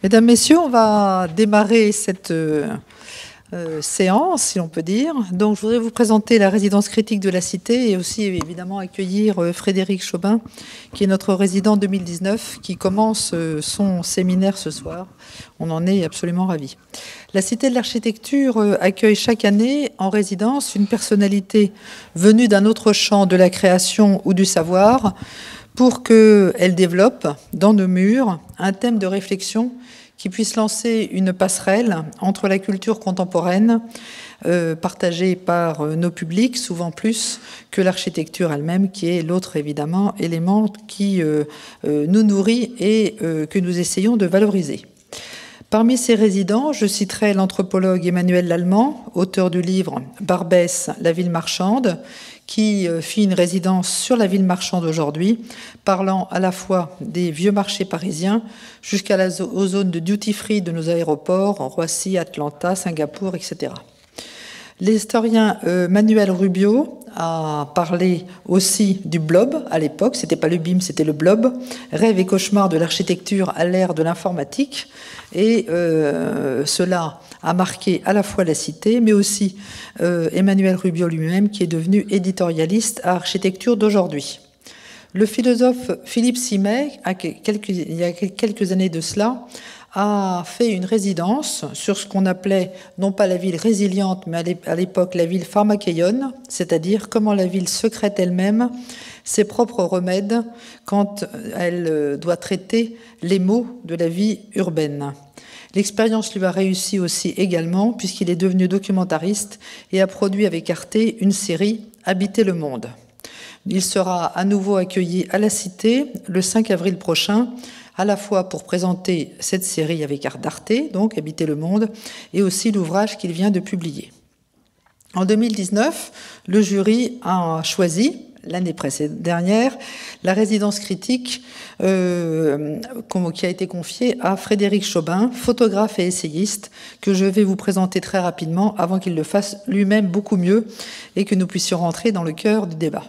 Mesdames, Messieurs, on va démarrer cette séance, si l'on peut dire. Donc, je voudrais vous présenter la résidence critique de la Cité et aussi, évidemment, accueillir Frédéric Chobin, qui est notre résident 2019, qui commence son séminaire ce soir. On en est absolument ravis. La Cité de l'Architecture accueille chaque année en résidence une personnalité venue d'un autre champ de la création ou du savoir pour qu'elle développe dans nos murs un thème de réflexion qui puisse lancer une passerelle entre la culture contemporaine partagée par nos publics, souvent plus que l'architecture elle-même, qui est l'autre, évidemment, élément qui nous nourrit et que nous essayons de valoriser. Parmi ces résidents, je citerai l'anthropologue Emmanuel Lallemand, auteur du livre « Barbès, la ville marchande », qui fit une résidence sur la ville marchande aujourd'hui, parlant à la fois des vieux marchés parisiens aux zones de duty-free de nos aéroports, Roissy, Atlanta, Singapour, etc. L'historien Manuel Rubio a parlé aussi du blob à l'époque, c'était pas le BIM, c'était le blob, rêve et cauchemar de l'architecture à l'ère de l'informatique, et cela a marqué à la fois la Cité, mais aussi Emmanuel Rubio lui-même, qui est devenu éditorialiste à Architecture d'aujourd'hui. Le philosophe Philippe Simet, il y a quelques années de cela, a fait une résidence sur ce qu'on appelait non pas la ville résiliente, mais à l'époque la ville pharmacéione, c'est-à-dire comment la ville secrète elle-même ses propres remèdes quand elle doit traiter les maux de la vie urbaine. L'expérience lui a réussi aussi également, puisqu'il est devenu documentariste et a produit avec Arte une série « Habiter le monde ». Il sera à nouveau accueilli à la Cité le 5 avril prochain, à la fois pour présenter cette série avec Arte, donc Habiter le monde, et aussi l'ouvrage qu'il vient de publier. En 2019, le jury a choisi, l'année dernière, la résidence critique qui a été confiée à Frédéric Chobin, photographe et essayiste, que je vais vous présenter très rapidement avant qu'il le fasse lui-même beaucoup mieux et que nous puissions rentrer dans le cœur du débat.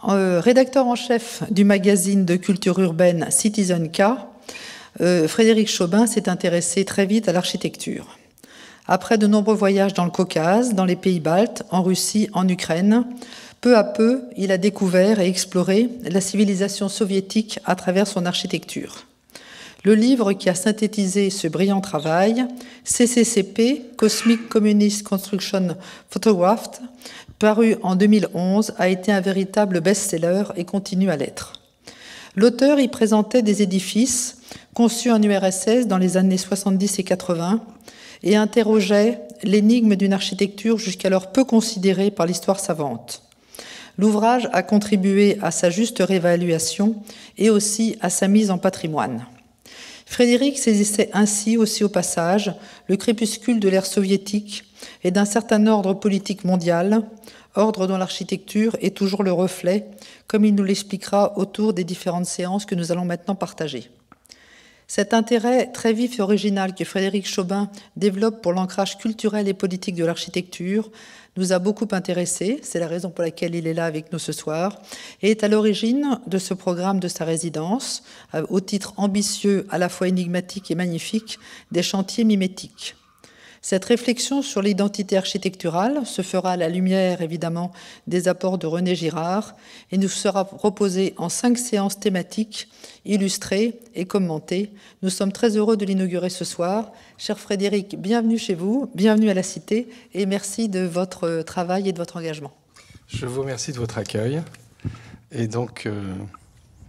Rédacteur en chef du magazine de culture urbaine Citizen K, Frédéric Chobin s'est intéressé très vite à l'architecture. Après de nombreux voyages dans le Caucase, dans les pays baltes, en Russie, en Ukraine, peu à peu, il a découvert et exploré la civilisation soviétique à travers son architecture. Le livre qui a synthétisé ce brillant travail, CCCP, Cosmic Communist Construction Photographed, paru en 2011, a été un véritable best-seller et continue à l'être. L'auteur y présentait des édifices conçus en URSS dans les années 70 et 80 et interrogeait l'énigme d'une architecture jusqu'alors peu considérée par l'histoire savante. L'ouvrage a contribué à sa juste réévaluation et aussi à sa mise en patrimoine. Frédéric saisissait ainsi aussi au passage le crépuscule de l'ère soviétique et d'un certain ordre politique mondial, ordre dont l'architecture est toujours le reflet, comme il nous l'expliquera autour des différentes séances que nous allons maintenant partager. Cet intérêt très vif et original que Frédéric Chobin développe pour l'ancrage culturel et politique de l'architecture nous a beaucoup intéressés, c'est la raison pour laquelle il est là avec nous ce soir, et est à l'origine de ce programme de sa résidence, au titre ambitieux, à la fois énigmatique et magnifique, des chantiers mimétiques. Cette réflexion sur l'identité architecturale se fera à la lumière, évidemment, des apports de René Girard et nous sera proposée en 5 séances thématiques, illustrées et commentées. Nous sommes très heureux de l'inaugurer ce soir. Cher Frédéric, bienvenue chez vous, bienvenue à la Cité et merci de votre travail et de votre engagement. Je vous remercie de votre accueil. Et donc,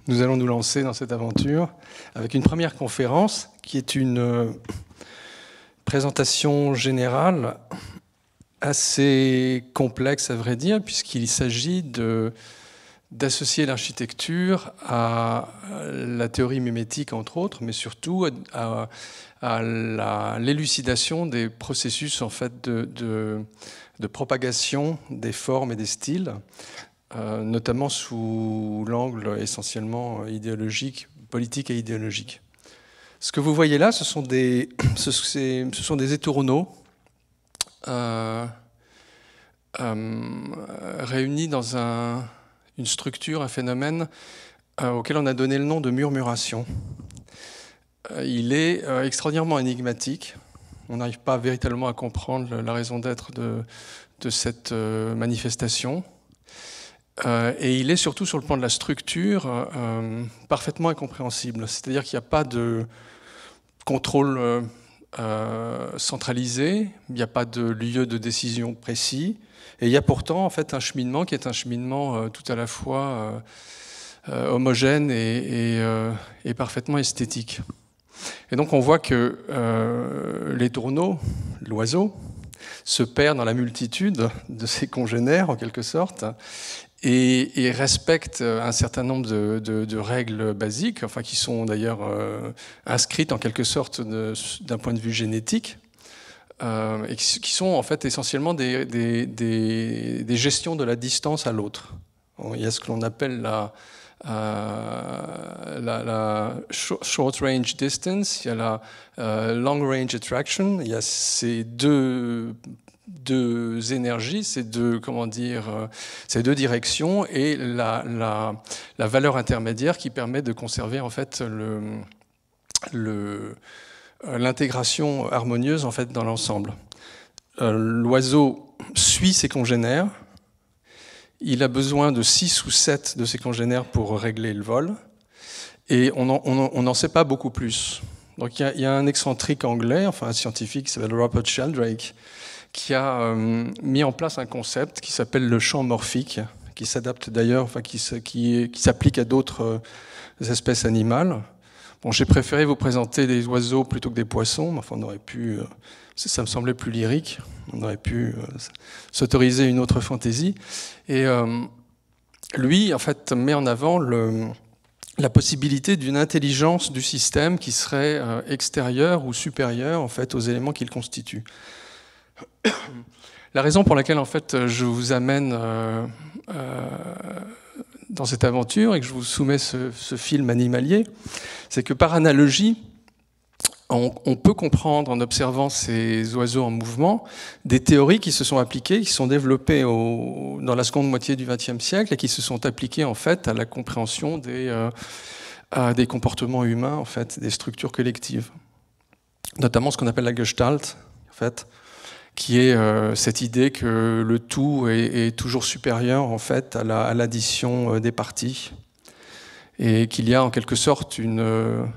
nous allons nous lancer dans cette aventure avec une première conférence qui est une présentation générale assez complexe à vrai dire, puisqu'il s'agit d'associer l'architecture à la théorie mimétique entre autres, mais surtout à l'élucidation des processus en fait de propagation des formes et des styles, notamment sous l'angle essentiellement idéologique, politique et idéologique. Ce que vous voyez là, ce sont des hétéronomes réunis dans une structure, un phénomène auquel on a donné le nom de murmuration. il est extraordinairement énigmatique. On n'arrive pas véritablement à comprendre la raison d'être de cette manifestation. Et il est surtout sur le plan de la structure parfaitement incompréhensible. C'est-à-dire qu'il n'y a pas de contrôle centralisé, il n'y a pas de lieu de décision précis, et il y a pourtant en fait un cheminement qui est un cheminement tout à la fois homogène et parfaitement esthétique. Et donc on voit que les tourneaux, l'oiseau, se perd dans la multitude de ses congénères en quelque sorte, et respecte un certain nombre de règles basiques, enfin, qui sont d'ailleurs inscrites en quelque sorte d'un point de vue génétique, et qui sont en fait essentiellement des gestions de la distance à l'autre. Il y a ce que l'on appelle la short range distance, il y a la long range attraction, il y a ces deux énergies, ces deux directions, et la valeur intermédiaire qui permet de conserver en fait l'intégration harmonieuse en fait dans l'ensemble. L'oiseau suit ses congénères. Il a besoin de 6 ou 7 de ses congénères pour régler le vol, et on n'en sait pas beaucoup plus. Donc il y a un excentrique anglais, enfin un scientifique qui s'appelle Robert Sheldrake, qui a mis en place un concept qui s'appelle le champ morphique, qui s'adapte d'ailleurs, enfin qui s'applique à d'autres espèces animales. Bon, j'ai préféré vous présenter des oiseaux plutôt que des poissons, mais enfin on aurait pu, ça me semblait plus lyrique, on aurait pu s'autoriser une autre fantaisie. Et lui, en fait, met en avant la possibilité d'une intelligence du système qui serait extérieure ou supérieure en fait aux éléments qu'il constitue. La raison pour laquelle en fait je vous amène dans cette aventure et que je vous soumets ce film animalier, c'est que par analogie, on peut comprendre en observant ces oiseaux en mouvement des théories qui se sont appliquées, qui sont développées dans la seconde moitié du XXe siècle et qui se sont appliquées en fait à la compréhension des comportements humains, en fait, des structures collectives, notamment ce qu'on appelle la Gestalt, en fait, qui est cette idée que le tout est toujours supérieur en fait à l'addition des parties, et qu'il y a en quelque sorte une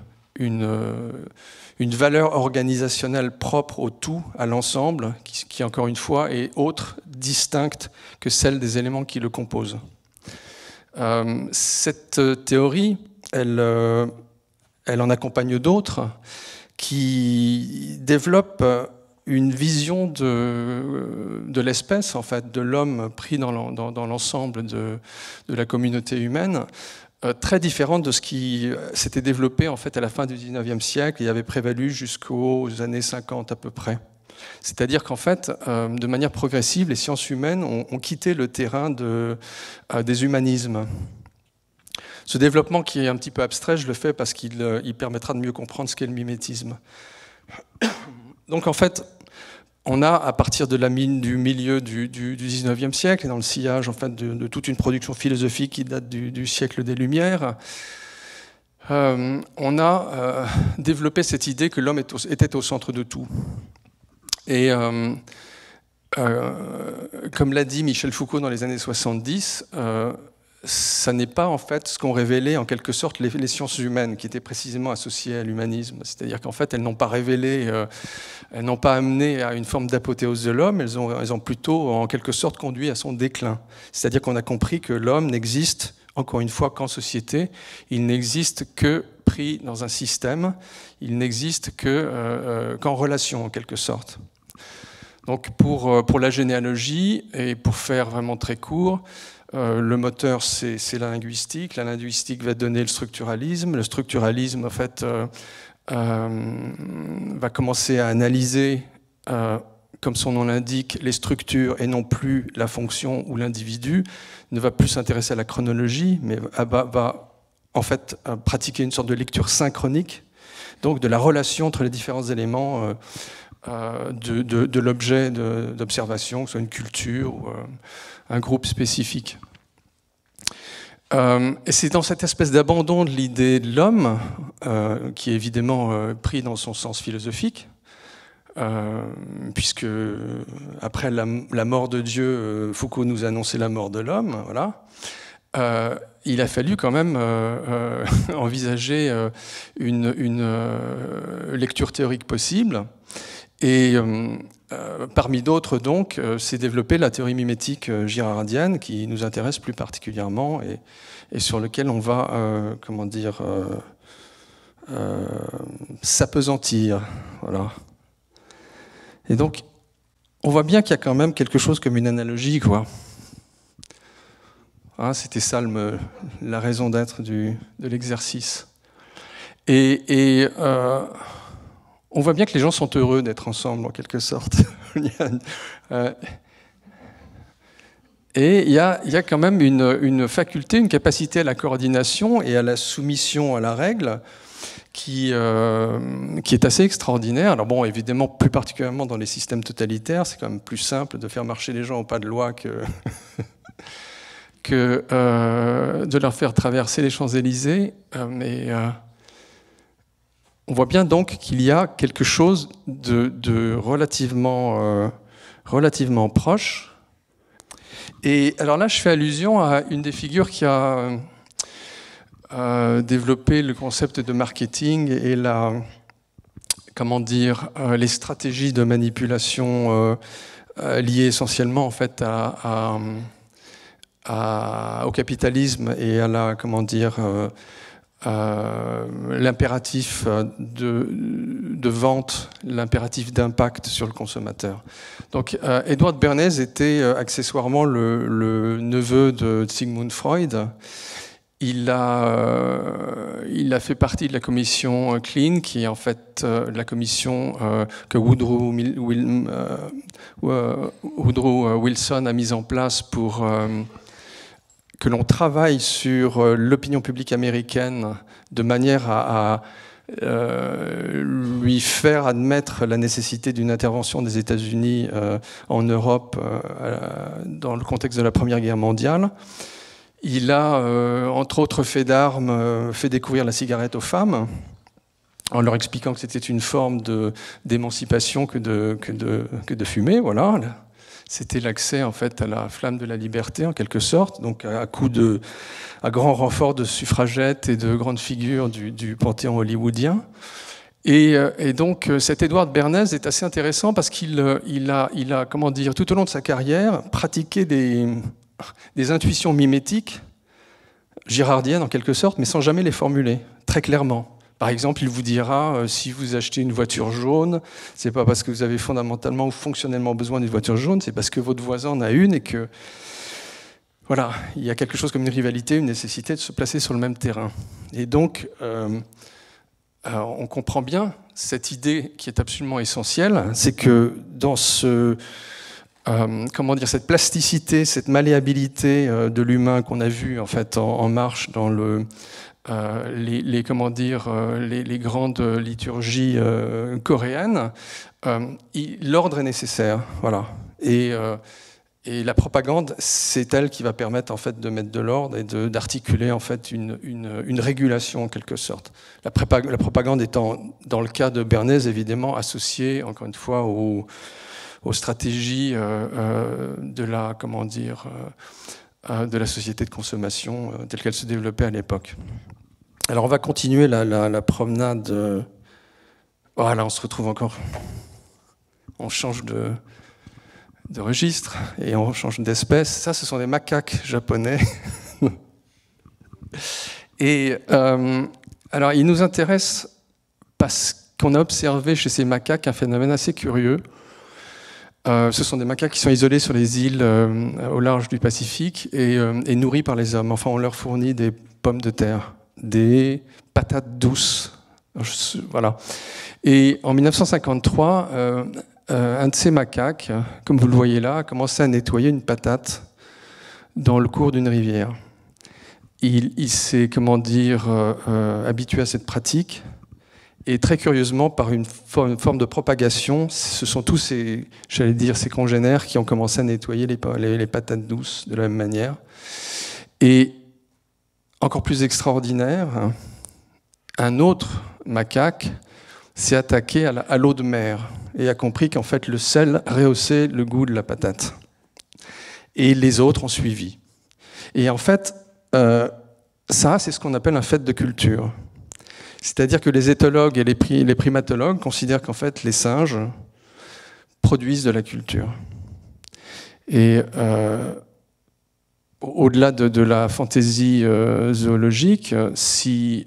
valeur organisationnelle propre au tout, à l'ensemble, qui encore une fois est autre, distincte que celle des éléments qui le composent. Cette théorie, elle en accompagne d'autres qui développent une vision de l'espèce, en fait, de l'homme pris dans l'ensemble de la communauté humaine, très différente de ce qui s'était développé en fait à la fin du XIXe siècle et avait prévalu jusqu'aux années 50 à peu près. C'est-à-dire qu'en fait, de manière progressive, les sciences humaines ont quitté le terrain des humanismes. Ce développement qui est un petit peu abstrait, je le fais parce qu'il permettra de mieux comprendre ce qu'est le mimétisme. Donc en fait, on a, à partir du milieu du XIXe siècle, et dans le sillage en fait, de toute une production philosophique qui date du siècle des Lumières, on a développé cette idée que l'homme était au centre de tout. Et comme l'a dit Michel Foucault dans les années 70, ça n'est pas en fait ce qu'ont révélé en quelque sorte les sciences humaines qui étaient précisément associées à l'humanisme. C'est-à-dire qu'en fait elles n'ont pas révélé, elles n'ont pas amené à une forme d'apothéose de l'homme, elles ont plutôt en quelque sorte conduit à son déclin. C'est-à-dire qu'on a compris que l'homme n'existe, encore une fois, qu'en société, il n'existe que pris dans un système, il n'existe qu'en relation en quelque sorte. Donc pour la généalogie, et pour faire vraiment très court, le moteur, c'est la linguistique. La linguistique va donner le structuralisme. Le structuralisme, en fait, va commencer à analyser, comme son nom l'indique, les structures et non plus la fonction ou l'individu. Ne va plus s'intéresser à la chronologie, mais va en fait pratiquer une sorte de lecture synchronique, donc de la relation entre les différents éléments de l'objet d'observation, que ce soit une culture ou un groupe spécifique. Et c'est dans cette espèce d'abandon de l'idée de l'homme, qui est évidemment pris dans son sens philosophique, puisque après la mort de Dieu, Foucault nous annonçait la mort de l'homme, voilà. Il a fallu quand même envisager une lecture théorique possible. Et parmi d'autres, donc, s'est développée la théorie mimétique girardienne, qui nous intéresse plus particulièrement et sur lequel on va, comment dire, s'appesantir. Voilà. Et donc, on voit bien qu'il y a quand même quelque chose comme une analogie, quoi. Hein, c'était ça la raison d'être de l'exercice. Et on voit bien que les gens sont heureux d'être ensemble, en quelque sorte. Et il y a quand même une faculté, une capacité à la coordination et à la soumission à la règle qui est assez extraordinaire. Alors bon, évidemment, plus particulièrement dans les systèmes totalitaires, c'est quand même plus simple de faire marcher les gens au pas de loi que de leur faire traverser les Champs-Élysées. Mais on voit bien donc qu'il y a quelque chose de relativement proche. Et alors là, je fais allusion à une des figures qui a développé le concept de marketing et les stratégies de manipulation liées essentiellement en fait au capitalisme et à l'impératif de vente, l'impératif d'impact sur le consommateur. Donc, Edward Bernays était accessoirement le neveu de Sigmund Freud. Il a fait partie de la commission Klein, qui est en fait la commission que Woodrow Wilson a mise en place pour que l'on travaille sur l'opinion publique américaine de manière à lui faire admettre la nécessité d'une intervention des États-Unis en Europe dans le contexte de la Première Guerre mondiale. Il a, entre autres faits d'armes, fait découvrir la cigarette aux femmes, en leur expliquant que c'était une forme d'émancipation que de fumer, voilà. C'était l'accès en fait à la flamme de la liberté en quelque sorte, donc à grand renfort de suffragettes et de grandes figures du panthéon hollywoodien. Et donc cet Edward Bernays est assez intéressant parce qu'il a comment dire, tout au long de sa carrière pratiqué des intuitions mimétiques, girardiennes en quelque sorte, mais sans jamais les formuler très clairement. Par exemple, il vous dira, si vous achetez une voiture jaune, c'est pas parce que vous avez fondamentalement ou fonctionnellement besoin d'une voiture jaune, c'est parce que votre voisin en a une et que, voilà, il y a quelque chose comme une rivalité, une nécessité de se placer sur le même terrain. Et donc, on comprend bien cette idée qui est absolument essentielle, c'est que dans cette plasticité, cette malléabilité de l'humain qu'on a vu en fait en marche dans les grandes liturgies coréennes, l'ordre est nécessaire, voilà. Et la propagande, c'est elle qui va permettre en fait de mettre de l'ordre et d'articuler en fait une régulation en quelque sorte. La propagande étant, dans le cas de Bernays, évidemment associée encore une fois aux stratégies de la société de consommation telle qu'elle se développait à l'époque. Alors on va continuer la promenade. Voilà, on se retrouve encore. On change de registre et on change d'espèce. Ça, ce sont des macaques japonais. Et alors, il nous intéresse parce qu'on a observé chez ces macaques un phénomène assez curieux. Ce sont des macaques qui sont isolés sur les îles au large du Pacifique et nourris par les hommes. Enfin, on leur fournit des pommes de terre, des patates douces. Voilà. Et en 1953, un de ces macaques, comme vous le voyez là, a commencé à nettoyer une patate dans le cours d'une rivière. Il s'est, habitué à cette pratique. Et très curieusement, par une forme de propagation, ce sont tous ses congénères qui ont commencé à nettoyer les patates douces de la même manière. Et encore plus extraordinaire, un autre macaque s'est attaqué à l'eau de mer et a compris qu'en fait le sel rehaussait le goût de la patate. Et les autres ont suivi. Et en fait, ça, c'est ce qu'on appelle un fait de culture. C'est-à-dire que les éthologues et les primatologues considèrent qu'en fait les singes produisent de la culture. Et au-delà de la fantaisie zoologique, si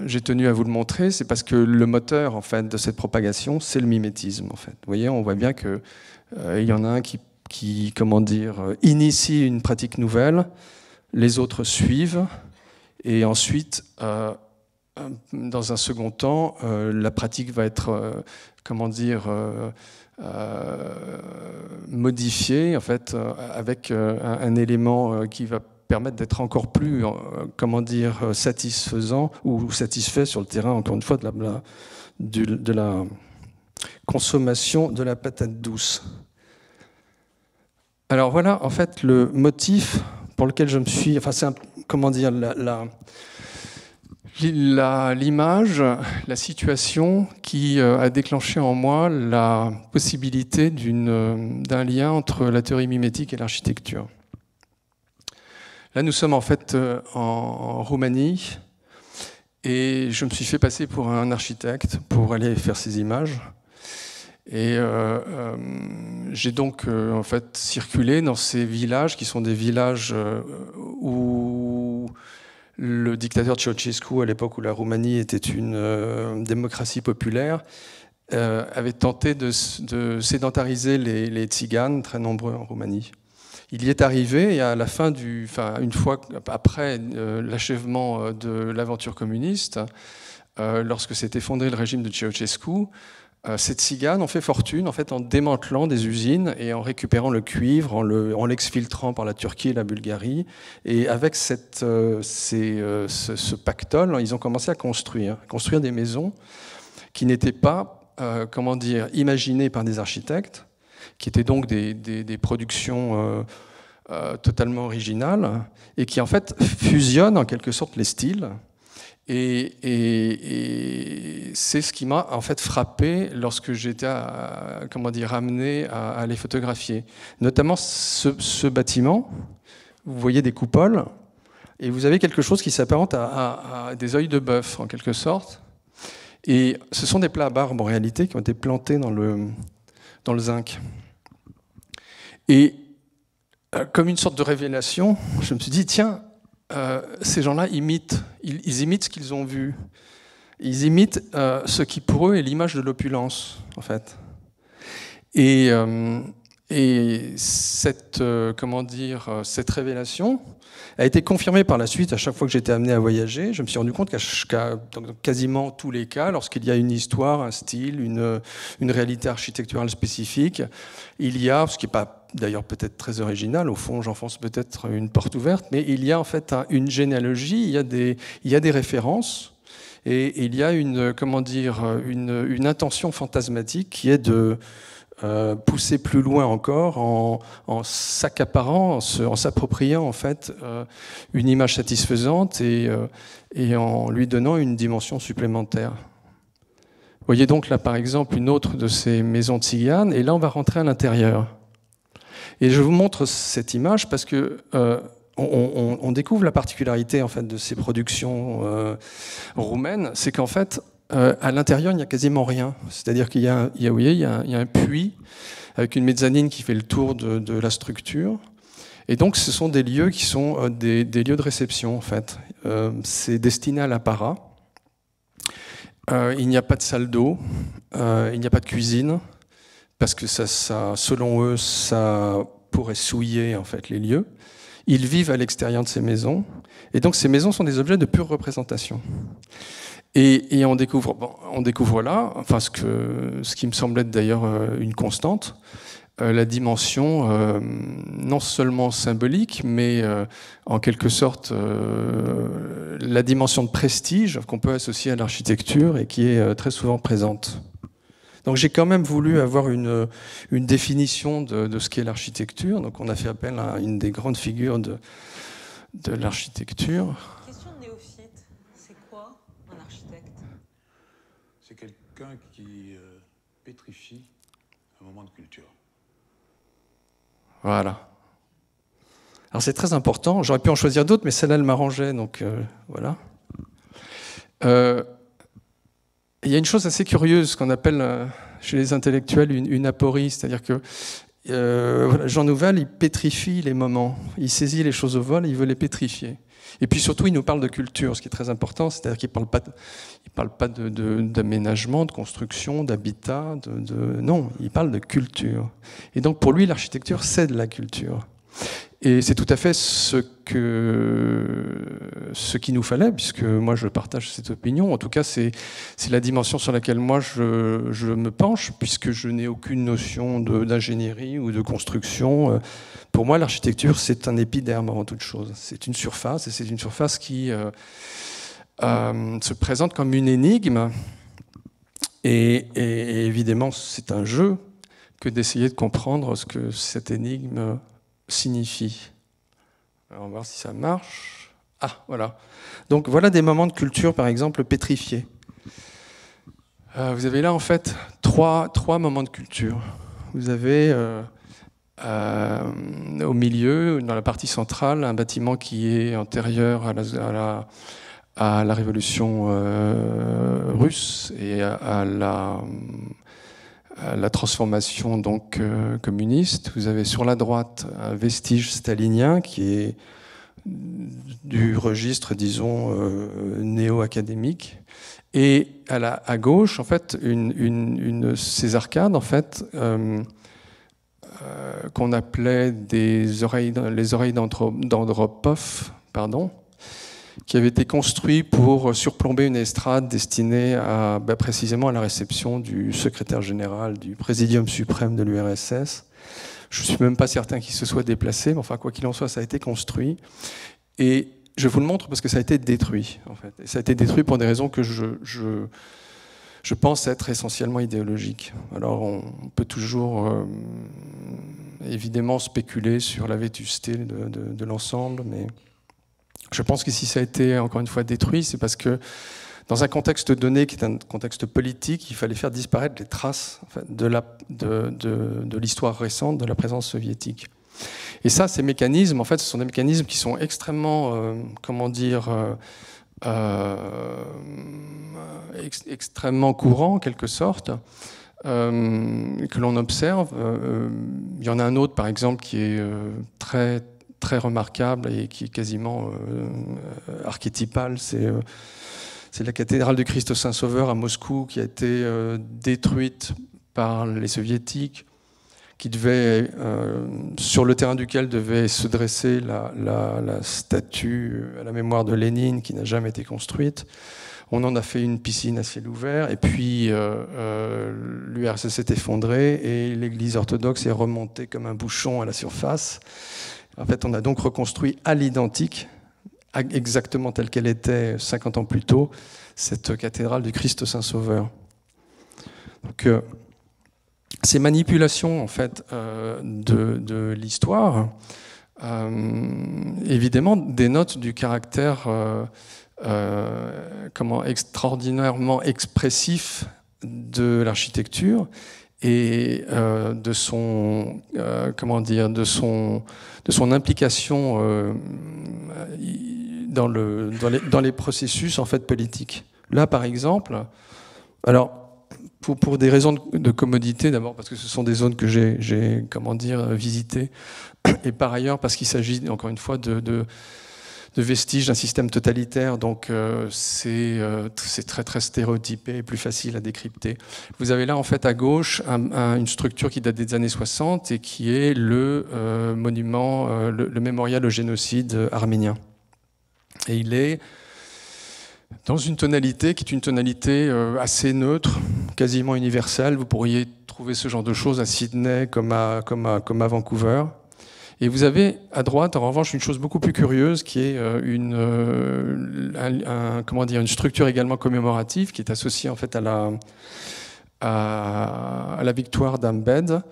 j'ai tenu à vous le montrer, c'est parce que le moteur en fait, de cette propagation, c'est le mimétisme. En fait. Vous voyez, on voit bien qu'il y en a un qui comment dire, initie une pratique nouvelle, les autres suivent, et ensuite, dans un second temps, la pratique va être, comment dire, modifiée, en fait, avec un élément qui va permettre d'être encore plus, comment dire, satisfaisant ou satisfait sur le terrain, encore une fois, de la consommation de la patate douce. Alors voilà, en fait, le motif pour lequel je me suis... Enfin, c'est comment dire, l'image, la situation qui a déclenché en moi la possibilité d'un lien entre la théorie mimétique et l'architecture. Là, nous sommes en fait en Roumanie et je me suis fait passer pour un architecte pour aller faire ces images. Et j'ai donc en fait circulé dans ces villages qui sont des villages où le dictateur Ceausescu, à l'époque où la Roumanie était une démocratie populaire, avait tenté de sédentariser les tziganes, très nombreux en Roumanie. Il y est arrivé et à la fin une fois après l'achèvement de l'aventure communiste, lorsque s'est effondré le régime de Ceausescu, ces tziganes ont fait fortune en fait en démantelant des usines et en récupérant le cuivre, en l'exfiltrant par la Turquie et la Bulgarie. Et avec ce pactole, ils ont commencé à construire des maisons qui n'étaient pas, comment dire, imaginées par des architectes, qui étaient donc des productions totalement originales et qui en fait fusionnent en quelque sorte les styles. Et c'est ce qui m'a en fait frappé lorsque j'étais amené à les photographier. Notamment ce bâtiment, vous voyez des coupoles, et vous avez quelque chose qui s'apparente à des œils de bœuf en quelque sorte. Et ce sont des plats à barbe en réalité qui ont été plantés dans le zinc. Et comme une sorte de révélation, je me suis dit, tiens, ces gens-là imitent ce qu'ils ont vu. Ils imitent ce qui pour eux est l'image de l'opulence, en fait. Et cette cette révélation a été confirmée par la suite à chaque fois que j'étais amené à voyager. Je me suis rendu compte qu'à dans quasiment tous les cas, lorsqu'il y a une histoire, un style, une réalité architecturale spécifique, il y a, ce qui n'est pas d'ailleurs peut-être très original, au fond j'enfonce peut-être une porte ouverte, mais il y a en fait une généalogie, il y a des références, et il y a une intention fantasmatique qui est de pousser plus loin encore en s'accaparant, en s'appropriant en fait une image satisfaisante et en lui donnant une dimension supplémentaire. Vous voyez donc là par exemple une autre de ces maisons tziganes, et là on va rentrer à l'intérieur. Et je vous montre cette image parce que on découvre la particularité en fait de ces productions roumaines, c'est qu'en fait à l'intérieur il n'y a quasiment rien. C'est-à-dire qu'il y a un puits avec une mezzanine qui fait le tour de la structure. Et donc ce sont des lieux qui sont des lieux de réception en fait. C'est destiné à l'apparat. Il n'y a pas de salle d'eau, il n'y a pas de cuisine. Parce que ça, selon eux, ça pourrait souiller en fait les lieux. Ils vivent à l'extérieur de ces maisons, et donc ces maisons sont des objets de pure représentation. Et on découvre là, enfin ce qui me semble être d'ailleurs une constante, la dimension non seulement symbolique, mais en quelque sorte la dimension de prestige qu'on peut associer à l'architecture et qui est très souvent présente. Donc j'ai quand même voulu avoir une définition de ce qu'est l'architecture. Donc on a fait appel à une des grandes figures de l'architecture. Question de néophyte, c'est quoi un architecte? C'est quelqu'un qui pétrifie un moment de culture. Voilà. Alors c'est très important, j'aurais pu en choisir d'autres, mais celle-là, elle m'arrangeait, donc voilà. Il y a une chose assez curieuse qu'on appelle chez les intellectuels une aporie, c'est-à-dire que Jean Nouvel, il pétrifie les moments, il saisit les choses au vol et il veut les pétrifier. Et puis surtout, il nous parle de culture, ce qui est très important, c'est-à-dire qu'il ne parle pas d'aménagement, de construction, d'habitat, non, il parle de culture. Et donc pour lui, l'architecture, c'est de la culture. Et c'est tout à fait ce qu'il nous fallait, puisque moi je partage cette opinion. En tout cas, c'est la dimension sur laquelle moi je me penche, puisque je n'ai aucune notion d'ingénierie ou de construction. Pour moi, l'architecture, c'est un épiderme avant toute chose. C'est une surface, et c'est une surface qui se présente comme une énigme. Et évidemment, c'est un jeu que d'essayer de comprendre ce que cette énigme signifie. Alors on va voir si ça marche. Ah, voilà. Donc voilà des moments de culture, par exemple, pétrifiés. Vous avez là, en fait, trois moments de culture. Vous avez au milieu, dans la partie centrale, un bâtiment qui est antérieur à la révolution russe et à la transformation donc communiste. Vous avez sur la droite un vestige stalinien qui est du registre, disons, néo-académique. Et à gauche, en fait, ces arcades, en fait, qu'on appelait les oreilles d'Andropov, pardon, qui avait été construit pour surplomber une estrade destinée précisément à la réception du secrétaire général du Présidium suprême de l'URSS. Je ne suis même pas certain qu'il se soit déplacé, mais enfin, quoi qu'il en soit, ça a été construit. Et je vous le montre parce que ça a été détruit, en fait. Et ça a été détruit pour des raisons que je pense être essentiellement idéologiques. Alors, on peut toujours, évidemment, spéculer sur la vétusté de l'ensemble, mais je pense que si ça a été, encore une fois, détruit, c'est parce que dans un contexte donné, qui est un contexte politique, il fallait faire disparaître les traces, en fait, de l'histoire récente de la présence soviétique. Et ça, ces mécanismes, en fait, ce sont des mécanismes qui sont extrêmement, extrêmement courants, en quelque sorte, que l'on observe. Il y en a un autre, par exemple, qui est très remarquable et qui est quasiment archétypal. C'est la cathédrale du Christ Saint-Sauveur à Moscou qui a été détruite par les soviétiques, qui devait, sur le terrain duquel devait se dresser la statue à la mémoire de Lénine, qui n'a jamais été construite. On en a fait une piscine à ciel ouvert, et puis l'URSS s'est effondrée et l'église orthodoxe est remontée comme un bouchon à la surface. En fait, on a donc reconstruit à l'identique, exactement telle qu'elle était 50 ans plus tôt, cette cathédrale du Christ Saint-Sauveur. Donc, ces manipulations, en fait, de l'histoire, évidemment, dénotent du caractère extraordinairement expressif de l'architecture et de son implication dans les processus, en fait, politiques. Là, par exemple, alors pour des raisons de commodité, d'abord parce que ce sont des zones que j'ai visitées, et par ailleurs parce qu'il s'agit encore une fois de vestiges d'un système totalitaire, donc c'est très très stéréotypé et plus facile à décrypter. Vous avez là en fait à gauche une structure qui date des années 60 et qui est le monument, le mémorial au génocide arménien. Et il est dans une tonalité qui est une tonalité assez neutre, quasiment universelle. Vous pourriez trouver ce genre de choses à Sydney comme à Vancouver. Et vous avez à droite, en revanche, une chose beaucoup plus curieuse qui est une structure également commémorative qui est associée en fait à la victoire d'Ambed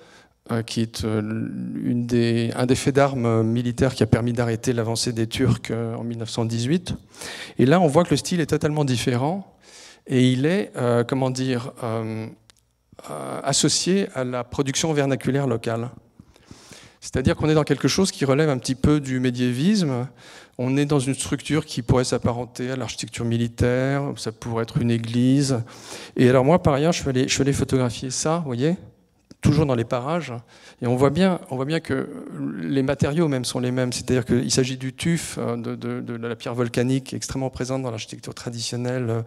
qui est un des faits d'armes militaires qui a permis d'arrêter l'avancée des Turcs en 1918. Et là, on voit que le style est totalement différent et il est, associé à la production vernaculaire locale. C'est-à-dire qu'on est dans quelque chose qui relève un petit peu du médiévisme. On est dans une structure qui pourrait s'apparenter à l'architecture militaire, ça pourrait être une église. Et alors moi, par ailleurs, je suis allé photographier ça, vous voyez, toujours dans les parages. Et on voit bien que les matériaux même sont les mêmes. C'est-à-dire qu'il s'agit du tuf, de la pierre volcanique extrêmement présente dans l'architecture traditionnelle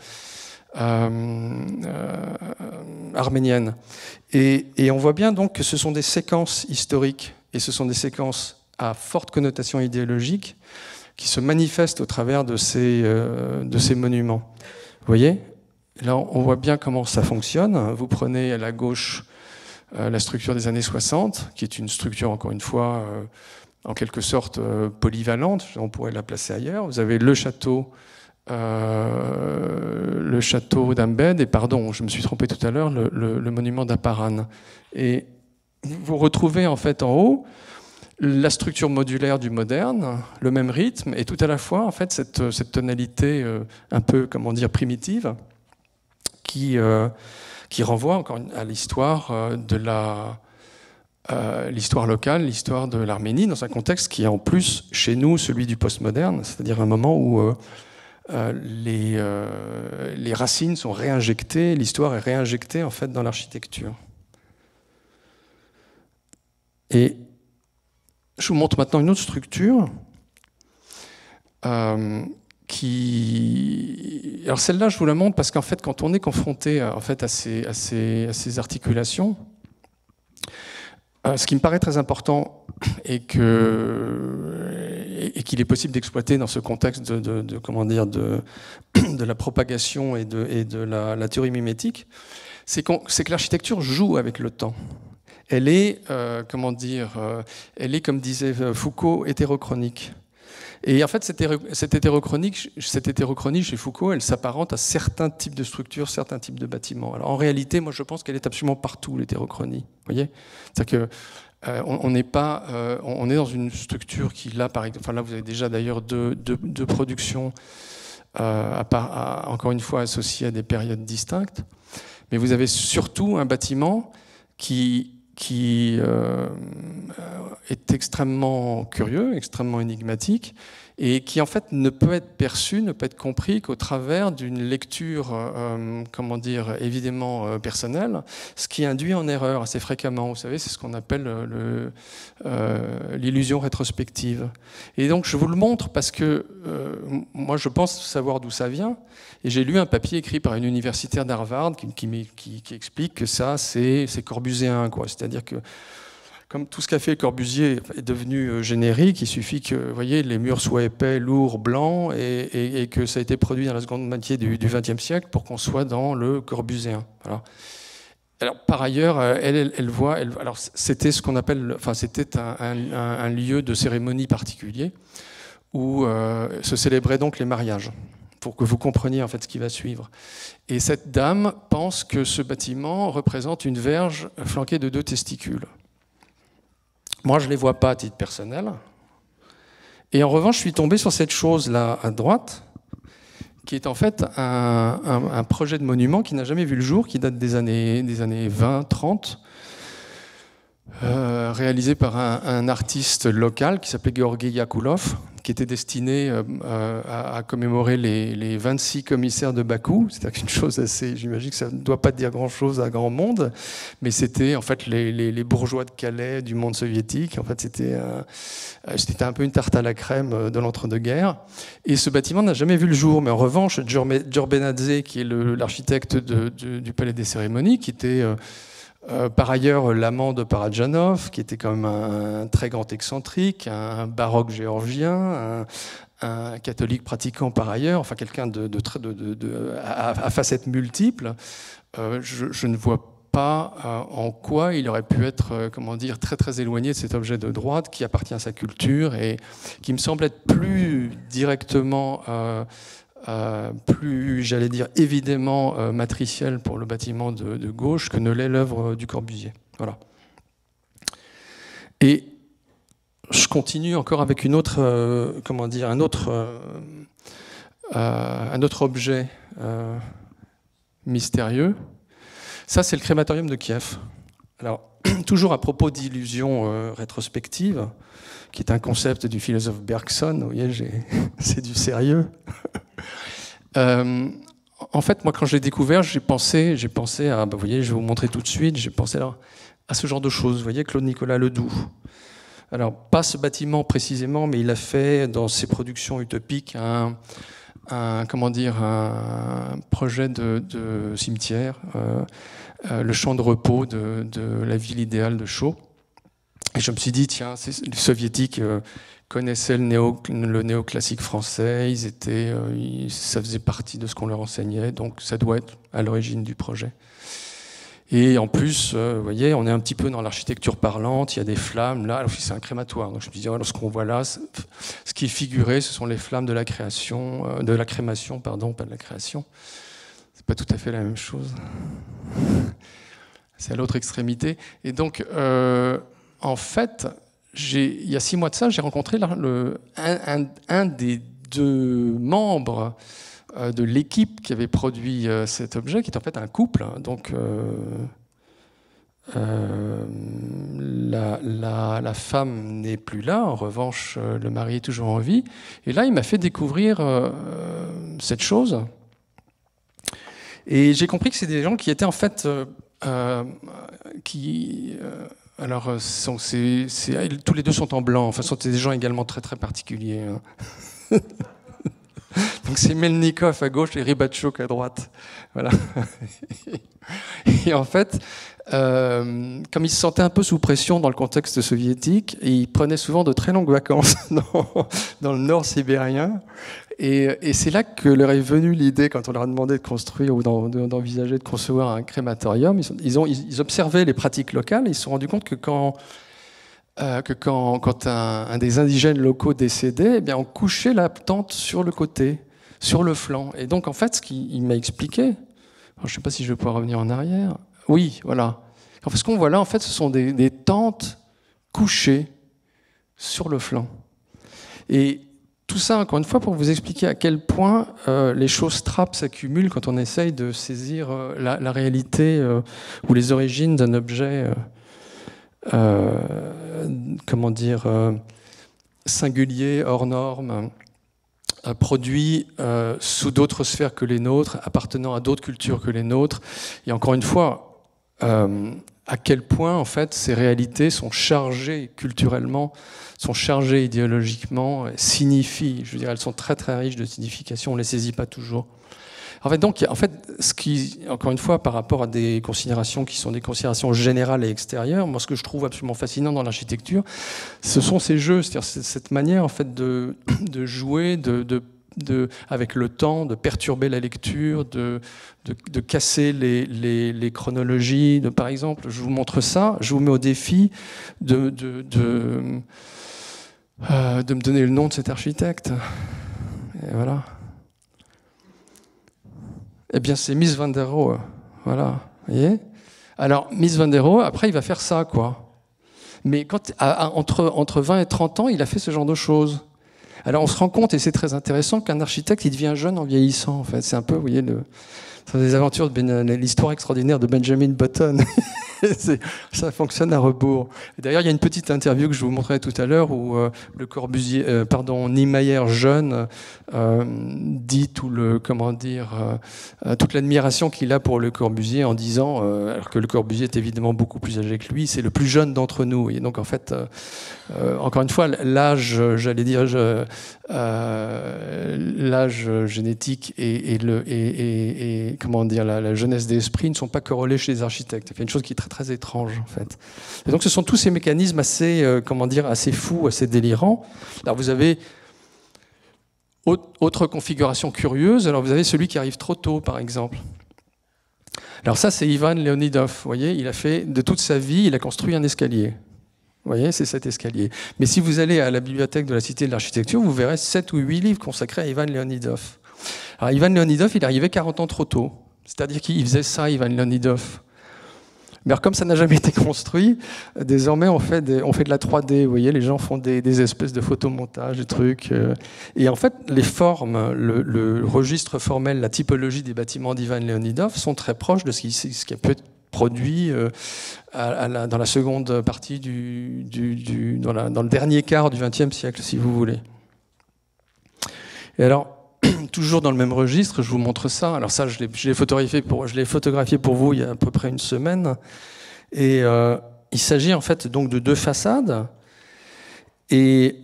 arménienne. Et on voit bien donc que ce sont des séquences historiques et ce sont des séquences à forte connotation idéologique qui se manifestent au travers de ces monuments. Vous voyez ? Là, on voit bien comment ça fonctionne. Vous prenez à la gauche la structure des années 60, qui est une structure, encore une fois, en quelque sorte polyvalente. On pourrait la placer ailleurs. Vous avez le château d'Ambed, et pardon, je me suis trompé tout à l'heure, le monument d'Aparan. Et vous retrouvez en fait en haut la structure modulaire du moderne, le même rythme, et tout à la fois en fait cette tonalité un peu, comment dire, primitive, qui renvoie encore à l'histoire l'histoire locale, l'histoire de l'Arménie, dans un contexte qui est en plus chez nous celui du postmoderne, c'est-à-dire un moment où les racines sont réinjectées, l'histoire est réinjectée en fait dans l'architecture. Et je vous montre maintenant une autre structure qui... Alors celle-là, je vous la montre parce qu'en fait, quand on est confronté en fait, à ces articulations, ce qui me paraît très important et qu'il est possible d'exploiter dans ce contexte de la propagation et de la théorie mimétique, c'est que l'architecture joue avec le temps. Elle est, elle est, comme disait Foucault, hétérochronique. Et en fait, cette hétérochronie chez Foucault, elle s'apparente à certains types de structures, certains types de bâtiments. Alors en réalité, moi je pense qu'elle est absolument partout, l'hétérochronie. Vous voyez ? C'est-à-dire que on est dans une structure qui, là, par exemple, là vous avez déjà d'ailleurs deux productions, encore une fois associées à des périodes distinctes, mais vous avez surtout un bâtiment qui est extrêmement curieux, extrêmement énigmatique, et qui en fait ne peut être perçu, ne peut être compris qu'au travers d'une lecture, évidemment personnelle, ce qui induit en erreur assez fréquemment. Vous savez, c'est ce qu'on appelle l'illusion rétrospective. Et donc je vous le montre parce que moi je pense savoir d'où ça vient, et j'ai lu un papier écrit par une universitaire d'Harvard qui explique que ça c'est corbuséen, quoi. C'est-à-dire que comme tout ce qu'a fait Corbusier est devenu générique, il suffit que, vous voyez, les murs soient épais, lourds, blancs, et que ça a été produit dans la seconde moitié du XXe siècle pour qu'on soit dans le corbuséen. Voilà. Alors, par ailleurs, elle voit. Alors, c'était ce qu'on appelle, c'était un lieu de cérémonie particulier où se célébraient donc les mariages, pour que vous compreniez en fait ce qui va suivre. Et cette dame pense que ce bâtiment représente une verge flanquée de 2 testicules. Moi, je ne les vois pas à titre personnel. Et en revanche, je suis tombé sur cette chose-là à droite, qui est en fait un projet de monument qui n'a jamais vu le jour, qui date des années 20, 30, réalisé par un artiste local qui s'appelait Georgi Yakoulov, qui était destiné à commémorer les 26 commissaires de Bakou. C'est une chose assez, j'imagine que ça ne doit pas dire grand-chose à grand monde, mais c'était en fait les bourgeois de Calais du monde soviétique. En fait, c'était un peu une tarte à la crème de l'entre-deux-guerres. Et ce bâtiment n'a jamais vu le jour. Mais en revanche, Djorbenadze, qui est l'architecte du Palais des Cérémonies, qui était par ailleurs l'amant de Parajanov, qui était quand même un très grand excentrique, un baroque géorgien, un catholique pratiquant par ailleurs, enfin quelqu'un à facettes multiples, je ne vois pas en quoi il aurait pu être, très très éloigné de cet objet de droite qui appartient à sa culture et qui me semble être plus directement plus, j'allais dire, évidemment matriciel pour le bâtiment de gauche que ne l'est l'œuvre du Corbusier. Voilà. Et je continue encore avec une autre, comment dire, un autre objet mystérieux. Ça, c'est le crématorium de Kiev. Alors, toujours à propos d'illusion rétrospective, qui est un concept du philosophe Bergson. Vous voyez, c'est du sérieux. En fait, moi, quand je l'ai découvert, j'ai pensé à, vous voyez, je vais vous montrer tout de suite, j'ai pensé à ce genre de choses. Vous voyez, Claude Nicolas Ledoux. Alors, pas ce bâtiment précisément, mais il a fait dans ses productions utopiques un projet de cimetière, le champ de repos de la ville idéale de Chaux. Et je me suis dit, tiens, les soviétiques connaissaient le néoclassique français, ça faisait partie de ce qu'on leur enseignait, donc ça doit être à l'origine du projet. Et en plus, vous voyez, on est un petit peu dans l'architecture parlante, il y a des flammes là, alors c'est un crématoire, donc je me dis, ce qu'on voit là, ce qui est figuré, ce sont les flammes de la création, de la crémation, pardon, pas de la création. C'est pas tout à fait la même chose. C'est à l'autre extrémité. Et donc, en fait, il y a 6 mois de ça, j'ai rencontré un des 2 membres de l'équipe qui avait produit cet objet, qui est en fait un couple. Donc, la femme n'est plus là, en revanche, le mari est toujours en vie. Et là, il m'a fait découvrir cette chose. Et j'ai compris que c'est des gens qui étaient en fait... alors, tous les 2 sont en blanc. Enfin, ce sont des gens également très très particuliers. Hein. Donc c'est Melnikov à gauche et Ribatchok à droite. Voilà. Et en fait, comme ils se sentaient un peu sous pression dans le contexte soviétique, ils prenaient souvent de très longues vacances dans le nord sibérien. Et c'est là que leur est venue l'idée, quand on leur a demandé de construire ou d'envisager de concevoir un crématorium, ils observaient les pratiques locales et ils se sont rendus compte que quand un des indigènes locaux décédait, eh bien on couchait la tente sur le côté, sur le flanc. Et donc en fait, ce qu'il m'a expliqué, alors, je ne sais pas si je vais pouvoir revenir en arrière, oui, voilà. En fait, ce qu'on voit là, en fait, ce sont des tentes couchées sur le flanc. Et tout ça, encore une fois, pour vous expliquer à quel point les choses trappes s'accumulent quand on essaye de saisir la réalité ou les origines d'un objet, comment dire, singulier, hors norme, produit sous d'autres sphères que les nôtres, appartenant à d'autres cultures que les nôtres. Et encore une fois, à quel point, en fait, ces réalités sont chargées culturellement, sont chargées idéologiquement, signifient, je veux dire, elles sont très très riches de signification, on ne les saisit pas toujours. En fait, donc, ce qui, encore une fois, par rapport à des considérations qui sont des considérations générales et extérieures, moi, ce que je trouve absolument fascinant dans l'architecture, ce sont ces jeux, c'est-à-dire cette manière, en fait, de jouer, avec le temps, de perturber la lecture, de casser les chronologies. Par exemple, je vous montre ça, je vous mets au défi de me donner le nom de cet architecte. Et voilà. Eh bien, c'est Mies van der Rohe. Voilà, vous voyez ? Alors, Mies van der Rohe, après, il va faire ça, quoi. Mais entre 20 et 30 ans, il a fait ce genre de choses. Alors, on se rend compte, et c'est très intéressant, qu'un architecte, il devient jeune en vieillissant, en fait. C'est un peu, vous voyez, les aventures de l'histoire extraordinaire de Benjamin Button. Ça fonctionne à rebours. D'ailleurs, il y a une petite interview que je vous montrerai tout à l'heure où Niemeyer jeune dit toute l'admiration qu'il a pour Le Corbusier en disant, alors que Le Corbusier est évidemment beaucoup plus âgé que lui, c'est le plus jeune d'entre nous. Et donc en fait, encore une fois, l'âge, j'allais dire, l'âge génétique et comment dire, la jeunesse d'esprit ne sont pas corrélés chez les architectes. Il y a une chose qui est très très étrange en fait. Et donc ce sont tous ces mécanismes assez, assez fous, assez délirants. Alors vous avez autre configuration curieuse. Alors vous avez celui qui arrive trop tôt, par exemple. Alors ça, c'est Ivan Leonidov. Vous voyez, il a fait de toute sa vie, il a construit un escalier. Vous voyez, c'est cet escalier. Mais si vous allez à la bibliothèque de la Cité de l'Architecture, vous verrez 7 ou 8 livres consacrés à Ivan Leonidov. Alors Ivan Leonidov, il arrivait 40 ans trop tôt. C'est-à-dire qu'il faisait ça, Ivan Leonidov. Mais alors, comme ça n'a jamais été construit, désormais on fait de la 3D. Vous voyez, les gens font des espèces de photomontages, des trucs. Et en fait, les formes, le registre formel, la typologie des bâtiments d'Ivan Leonidov sont très proches de ce qui a pu être produit dans la seconde partie dans le dernier quart du XXe siècle, si vous voulez. Et alors, toujours dans le même registre, je vous montre ça. Alors ça, je l'ai photographié pour vous il y a à peu près une semaine. Et il s'agit en fait donc de deux façades. Et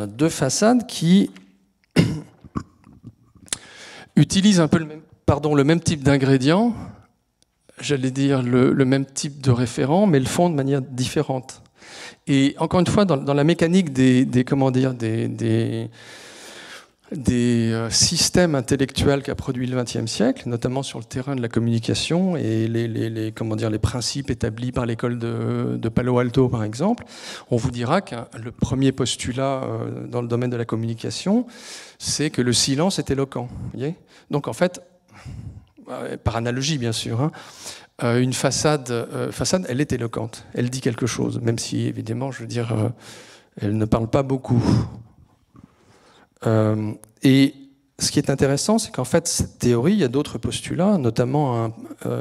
deux façades qui utilisent un peu le même type d'ingrédients, j'allais dire le même type de référent, mais le font de manière différente. Et encore une fois, dans la mécanique des systèmes intellectuels qu'a produit le XXe siècle, notamment sur le terrain de la communication et les principes établis par l'école de Palo Alto, par exemple, on vous dira que le premier postulat dans le domaine de la communication, c'est que le silence est éloquent. Vous voyez ? Donc en fait, par analogie bien sûr, hein, une façade, elle est éloquente, elle dit quelque chose, même si évidemment, je veux dire, elle ne parle pas beaucoup. Et ce qui est intéressant, c'est qu'en fait, cette théorie, il y a d'autres postulats, notamment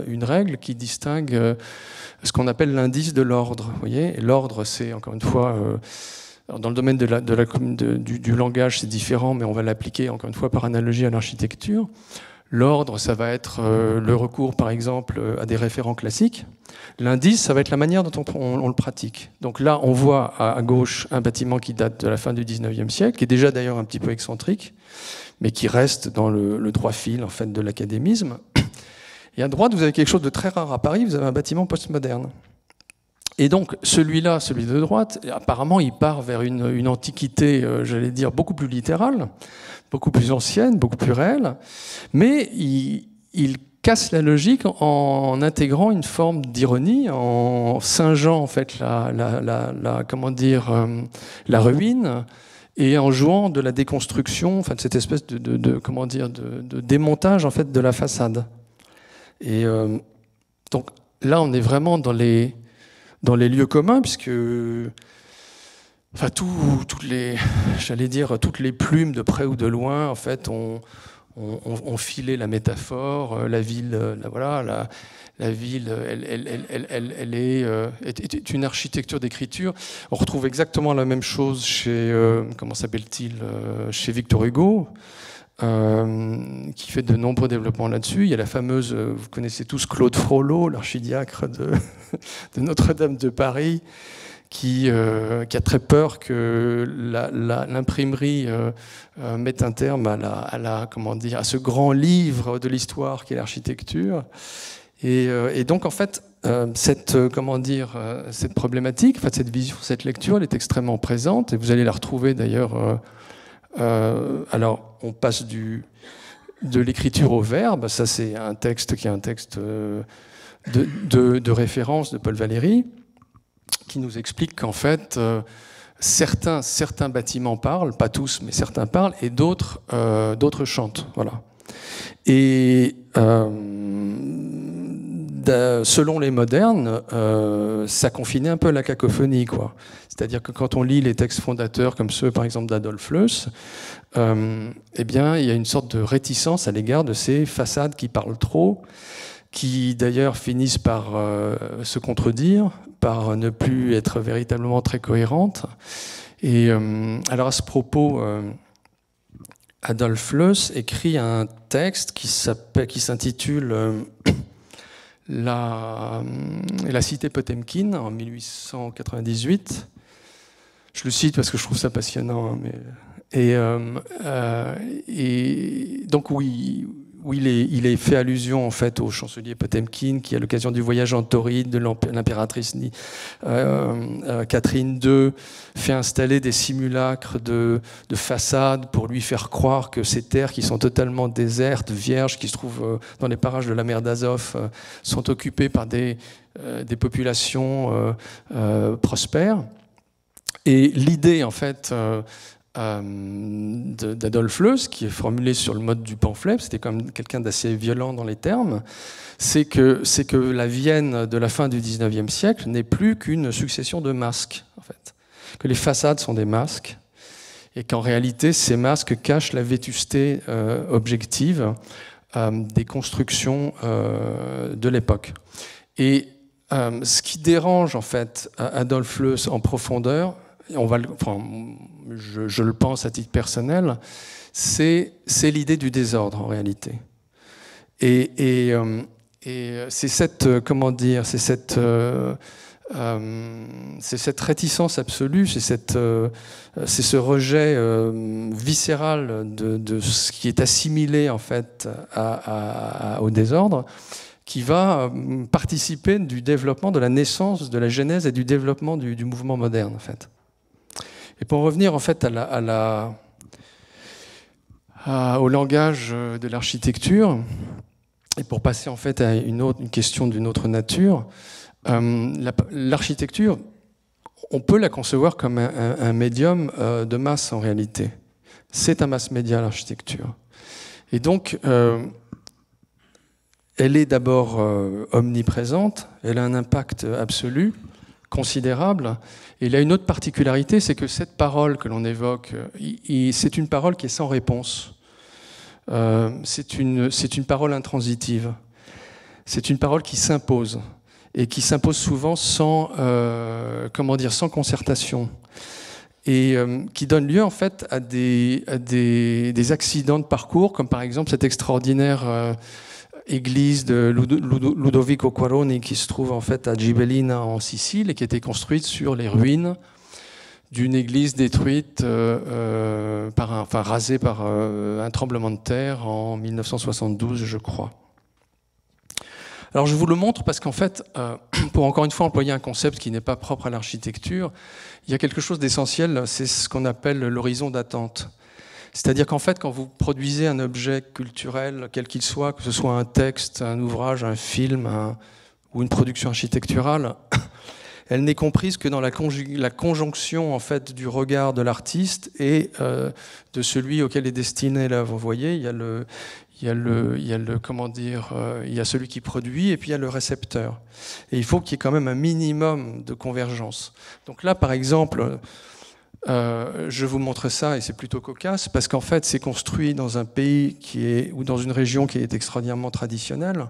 une règle qui distingue ce qu'on appelle l'indice de l'ordre. Vous voyez, l'ordre, c'est encore une fois, dans le domaine du langage, c'est différent, mais on va l'appliquer encore une fois par analogie à l'architecture. L'ordre, ça va être le recours, par exemple, à des référents classiques. L'indice, ça va être la manière dont on le pratique. Donc là, on voit à gauche un bâtiment qui date de la fin du 19e siècle, qui est déjà d'ailleurs un petit peu excentrique, mais qui reste dans le droit fil en fait, de l'académisme. Et à droite, vous avez quelque chose de très rare à Paris, vous avez un bâtiment postmoderne. Et donc, celui-là, celui de droite, apparemment, il part vers une antiquité, j'allais dire, beaucoup plus littérale, beaucoup plus ancienne, beaucoup plus réelle, mais il casse la logique en intégrant une forme d'ironie, en singeant en fait la ruine et en jouant de la déconstruction, enfin de cette espèce de démontage en fait de la façade. Et donc là, on est vraiment dans les lieux communs, puisque enfin, toutes les plumes de près ou de loin, en fait, ont filé la métaphore. La ville, la ville, elle est une architecture d'écriture. On retrouve exactement la même chose chez chez Victor Hugo, qui fait de nombreux développements là-dessus. Il y a la fameuse, vous connaissez tous Claude Frollo, l'archidiacre de Notre-Dame de Paris, qui a très peur que l'imprimerie mette un terme à ce grand livre de l'histoire qu'est l'architecture. Et donc en fait, cette problématique, en fait, cette vision, cette lecture, elle est extrêmement présente, et vous allez la retrouver d'ailleurs. Alors, on passe de l'écriture au verbe. Ça, c'est un texte qui est un texte de référence de Paul Valéry, qui nous explique qu'en fait, certains bâtiments parlent, pas tous, mais certains parlent, et d'autres chantent. Voilà. Et selon les modernes, ça confinait un peu la cacophonie, quoi. C'est-à-dire que quand on lit les textes fondateurs, comme ceux, par exemple, d'Adolf Loos, eh bien, il y a une sorte de réticence à l'égard de ces façades qui parlent trop, qui d'ailleurs finissent par se contredire, par ne plus être véritablement très cohérentes. Et alors à ce propos, Adolf Loos écrit un texte qui s'intitule la cité Potemkine en 1898. Je le cite parce que je trouve ça passionnant. Hein, et donc oui, il est fait allusion en fait au chancelier Potemkine qui, à l'occasion du voyage en Tauride de l'impératrice Catherine II, fait installer des simulacres de façades pour lui faire croire que ces terres qui sont totalement désertes, vierges, qui se trouvent dans les parages de la mer d'Azov, sont occupées par des populations prospères. Et l'idée en fait d'Adolf Loos, qui est formulé sur le mode du pamphlet, c'était quand même quelqu'un d'assez violent dans les termes, c'est que la Vienne de la fin du XIXe siècle n'est plus qu'une succession de masques, en fait. Que les façades sont des masques, et qu'en réalité, ces masques cachent la vétusté objective des constructions de l'époque. Et ce qui dérange, en fait, Adolf Loos en profondeur, je le pense à titre personnel, c'est l'idée du désordre en réalité. Et c'est cette, comment dire, c'est cette réticence absolue, c'est ce rejet viscéral de ce qui est assimilé en fait au désordre, qui va participer du développement, de la naissance, de la genèse et du développement du mouvement moderne en fait. Et pour revenir en fait au langage de l'architecture, et pour passer en fait à une question d'une autre nature, l'architecture, on peut la concevoir comme un médium de masse en réalité. C'est un mass média l'architecture. Et donc, elle est d'abord omniprésente, elle a un impact absolu, considérable. Et il a une autre particularité, c'est que cette parole que l'on évoque, c'est une parole qui est sans réponse. C'est une parole intransitive. C'est une parole qui s'impose, et qui s'impose souvent sans concertation, et qui donne lieu en fait à des accidents de parcours, comme par exemple cette extraordinaire église de Ludovico Quaroni qui se trouve en fait à Ghibellina en Sicile et qui a été construite sur les ruines d'une église détruite, rasée par un tremblement de terre en 1972, je crois. Alors je vous le montre parce qu'en fait, pour encore une fois employer un concept qui n'est pas propre à l'architecture, il y a quelque chose d'essentiel, c'est ce qu'on appelle l'horizon d'attente. C'est-à-dire qu'en fait, quand vous produisez un objet culturel, quel qu'il soit, que ce soit un texte, un ouvrage, un film ou une production architecturale, elle n'est comprise que dans la conjonction en fait, du regard de l'artiste et de celui auquel est destinée l'œuvre. Vous voyez, il y a celui qui produit et puis il y a le récepteur. Et il faut qu'il y ait quand même un minimum de convergence. Donc là, par exemple, je vous montre ça et c'est plutôt cocasse parce qu'en fait c'est construit dans un pays ou dans une région qui est extraordinairement traditionnelle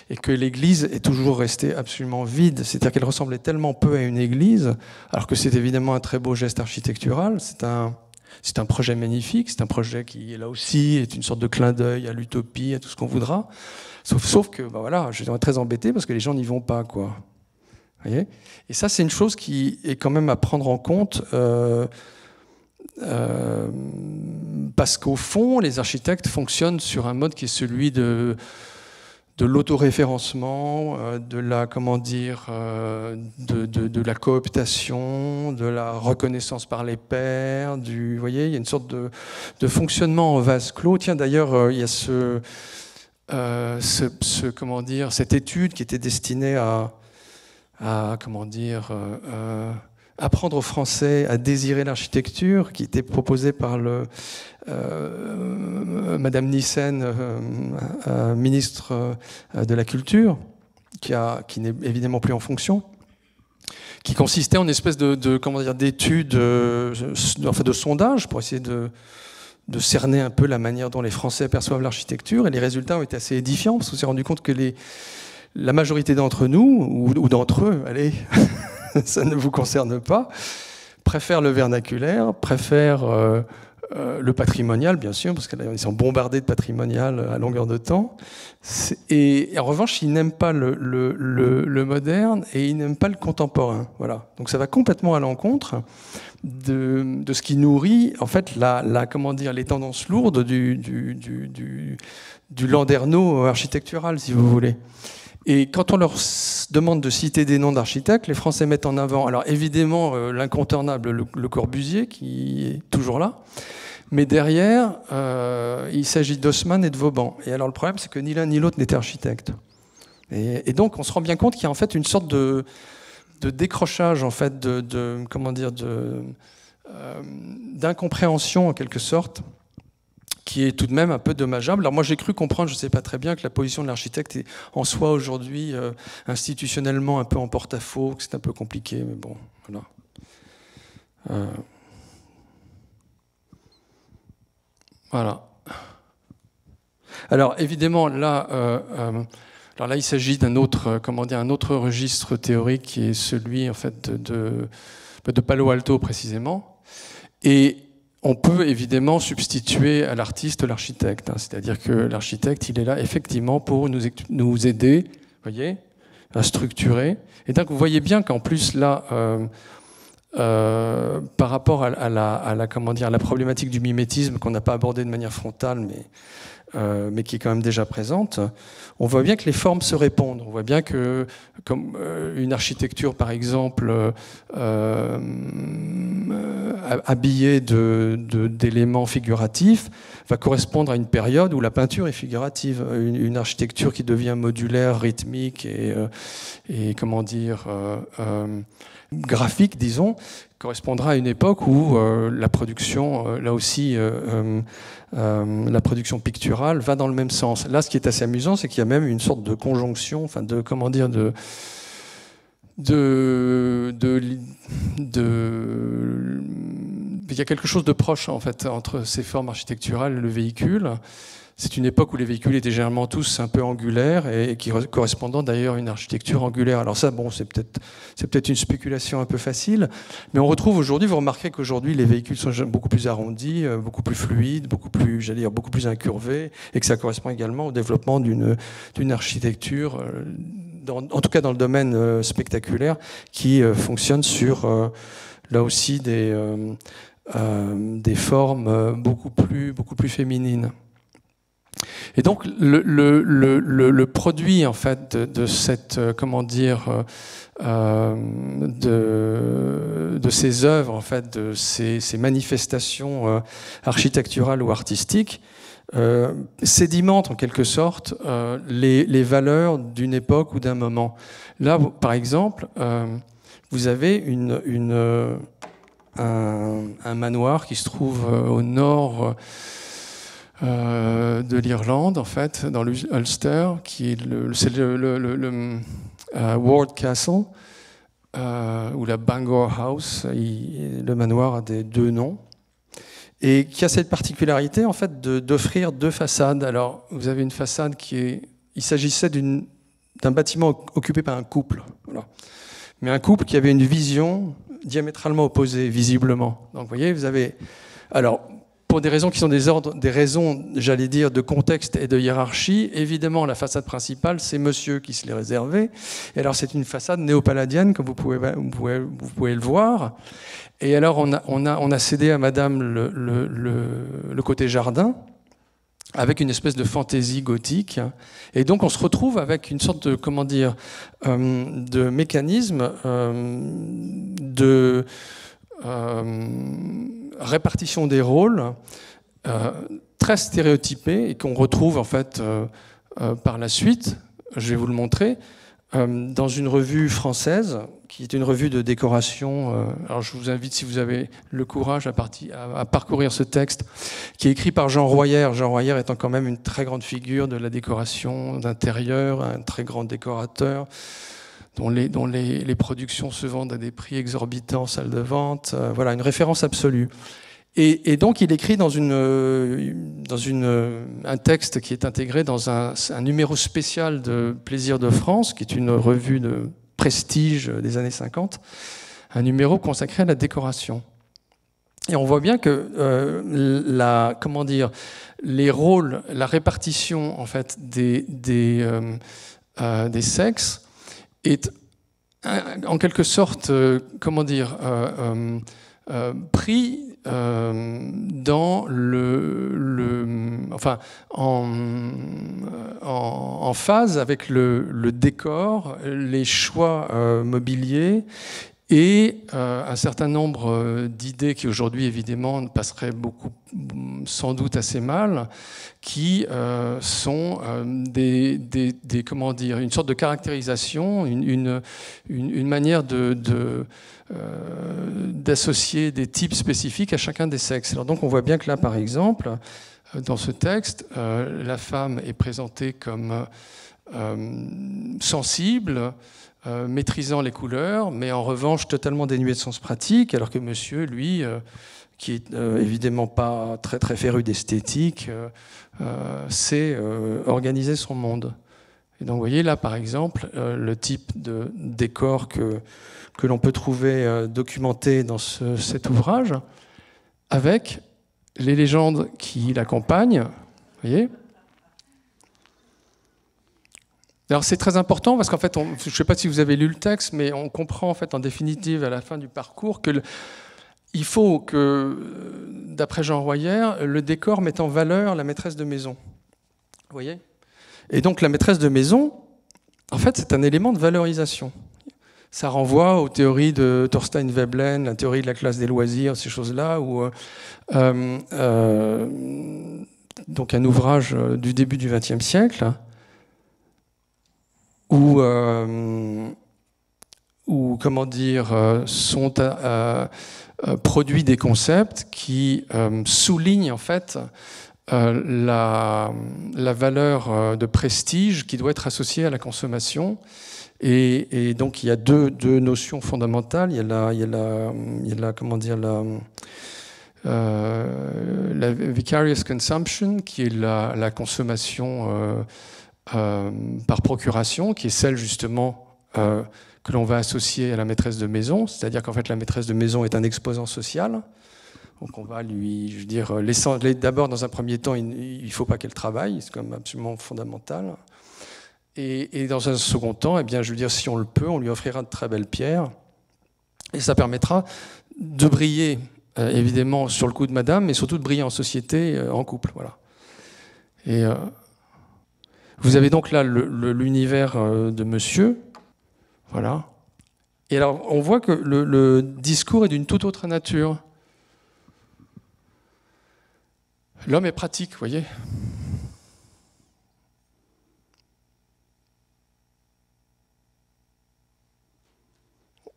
et que l'église est toujours restée absolument vide, c'est-à-dire qu'elle ressemblait tellement peu à une église alors que c'est évidemment un très beau geste architectural, c'est un projet magnifique, c'est un projet qui là aussi est une sorte de clin d'œil à l'utopie, à tout ce qu'on voudra, sauf que voilà, je suis très embêté parce que les gens n'y vont pas quoi. Voyez, et ça, c'est une chose qui est quand même à prendre en compte parce qu'au fond, les architectes fonctionnent sur un mode qui est celui de l'autoréférencement, de la cooptation, de la reconnaissance par les pairs. Vous voyez, il y a une sorte de fonctionnement en vase clos. Tiens, d'ailleurs, il y a cette étude qui était destinée à apprendre aux Français à désirer l'architecture, qui était proposée par Madame Nyssen, ministre de la Culture, qui n'est évidemment plus en fonction, qui consistait en une espèce d'étude, de sondage pour essayer de cerner un peu la manière dont les Français perçoivent l'architecture. Et les résultats ont été assez édifiants, parce qu'on s'est rendu compte que la majorité d'entre nous, ou d'entre eux, allez, ça ne vous concerne pas, préfèrent le vernaculaire, préfèrent le patrimonial, bien sûr, parce qu'ils sont bombardés de patrimonial à longueur de temps. Et en revanche, ils n'aiment pas le moderne et ils n'aiment pas le contemporain. Voilà. Donc ça va complètement à l'encontre de ce qui nourrit, en fait, les tendances lourdes du landerneau architectural, si vous voulez. Et quand on leur demande de citer des noms d'architectes, les Français mettent en avant, alors évidemment l'incontournable, le Corbusier, qui est toujours là, mais derrière, il s'agit d'Haussmann et de Vauban. Et alors le problème, c'est que ni l'un ni l'autre n'était architecte. Et donc on se rend bien compte qu'il y a en fait une sorte de décrochage, en fait, d'incompréhension en quelque sorte, qui est tout de même un peu dommageable. Alors moi j'ai cru comprendre, je ne sais pas très bien, que la position de l'architecte est en soi aujourd'hui institutionnellement un peu en porte-à-faux, que c'est un peu compliqué, mais bon, voilà. Voilà. Alors évidemment là, alors là il s'agit d'un autre, comment dire, un autre registre théorique qui est celui en fait de Palo Alto précisément, et on peut évidemment substituer à l'artiste l'architecte, hein, c'est-à-dire que l'architecte il est là effectivement pour nous aider, voyez, à structurer. Et donc vous voyez bien qu'en plus là, par rapport à la problématique du mimétisme qu'on n'a pas abordée de manière frontale, mais qui est quand même déjà présente, on voit bien que les formes se répondent. On voit bien que, comme une architecture, par exemple, habillée d'éléments figuratifs, va correspondre à une période où la peinture est figurative. Une architecture qui devient modulaire, rythmique et comment dire, graphique, disons, correspondra à une époque où la production, là aussi, la production picturale va dans le même sens. Là, ce qui est assez amusant, c'est qu'il y a même une sorte de conjonction, enfin de comment dire, il y a quelque chose de proche en fait entre ces formes architecturales et le véhicule. C'est une époque où les véhicules étaient généralement tous un peu angulaires et qui correspondant d'ailleurs à une architecture angulaire. Alors ça, bon, c'est peut-être une spéculation un peu facile, mais on retrouve aujourd'hui, vous remarquez qu'aujourd'hui les véhicules sont beaucoup plus arrondis, beaucoup plus fluides, beaucoup plus incurvés, et que ça correspond également au développement d'une architecture, en tout cas dans le domaine spectaculaire, qui fonctionne sur là aussi des formes beaucoup plus féminines. Et donc le produit en fait de cette comment dire de ces œuvres en fait, de ces manifestations architecturales ou artistiques sédimente en quelque sorte les valeurs d'une époque ou d'un moment. Là par exemple vous avez un manoir qui se trouve au nord de l'Irlande, en fait, dans l'Ulster, qui est le Ward Castle, ou la Bangor House. Le manoir a deux noms, et qui a cette particularité, en fait, d'offrir deux façades. Alors, vous avez une façade il s'agissait d'un bâtiment occupé par un couple, voilà. Mais un couple qui avait une vision diamétralement opposée, visiblement. Donc, vous voyez, vous avez... Alors, pour des raisons qui sont des raisons, j'allais dire, de contexte et de hiérarchie, évidemment, la façade principale, c'est monsieur qui se l'est réservé. Et alors, c'est une façade néo-palladienne, comme vous pouvez le voir. Et alors, on a cédé à madame le côté jardin, avec une espèce de fantaisie gothique. Et donc, on se retrouve avec une sorte de, comment dire, de mécanisme de... répartition des rôles très stéréotypée et qu'on retrouve en fait par la suite, je vais vous le montrer, dans une revue française qui est une revue de décoration. Alors je vous invite, si vous avez le courage, à parcourir ce texte qui est écrit par Jean Royer. Jean Royer étant quand même une très grande figure de la décoration d'intérieur, un très grand décorateur, dont les productions se vendent à des prix exorbitants en salle de vente. Voilà, une référence absolue. Et donc, il écrit dans un texte qui est intégré dans un numéro spécial de Plaisir de France, qui est une revue de prestige des années 50, un numéro consacré à la décoration. Et on voit bien que les rôles, la répartition en fait des sexes est en quelque sorte, pris dans en phase avec le décor, les choix mobiliers et un certain nombre d'idées qui aujourd'hui évidemment passeraient sans doute assez mal, qui sont comment dire, une sorte de caractérisation, une manière d'associer des types spécifiques à chacun des sexes. Alors donc on voit bien que là, par exemple, dans ce texte, la femme est présentée comme sensible, maîtrisant les couleurs, mais en revanche totalement dénué de sens pratique, alors que monsieur, lui, qui est évidemment pas très très féru d'esthétique, sait organiser son monde. Et donc vous voyez là, par exemple, le type de décor que l'on peut trouver documenté dans cet ouvrage, avec les légendes qui l'accompagnent, vous voyez. Alors c'est très important parce qu'en fait, je ne sais pas si vous avez lu le texte, mais on comprend en fait en définitive à la fin du parcours que il faut que, d'après Jean Royer, le décor mette en valeur la maîtresse de maison. Vous voyez ? Et donc la maîtresse de maison, en fait, c'est un élément de valorisation. Ça renvoie aux théories de Thorstein Veblen, la théorie de la classe des loisirs, ces choses-là, où donc un ouvrage du début du XXe siècle, où comment dire, sont produits des concepts qui soulignent en fait la valeur de prestige qui doit être associée à la consommation. Et donc il y a deux notions fondamentales. Il y a la comment dire, la vicarious consumption, qui est la consommation par procuration, qui est celle justement que l'on va associer à la maîtresse de maison, c'est-à-dire qu'en fait la maîtresse de maison est un exposant social. Donc on va lui, je veux dire, d'abord dans un premier temps, il ne faut pas qu'elle travaille, c'est quand même absolument fondamental. Et dans un second temps, eh bien, je veux dire, si on le peut, on lui offrira de très belles pierres, et ça permettra de briller, évidemment, sur le coup de madame, mais surtout de briller en société, en couple, voilà. Et vous avez donc là l'univers de monsieur, voilà. Et alors, on voit que le discours est d'une toute autre nature. L'homme est pratique, vous voyez.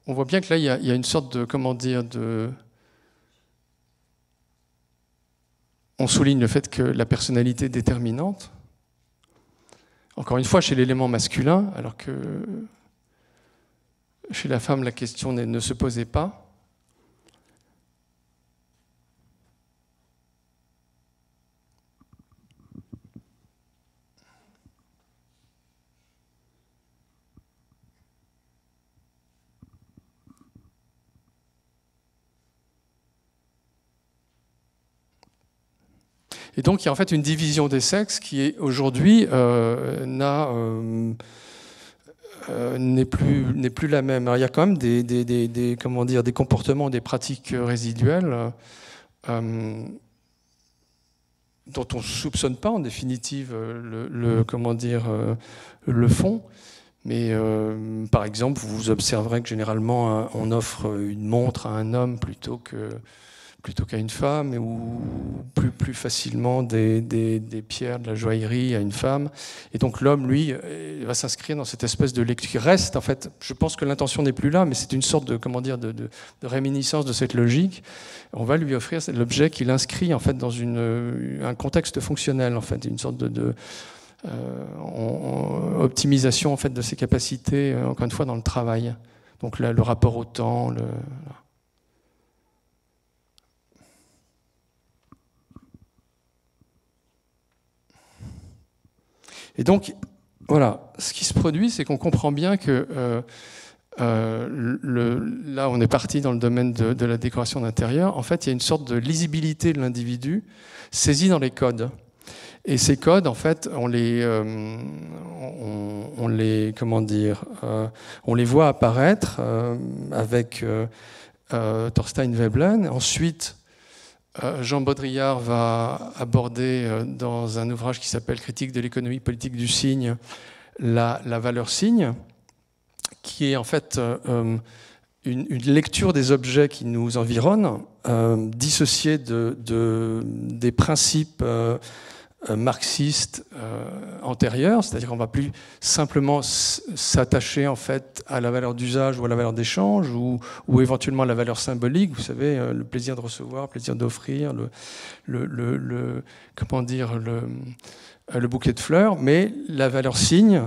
On voit bien que là, il y a une sorte de, comment dire, on souligne le fait que la personnalité est déterminante. Encore une fois, chez l'élément masculin, alors que chez la femme, la question ne se posait pas. Et donc, il y a en fait une division des sexes qui est aujourd'hui n'est plus la même. Alors, il y a quand même des comportements, des pratiques résiduelles dont on ne soupçonne pas en définitive le fond. Mais par exemple, vous observerez que généralement on offre une montre à un homme plutôt qu'à une femme, ou plus facilement des pierres, de la joaillerie à une femme. Et donc l'homme, lui, va s'inscrire dans cette espèce de lecture qui reste, en fait, je pense que l'intention n'est plus là, mais c'est une sorte de réminiscence de cette logique. On va lui offrir l'objet qu'il inscrit, en fait, dans un contexte fonctionnel, en fait, une sorte optimisation, en fait, de ses capacités, encore une fois, dans le travail. Donc là, le rapport au temps, Et donc, voilà, ce qui se produit, c'est qu'on comprend bien que là, on est parti dans le domaine de la décoration d'intérieur. En fait, il y a une sorte de lisibilité de l'individu saisie dans les codes. Et ces codes, en fait, on les voit apparaître avec Thorstein Veblen. Ensuite, Jean Baudrillard va aborder dans un ouvrage qui s'appelle Critique de l'économie politique du signe la valeur signe, qui est en fait une lecture des objets qui nous environnent, dissociée des principes marxistes antérieurs, c'est-à-dire qu'on ne va plus simplement s'attacher en fait à la valeur d'usage ou à la valeur d'échange ou éventuellement à la valeur symbolique, vous savez, le plaisir de recevoir, le plaisir d'offrir, comment dire, le bouquet de fleurs, mais la valeur signe,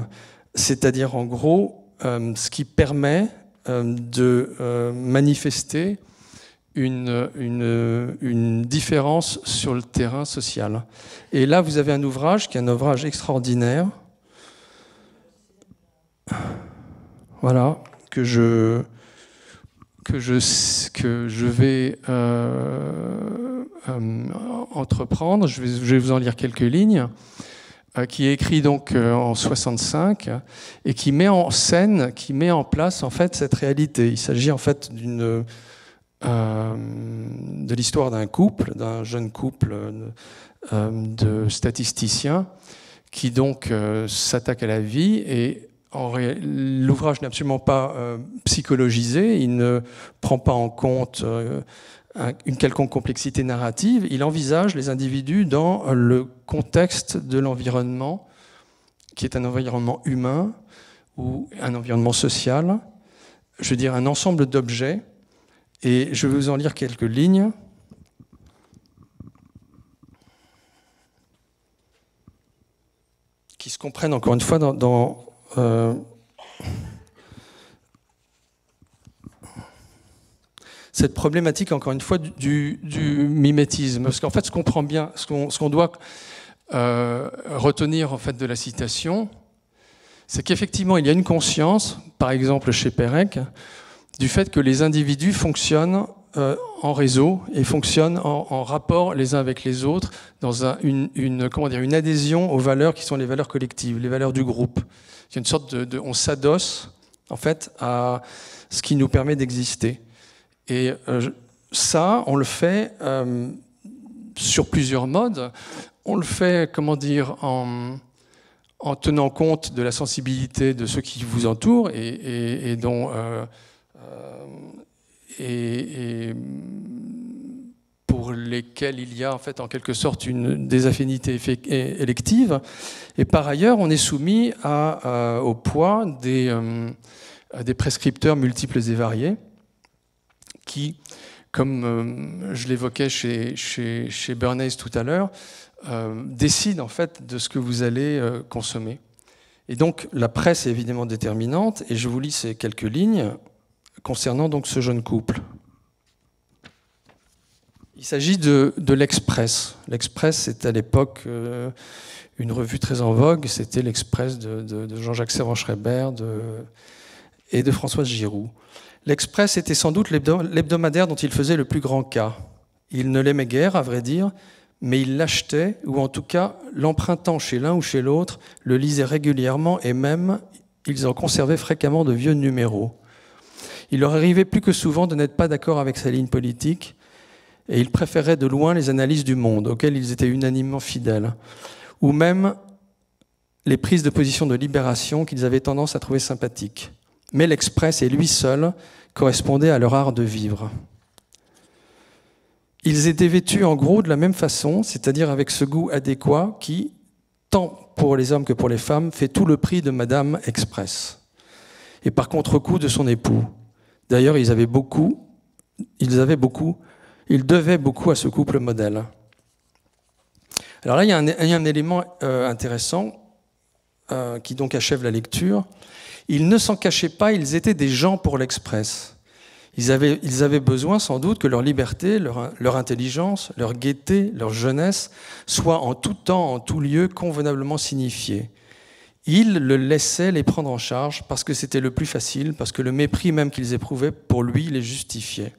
c'est-à-dire en gros ce qui permet de manifester une différence sur le terrain social. Et là, vous avez un ouvrage qui est un ouvrage extraordinaire, voilà, que je vais entreprendre. Je vais vous en lire quelques lignes, qui est écrit donc en 65 et qui met en scène, qui met en place en fait cette réalité. Il s'agit en fait de l'histoire d'un couple, d'un jeune couple de statisticiens qui donc s'attaque à la vie et l'ouvrage n'est absolument pas psychologisé, il ne prend pas en compte une quelconque complexité narrative, il envisage les individus dans le contexte de l'environnement, qui est un environnement humain ou un environnement social, je veux dire un ensemble d'objets, et je vais vous en lire quelques lignes. Qui se comprennent encore une fois dans cette problématique, encore une fois, du mimétisme. Parce qu'en fait, ce qu'on prend bien, ce qu'on doit retenir en fait, de la citation, c'est qu'effectivement, il y a une conscience, par exemple chez Pérec, du fait que les individus fonctionnent en réseau et fonctionnent en rapport les uns avec les autres, dans une adhésion aux valeurs qui sont les valeurs collectives, les valeurs du groupe. Il y a une sorte on s'adosse en fait à ce qui nous permet d'exister. Et ça, on le fait sur plusieurs modes. On le fait, comment dire, en tenant compte de la sensibilité de ceux qui vous entourent et dont pour lesquels il y a en fait en quelque sorte des affinités électives. Et par ailleurs, on est soumis au poids des prescripteurs multiples et variés qui, comme je l'évoquais chez Bernays tout à l'heure, décident en fait de ce que vous allez consommer. Et donc la presse est évidemment déterminante, et je vous lis ces quelques lignes concernant donc ce jeune couple. Il s'agit de l'Express. L'Express, c'était à l'époque une revue très en vogue, c'était l'Express de Jean-Jacques Servan-Schreiber et de Françoise Giroud. L'Express était sans doute l'hebdomadaire dont il faisait le plus grand cas. Il ne l'aimait guère, à vrai dire, mais il l'achetait, ou en tout cas, l'empruntant chez l'un ou chez l'autre, le lisait régulièrement et même, ils en conservaient fréquemment de vieux numéros. Il leur arrivait plus que souvent de n'être pas d'accord avec sa ligne politique, et ils préféraient de loin les analyses du Monde, auxquelles ils étaient unanimement fidèles, ou même les prises de position de Libération qu'ils avaient tendance à trouver sympathiques. Mais l'Express et lui seul correspondaient à leur art de vivre. Ils étaient vêtus en gros de la même façon, c'est-à-dire avec ce goût adéquat qui, tant pour les hommes que pour les femmes, fait tout le prix de Madame Express, et par contre-coup de son époux. D'ailleurs, ils devaient beaucoup à ce couple modèle. Alors là, il y a un élément intéressant qui donc achève la lecture. Ils ne s'en cachaient pas, ils étaient des gens pour l'Express. Ils avaient besoin sans doute que leur liberté, leur intelligence, leur gaieté, leur jeunesse soient en tout temps, en tout lieu, convenablement signifiées. Ils le laissaient les prendre en charge parce que c'était le plus facile, parce que le mépris même qu'ils éprouvaient pour lui les justifiait.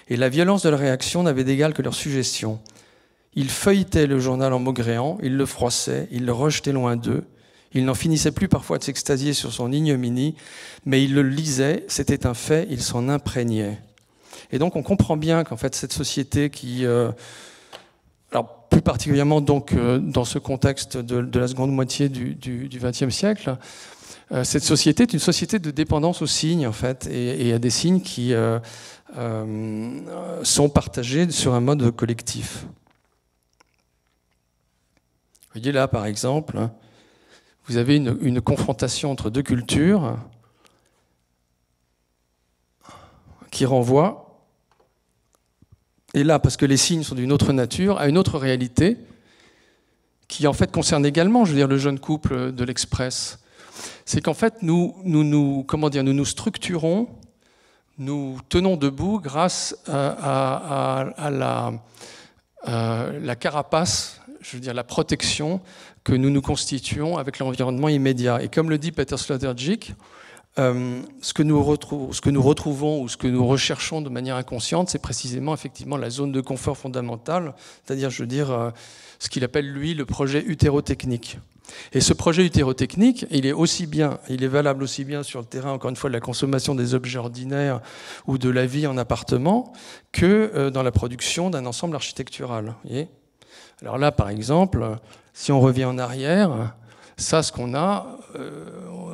Et la violence de leur réaction n'avait d'égal que leur suggestion. Ils feuilletaient le journal en maugréant, ils le froissaient, ils le rejetaient loin d'eux. Ils n'en finissaient plus parfois de s'extasier sur son ignominie, mais ils le lisaient, c'était un fait, ils s'en imprégnaient. Et donc on comprend bien qu'en fait cette société qui, alors plus particulièrement donc dans ce contexte de la seconde moitié du XXe siècle, cette société est une société de dépendance aux signes, en fait, et à des signes qui sont partagés sur un mode collectif. Vous voyez là, par exemple, vous avez une confrontation entre deux cultures qui renvoie, et là, parce que les signes sont d'une autre nature, à une autre réalité qui en fait concerne également, je veux dire, le jeune couple de l'Express. C'est qu'en fait, nous nous structurons, nous tenons debout grâce à la carapace, je veux dire la protection que nous nous constituons avec l'environnement immédiat. Et comme le dit Peter Sloterdijk, ce que nous retrouvons ou ce que nous recherchons de manière inconsciente, c'est précisément effectivement la zone de confort fondamentale, c'est-à-dire, je veux dire, ce qu'il appelle, lui, le projet utérotechnique. Et ce projet utérotechnique, il est valable aussi bien sur le terrain, encore une fois, de la consommation des objets ordinaires ou de la vie en appartement, que dans la production d'un ensemble architectural. Vous voyez ? Alors là, par exemple, si on revient en arrière, ça, ce qu'on a,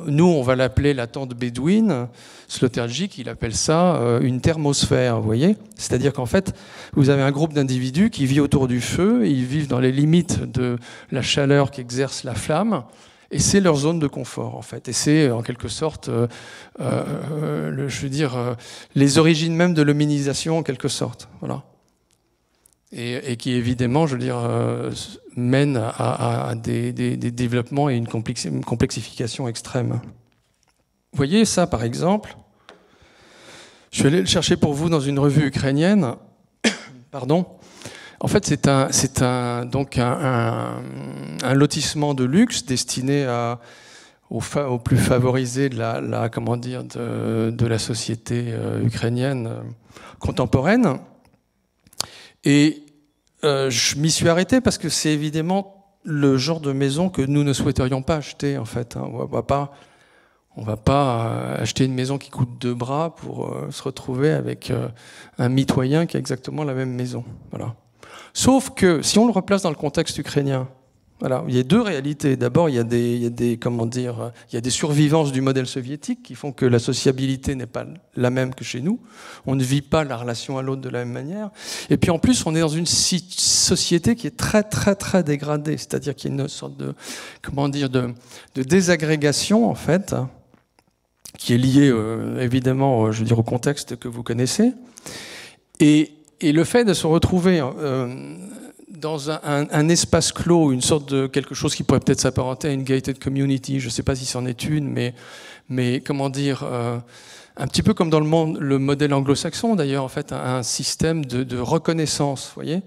nous, on va l'appeler la tente bédouine. Sloterdijk, il appelle ça une thermosphère, vous voyez ? C'est-à-dire qu'en fait, vous avez un groupe d'individus qui vit autour du feu, ils vivent dans les limites de la chaleur qu'exerce la flamme, et c'est leur zone de confort, en fait. Et c'est, en quelque sorte, je veux dire, les origines même de l'hominisation, en quelque sorte. Voilà. Et qui, évidemment, je veux dire, mène à des développements et une complexification extrême. Vous voyez ça, par exemple, je suis allé le chercher pour vous dans une revue ukrainienne. Pardon. En fait, c'est un lotissement de luxe destiné aux plus favorisés de la société ukrainienne contemporaine. Et je m'y suis arrêté parce que c'est évidemment le genre de maison que nous ne souhaiterions pas acheter, en fait. On va pas acheter une maison qui coûte 2 bras pour se retrouver avec un mitoyen qui a exactement la même maison. Voilà. Sauf que si on le replace dans le contexte ukrainien, voilà, il y a deux réalités. D'abord, il y a des survivances du modèle soviétique qui font que la sociabilité n'est pas la même que chez nous. On ne vit pas la relation à l'autre de la même manière. Et puis en plus, on est dans une société qui est très très très dégradée. C'est-à-dire qu'il y a une sorte de désagrégation en fait, qui est liée évidemment, je veux dire, au contexte que vous connaissez. Et le fait de se retrouver dans un espace clos, une sorte de quelque chose qui pourrait peut-être s'apparenter à une gated community, je ne sais pas si c'en est une, mais comment dire, un petit peu comme dans le modèle anglo-saxon d'ailleurs, en fait, un système de reconnaissance, vous voyez,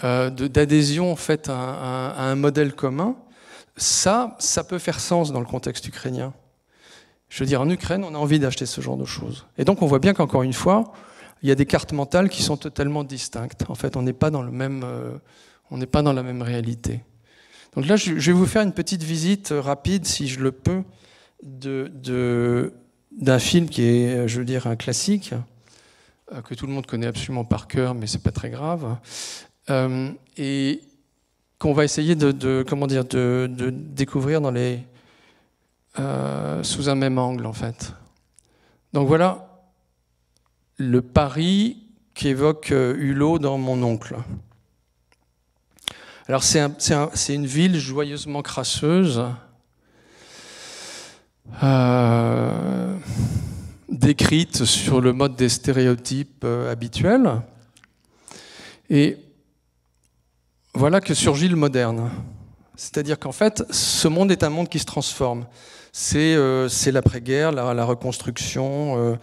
d'adhésion en fait à un modèle commun, ça peut faire sens dans le contexte ukrainien. Je veux dire, en Ukraine, on a envie d'acheter ce genre de choses. Et donc on voit bien qu'encore une fois, il y a des cartes mentales qui sont totalement distinctes. En fait, on n'est pas dans la même réalité. Donc là, je vais vous faire une petite visite rapide, si je le peux, d'un film qui est, je veux dire, un classique, que tout le monde connaît absolument par cœur, mais c'est pas très grave, et qu'on va essayer de découvrir sous un même angle, en fait. Donc voilà le Paris qu'évoque Hulot dans Mon oncle. Alors c'est une ville joyeusement crasseuse, décrite sur le mode des stéréotypes habituels. Et voilà que surgit le moderne. C'est-à-dire qu'en fait, ce monde est un monde qui se transforme. C'est l'après-guerre, la reconstruction.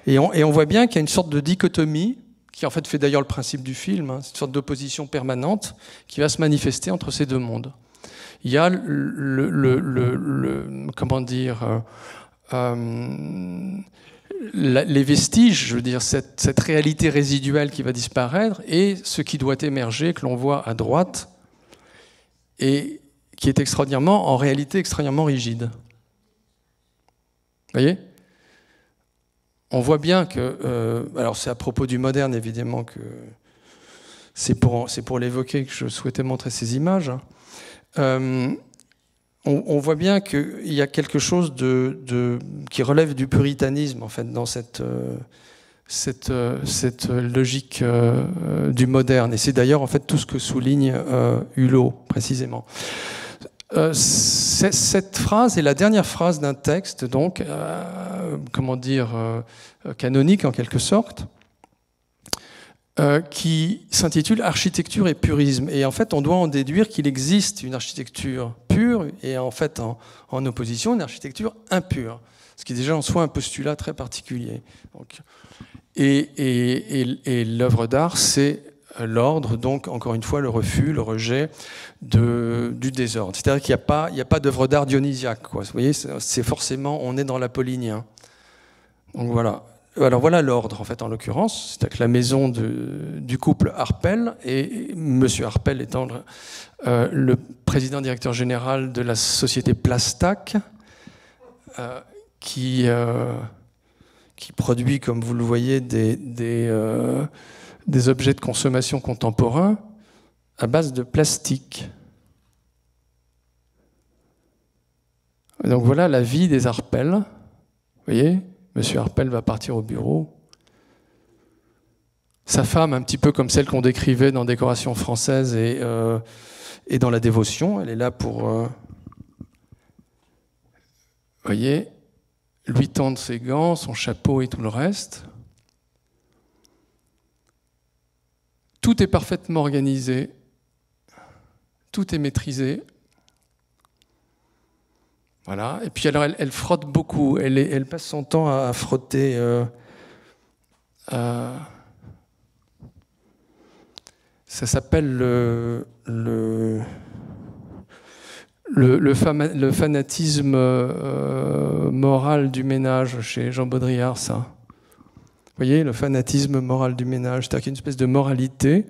Et on voit bien qu'il y a une sorte de dichotomie, qui en fait d'ailleurs le principe du film, hein, une sorte d'opposition permanente qui va se manifester entre ces deux mondes. Il y a les vestiges, je veux dire, cette réalité résiduelle qui va disparaître, et ce qui doit émerger, que l'on voit à droite, et qui est en réalité extraordinairement rigide. Vous voyez ? On voit bien que... alors c'est à propos du moderne, évidemment, que c'est pour l'évoquer que je souhaitais montrer ces images. On on voit bien qu'il y a quelque chose qui relève du puritanisme, en fait, dans cette logique du moderne. Et c'est d'ailleurs, en fait, tout ce que souligne Hulot, précisément. Cette phrase est la dernière phrase d'un texte, donc, canonique, en quelque sorte, qui s'intitule « Architecture et purisme ». Et en fait, on doit en déduire qu'il existe une architecture pure et en fait, en opposition, une architecture impure. Ce qui est déjà en soi un postulat très particulier. Donc, et l'œuvre d'art, c'est l'ordre, donc encore une fois le refus, le rejet du désordre. C'est-à-dire qu'il n'y a pas d'œuvre d'art dionysiaque, quoi. Vous voyez, c'est forcément, on est dans l'apollinien. Donc voilà. Alors voilà l'ordre, en fait, en l'occurrence. C'est-à-dire que la maison du couple Harpel, et M. Harpel étant le président directeur général de la société Plastac, qui produit, comme vous le voyez, des objets de consommation contemporains à base de plastique. Donc voilà la vie des Harpel. Vous voyez ? Monsieur Harpel va partir au bureau. Sa femme, un petit peu comme celle qu'on décrivait dans Décoration française et dans La Dévotion, elle est là pour, voyez, lui tendre ses gants, son chapeau et tout le reste. Tout est parfaitement organisé, tout est maîtrisé. Voilà. Et puis alors elle frotte beaucoup, elle passe son temps à frotter. Ça s'appelle le fanatisme moral du ménage chez Jean Baudrillard, ça. Vous voyez, le fanatisme moral du ménage, c'est-à-dire qu'il y a une espèce de moralité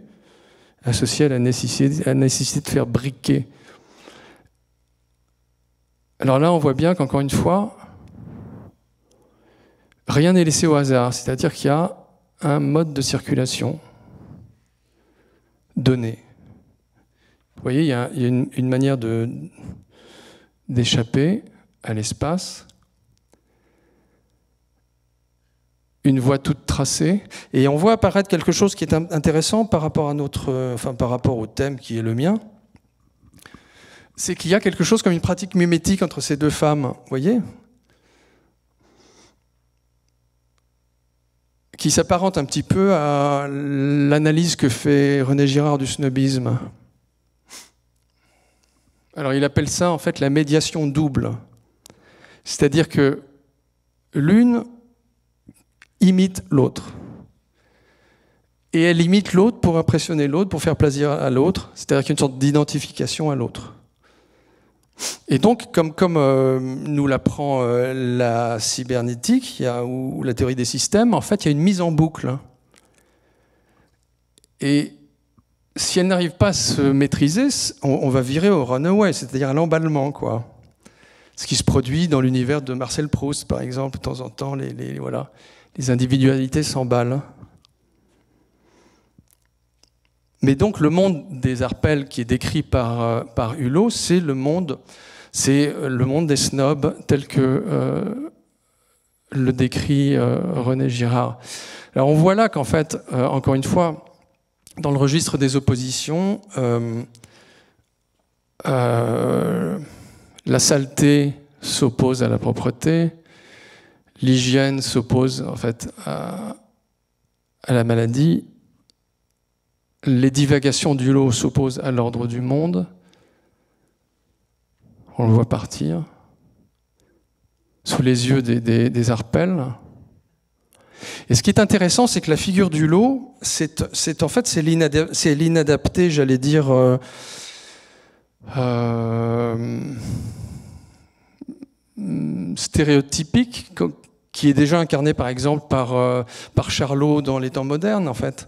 associée à la nécessité de faire briquer. Alors là, on voit bien qu'encore une fois, rien n'est laissé au hasard, c'est-à-dire qu'il y a un mode de circulation donné. Vous voyez, il y a une manière d'échapper à l'espace, une voie toute tracée, et on voit apparaître quelque chose qui est intéressant par rapport par rapport au thème qui est le mien. C'est qu'il y a quelque chose comme une pratique mimétique entre ces deux femmes, vous voyez, qui s'apparente un petit peu à l'analyse que fait René Girard du snobisme. Alors il appelle ça en fait la médiation double. C'est-à-dire que l'une imite l'autre. Et elle imite l'autre pour impressionner l'autre, pour faire plaisir à l'autre. C'est-à-dire qu'il y a une sorte d'identification à l'autre. Et donc, comme nous l'apprend la cybernétique ou la théorie des systèmes, en fait, il y a une mise en boucle. Et si elle n'arrive pas à se maîtriser, on va virer au runaway, c'est-à-dire à l'emballement, quoi. Ce qui se produit dans l'univers de Marcel Proust, par exemple, de temps en temps, les individualités s'emballent. Mais donc le monde des Harpel qui est décrit par Hulot, c'est le monde des snobs tel que le décrit René Girard. Alors on voit là qu'en fait, encore une fois, dans le registre des oppositions, la saleté s'oppose à la propreté, l'hygiène s'oppose en fait à la maladie. Les divagations d'Hulot s'opposent à l'ordre du monde. On le voit partir sous les yeux des Harpel. Et ce qui est intéressant, c'est que la figure d'Hulot, c'est en fait l'inadapté, j'allais dire, stéréotypique, qui est déjà incarné par exemple par Charlot dans les temps modernes, en fait.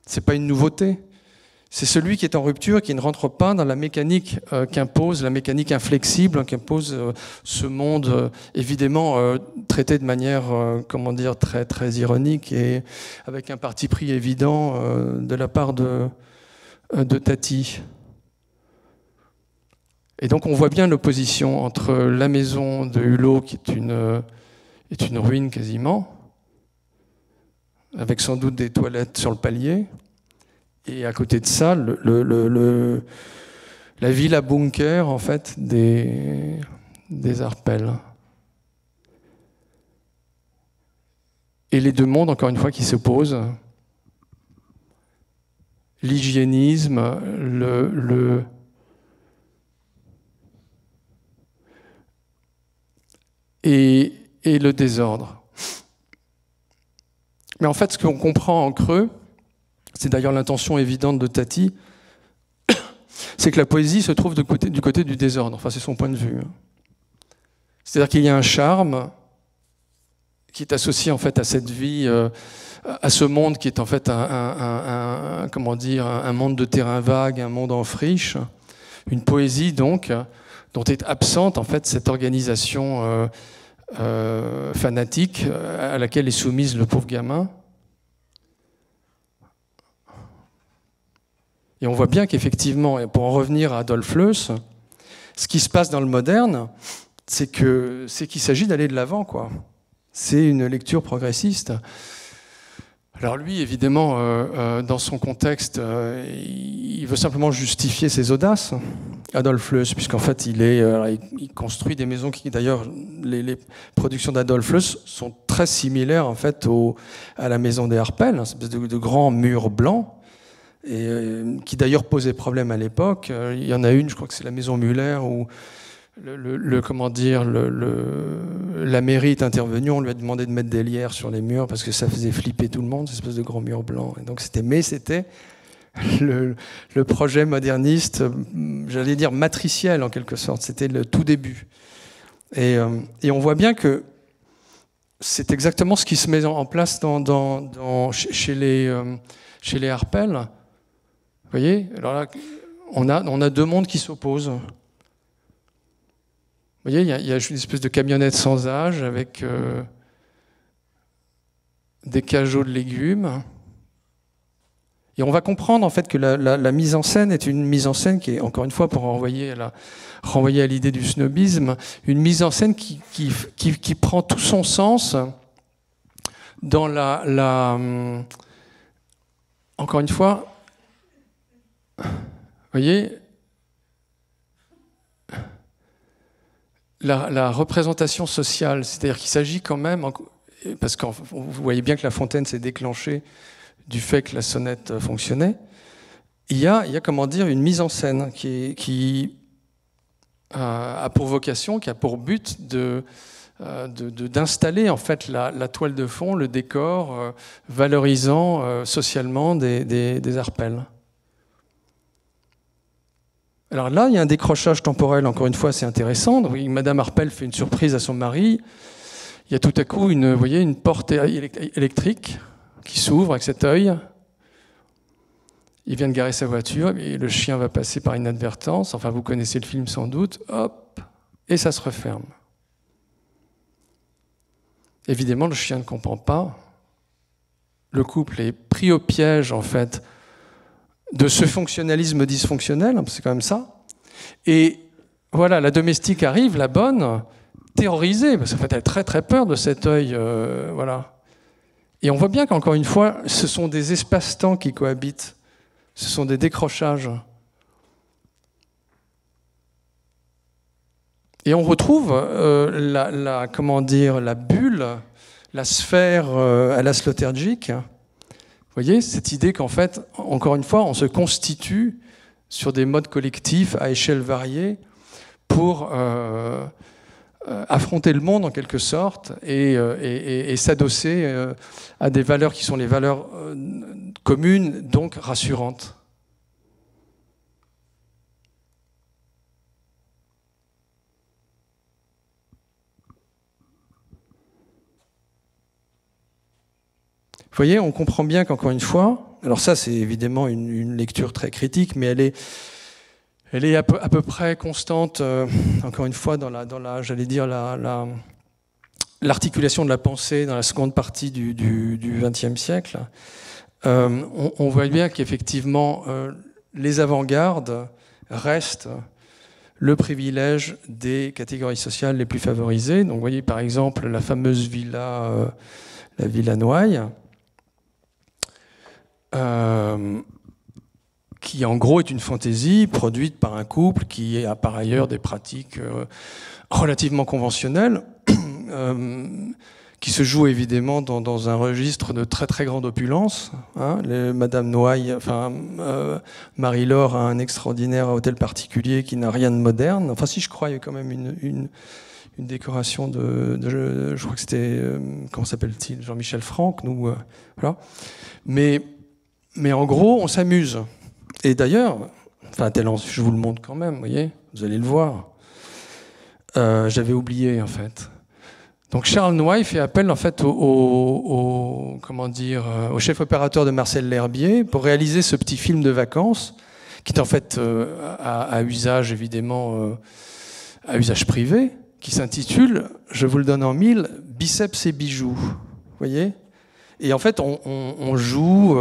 C'est pas une nouveauté. C'est celui qui est en rupture, qui ne rentre pas dans la mécanique qu'impose, la mécanique inflexible qu'impose ce monde, évidemment traité de manière, très, très ironique et avec un parti pris évident de la part de Tati. Et donc on voit bien l'opposition entre la maison de Hulot, qui est une ruine quasiment, avec sans doute des toilettes sur le palier, et à côté de ça, la villa bunker en fait des Arpels. Et les deux mondes, encore une fois, qui s'opposent. L'hygiénisme, et le désordre. Mais en fait, ce qu'on comprend en creux, c'est d'ailleurs l'intention évidente de Tati, c'est que la poésie se trouve du côté du désordre. Enfin, c'est son point de vue. C'est-à-dire qu'il y a un charme qui est associé en fait à cette vie, à ce monde qui est en fait comment dire, un monde de terrain vague, un monde en friche, une poésie donc dont est absente en fait cette organisation fanatique à laquelle est soumise le pauvre gamin. Et on voit bien qu'effectivement, pour en revenir à Adolf Loos, ce qui se passe dans le moderne, c'est qu'il s'agit d'aller de l'avant, quoi. C'est une lecture progressiste. Alors lui, évidemment, dans son contexte, il veut simplement justifier ses audaces, Adolf Loos, puisqu'en fait, il construit des maisons qui, d'ailleurs, les productions d'Adolf Loos sont très similaires en fait à la maison des Arpels, une espèce de grands murs blancs, et qui d'ailleurs posait problème à l'époque. Il y en a une, je crois que c'est la maison Müller, où comment dire, la mairie est intervenue, on lui a demandé de mettre des lierres sur les murs parce que ça faisait flipper tout le monde, cette espèce de grands murs blancs. Et donc c'était le projet moderniste, j'allais dire matriciel en quelque sorte, c'était le tout début. Et on voit bien que c'est exactement ce qui se met en place chez les Arpels. Vous voyez, alors là, on a deux mondes qui s'opposent. Vous voyez, il y a une espèce de camionnette sans âge avec des cajots de légumes. Et on va comprendre en fait que la mise en scène est une mise en scène qui est, encore une fois, pour renvoyer à l'idée du snobisme, une mise en scène qui prend tout son sens dans encore une fois, vous voyez, la représentation sociale, c'est-à-dire qu'il s'agit quand même, parce que vous voyez bien que La Fontaine s'est déclenchée du fait que la sonnette fonctionnait, il y a comment dire, une mise en scène qui a pour vocation, qui a pour but d'installer en fait la toile de fond, le décor valorisant socialement des Arpels. Alors là, il y a un décrochage temporel, encore une fois, c'est intéressant. Oui, Madame Arpel fait une surprise à son mari. Il y a tout à coup une porte électrique qui s'ouvre avec cet œil. Il vient de garer sa voiture et le chien va passer par inadvertance. Enfin, vous connaissez le film sans doute. Hop, et ça se referme. Évidemment, le chien ne comprend pas. Le couple est pris au piège, en fait, de ce fonctionnalisme dysfonctionnel, c'est quand même ça. Et voilà, la domestique arrive, la bonne, terrorisée, parce qu'en fait, elle a très très peur de cet œil, voilà. Et on voit bien qu'encore une fois, ce sont des espaces-temps qui cohabitent, ce sont des décrochages. Et on retrouve comment dire, la bulle, la sphère à la Sloterdijk. Vous voyez, cette idée qu'en fait, encore une fois, on se constitue sur des modes collectifs à échelle variée pour affronter le monde en quelque sorte et s'adosser à des valeurs qui sont les valeurs communes, donc rassurantes. Vous voyez, on comprend bien qu'encore une fois, alors ça c'est évidemment une lecture très critique, mais elle est à peu près constante, encore une fois, dans j'allais dire, l'articulation de la pensée dans la seconde partie du XXe siècle. On voit bien qu'effectivement, les avant-gardes restent le privilège des catégories sociales les plus favorisées. Donc vous voyez par exemple la fameuse villa, la Villa Noailles, qui en gros est une fantaisie produite par un couple qui a par ailleurs des pratiques relativement conventionnelles, qui se joue évidemment dans un registre de très très grande opulence. Hein. Madame Noailles, Marie-Laure a un extraordinaire hôtel particulier qui n'a rien de moderne. Enfin si, je crois, il y a quand même une décoration je crois que c'était, comment s'appelle-t-il, Jean-Michel Franck, voilà. Mais en gros, on s'amuse. Et d'ailleurs, je vous le montre quand même, vous voyez, vous allez le voir. J'avais oublié en fait. Donc Charles Noailles fait appel en fait au chef opérateur de Marcel L'Herbier pour réaliser ce petit film de vacances qui est en fait à usage évidemment à usage privé, qui s'intitule, je vous le donne en mille, Biceps et bijoux. Vous voyez ? Et en fait on joue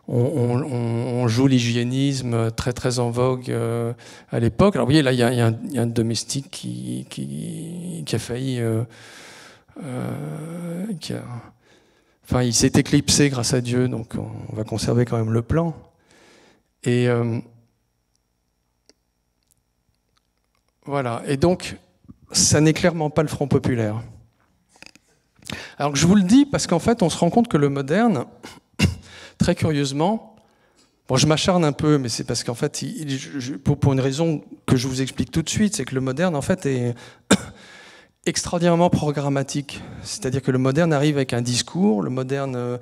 on joue l'hygiénisme très très en vogue à l'époque. Alors vous voyez là il y a un domestique qui a failli il s'est éclipsé grâce à Dieu, donc on va conserver quand même le plan. Et voilà. Et donc, ça n'est clairement pas le Front populaire. Alors que je vous le dis parce qu'en fait, on se rend compte que le moderne, très curieusement, bon, je m'acharne un peu, mais c'est parce qu'en fait, pour une raison que je vous explique tout de suite, c'est que le moderne, en fait, est extraordinairement programmatique. C'est-à-dire que le moderne arrive avec un discours, le moderne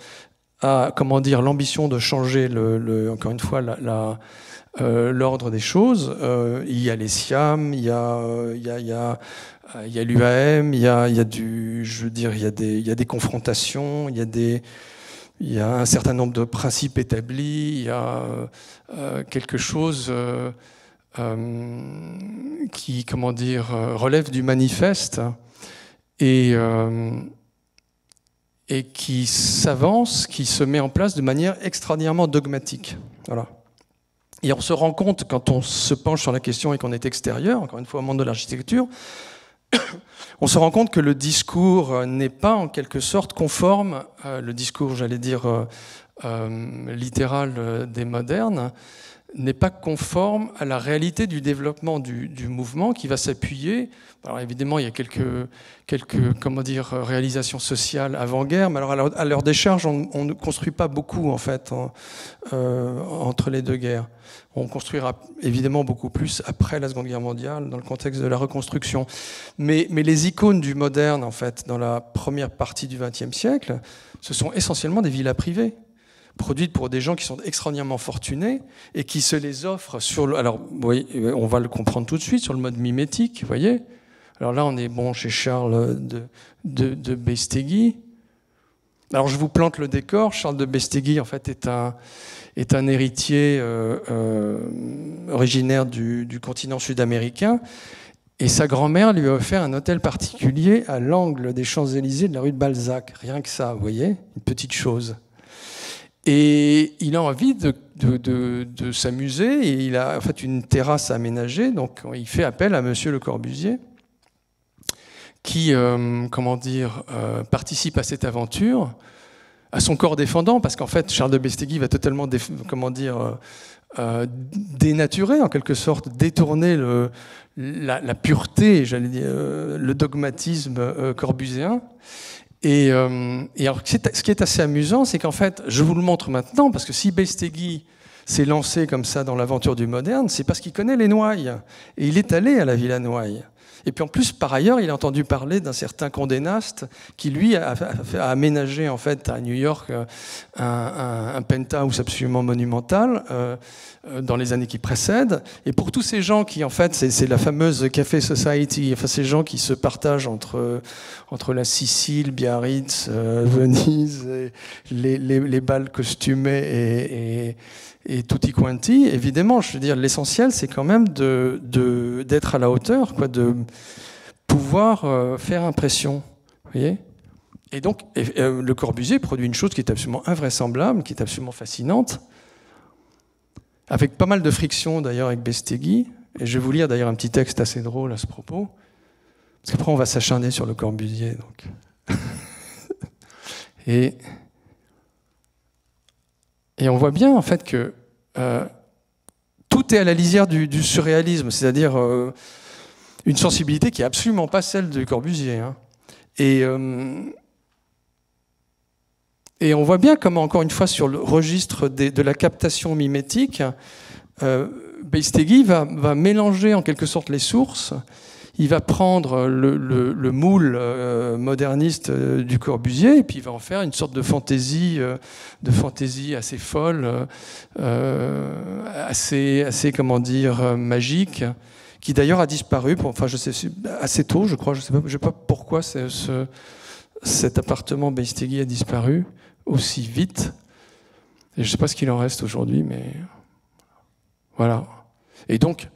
a, l'ambition de changer, encore une fois, l'ordre des choses. Il y a les SIAM, il y a l'UAM, il y a des confrontations, il y a un certain nombre de principes établis, il y a quelque chose qui, relève du manifeste et qui s'avance, qui se met en place de manière extraordinairement dogmatique. Voilà. Et on se rend compte, quand on se penche sur la question et qu'on est extérieur, encore une fois au monde de l'architecture, on se rend compte que le discours n'est pas en quelque sorte conforme, le discours, littéral des modernes, n'est pas conforme à la réalité du développement du mouvement qui va s'appuyer. Alors évidemment, il y a quelques réalisations sociales avant-guerre, mais alors à leur décharge, on ne construit pas beaucoup en fait entre les deux guerres. On construira évidemment beaucoup plus après la Seconde Guerre mondiale, dans le contexte de la reconstruction. Mais les icônes du moderne, en fait, dans la première partie du XXe siècle, ce sont essentiellement des villas privées, produites pour des gens qui sont extraordinairement fortunés et qui se les offrent alors, oui, on va le comprendre tout de suite, sur le mode mimétique, vous voyez. Alors là, on est chez Charles de Bestéguy. Alors je vous plante le décor. Charles de Bestéguy, en fait, est un héritier originaire du continent sud-américain. Et sa grand-mère lui a offert un hôtel particulier à l'angle des Champs-Élysées de la rue de Balzac. Rien que ça, vous voyez, une petite chose. Et il a envie de s'amuser, et il a en fait une terrasse aménagée, donc il fait appel à Monsieur Le Corbusier, qui participe à cette aventure, à son corps défendant, parce qu'en fait Charles de Bestéguy va totalement dénaturer, en quelque sorte, détourner la pureté, le dogmatisme corbuséen. Et alors, ce qui est assez amusant, c'est qu'en fait, je vous le montre maintenant, parce que si Bestéguy s'est lancé comme ça dans l'aventure du moderne, c'est parce qu'il connaît les Noailles. Et il est allé à la Villa Noailles. Et puis en plus, par ailleurs, il a entendu parler d'un certain Condé Nast qui, lui, a aménagé en fait à New York un penthouse absolument monumental dans les années qui précèdent. Et pour tous ces gens qui, en fait, c'est la fameuse Café Society, enfin ces gens qui se partagent entre la Sicile, Biarritz, Venise, et les bals costumés et tutti quanti, évidemment, je veux dire, l'essentiel, c'est quand même d'être à la hauteur, quoi, de pouvoir faire impression. Vous voyez ? Et donc, Le Corbusier produit une chose qui est absolument invraisemblable, qui est absolument fascinante, avec pas mal de friction d'ailleurs avec Bestéguy. Et je vais vous lire d'ailleurs un petit texte assez drôle à ce propos, parce qu'après on va s'acharner sur Le Corbusier. Donc. et on voit bien en fait que tout est à la lisière du surréalisme, c'est-à-dire une sensibilité qui n'est absolument pas celle de Corbusier. Hein. Et on voit bien comment, encore une fois, sur le registre de la captation mimétique, Beistegui va mélanger en quelque sorte les sources. Il va prendre le moule moderniste du Corbusier et puis il va en faire une sorte de fantaisie assez folle, assez comment dire, magique, qui d'ailleurs a disparu. Enfin, je sais assez tôt, je crois. Je sais pas pourquoi cet appartement Beistegui a disparu aussi vite. Et je ne sais pas ce qu'il en reste aujourd'hui, mais voilà. Et donc,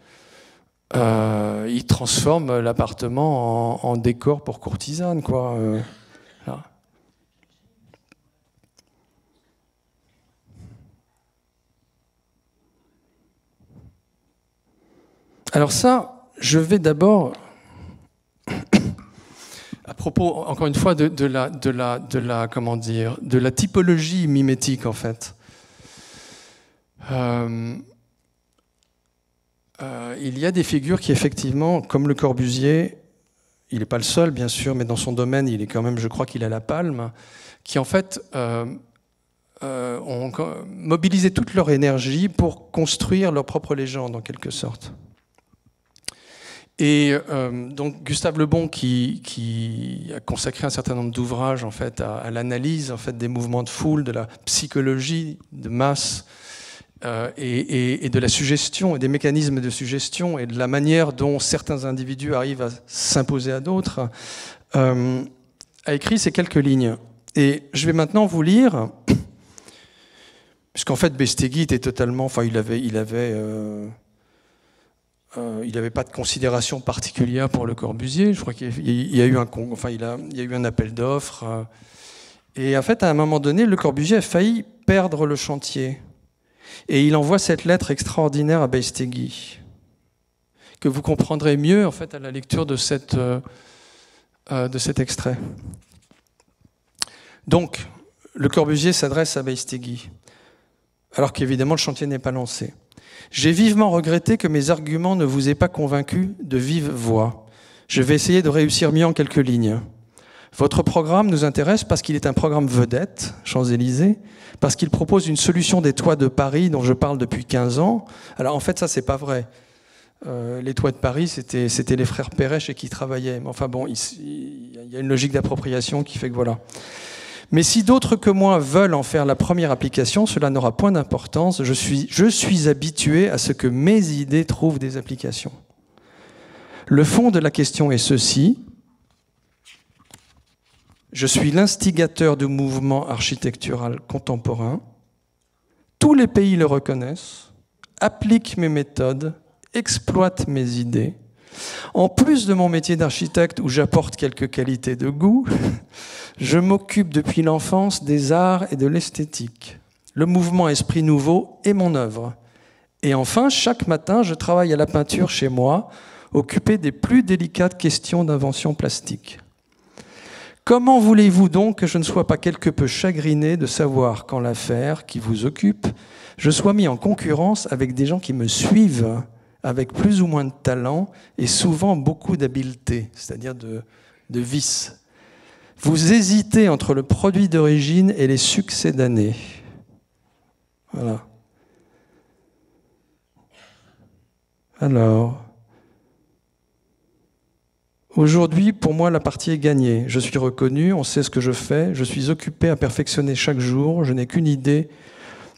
il transforme l'appartement en décor pour courtisane, quoi. Là. Alors ça, je vais d'abord, à propos, encore une fois, de la typologie mimétique, en fait. Il y a des figures qui, effectivement, comme Le Corbusier, il n'est pas le seul, bien sûr, mais dans son domaine, il est quand même, je crois qu'il a la palme, qui, en fait, ont mobilisé toute leur énergie pour construire leur propre légende, en quelque sorte. Et donc Gustave Le Bon, qui a consacré un certain nombre d'ouvrages en fait, à l'analyse en fait, des mouvements de foule, de la psychologie de masse et de la suggestion, et des mécanismes de suggestion, et de la manière dont certains individus arrivent à s'imposer à d'autres, a écrit ces quelques lignes. Et je vais maintenant vous lire, puisqu'en fait Beistegui était totalement... Enfin, il n'avait pas de considération particulière pour Le Corbusier. Je crois qu'il y a eu un appel d'offres. Et en fait, à un moment donné, Le Corbusier a failli perdre le chantier. Et il envoie cette lettre extraordinaire à Beistegui, que vous comprendrez mieux en fait, à la lecture de cet extrait. Donc, Le Corbusier s'adresse à Beistegui, alors qu'évidemment, le chantier n'est pas lancé. J'ai vivement regretté que mes arguments ne vous aient pas convaincu de vive voix. Je vais essayer de réussir mieux en quelques lignes. Votre programme nous intéresse parce qu'il est un programme vedette, Champs-Élysées, parce qu'il propose une solution des toits de Paris dont je parle depuis 15 ans. Alors en fait, ça, c'est pas vrai. Les toits de Paris, c'était les frères Perret chez qui travaillaient. Mais enfin bon, il y a une logique d'appropriation qui fait que voilà. Mais si d'autres que moi veulent en faire la première application, cela n'aura point d'importance. Je suis habitué à ce que mes idées trouvent des applications. Le fond de la question est ceci. Je suis l'instigateur du mouvement architectural contemporain. Tous les pays le reconnaissent, appliquent mes méthodes, exploitent mes idées. En plus de mon métier d'architecte où j'apporte quelques qualités de goût, je m'occupe depuis l'enfance des arts et de l'esthétique. Le mouvement Esprit Nouveau est mon œuvre. Et enfin, chaque matin, je travaille à la peinture chez moi, occupé des plus délicates questions d'invention plastique. Comment voulez-vous donc que je ne sois pas quelque peu chagriné de savoir qu'en l'affaire qui vous occupe, je sois mis en concurrence avec des gens qui me suivent, avec plus ou moins de talent et souvent beaucoup d'habileté, c'est-à-dire de vice. Vous hésitez entre le produit d'origine et les succès d'année. Voilà. Alors, aujourd'hui, pour moi, la partie est gagnée. Je suis reconnu, on sait ce que je fais, je suis occupé à perfectionner chaque jour, je n'ai qu'une idée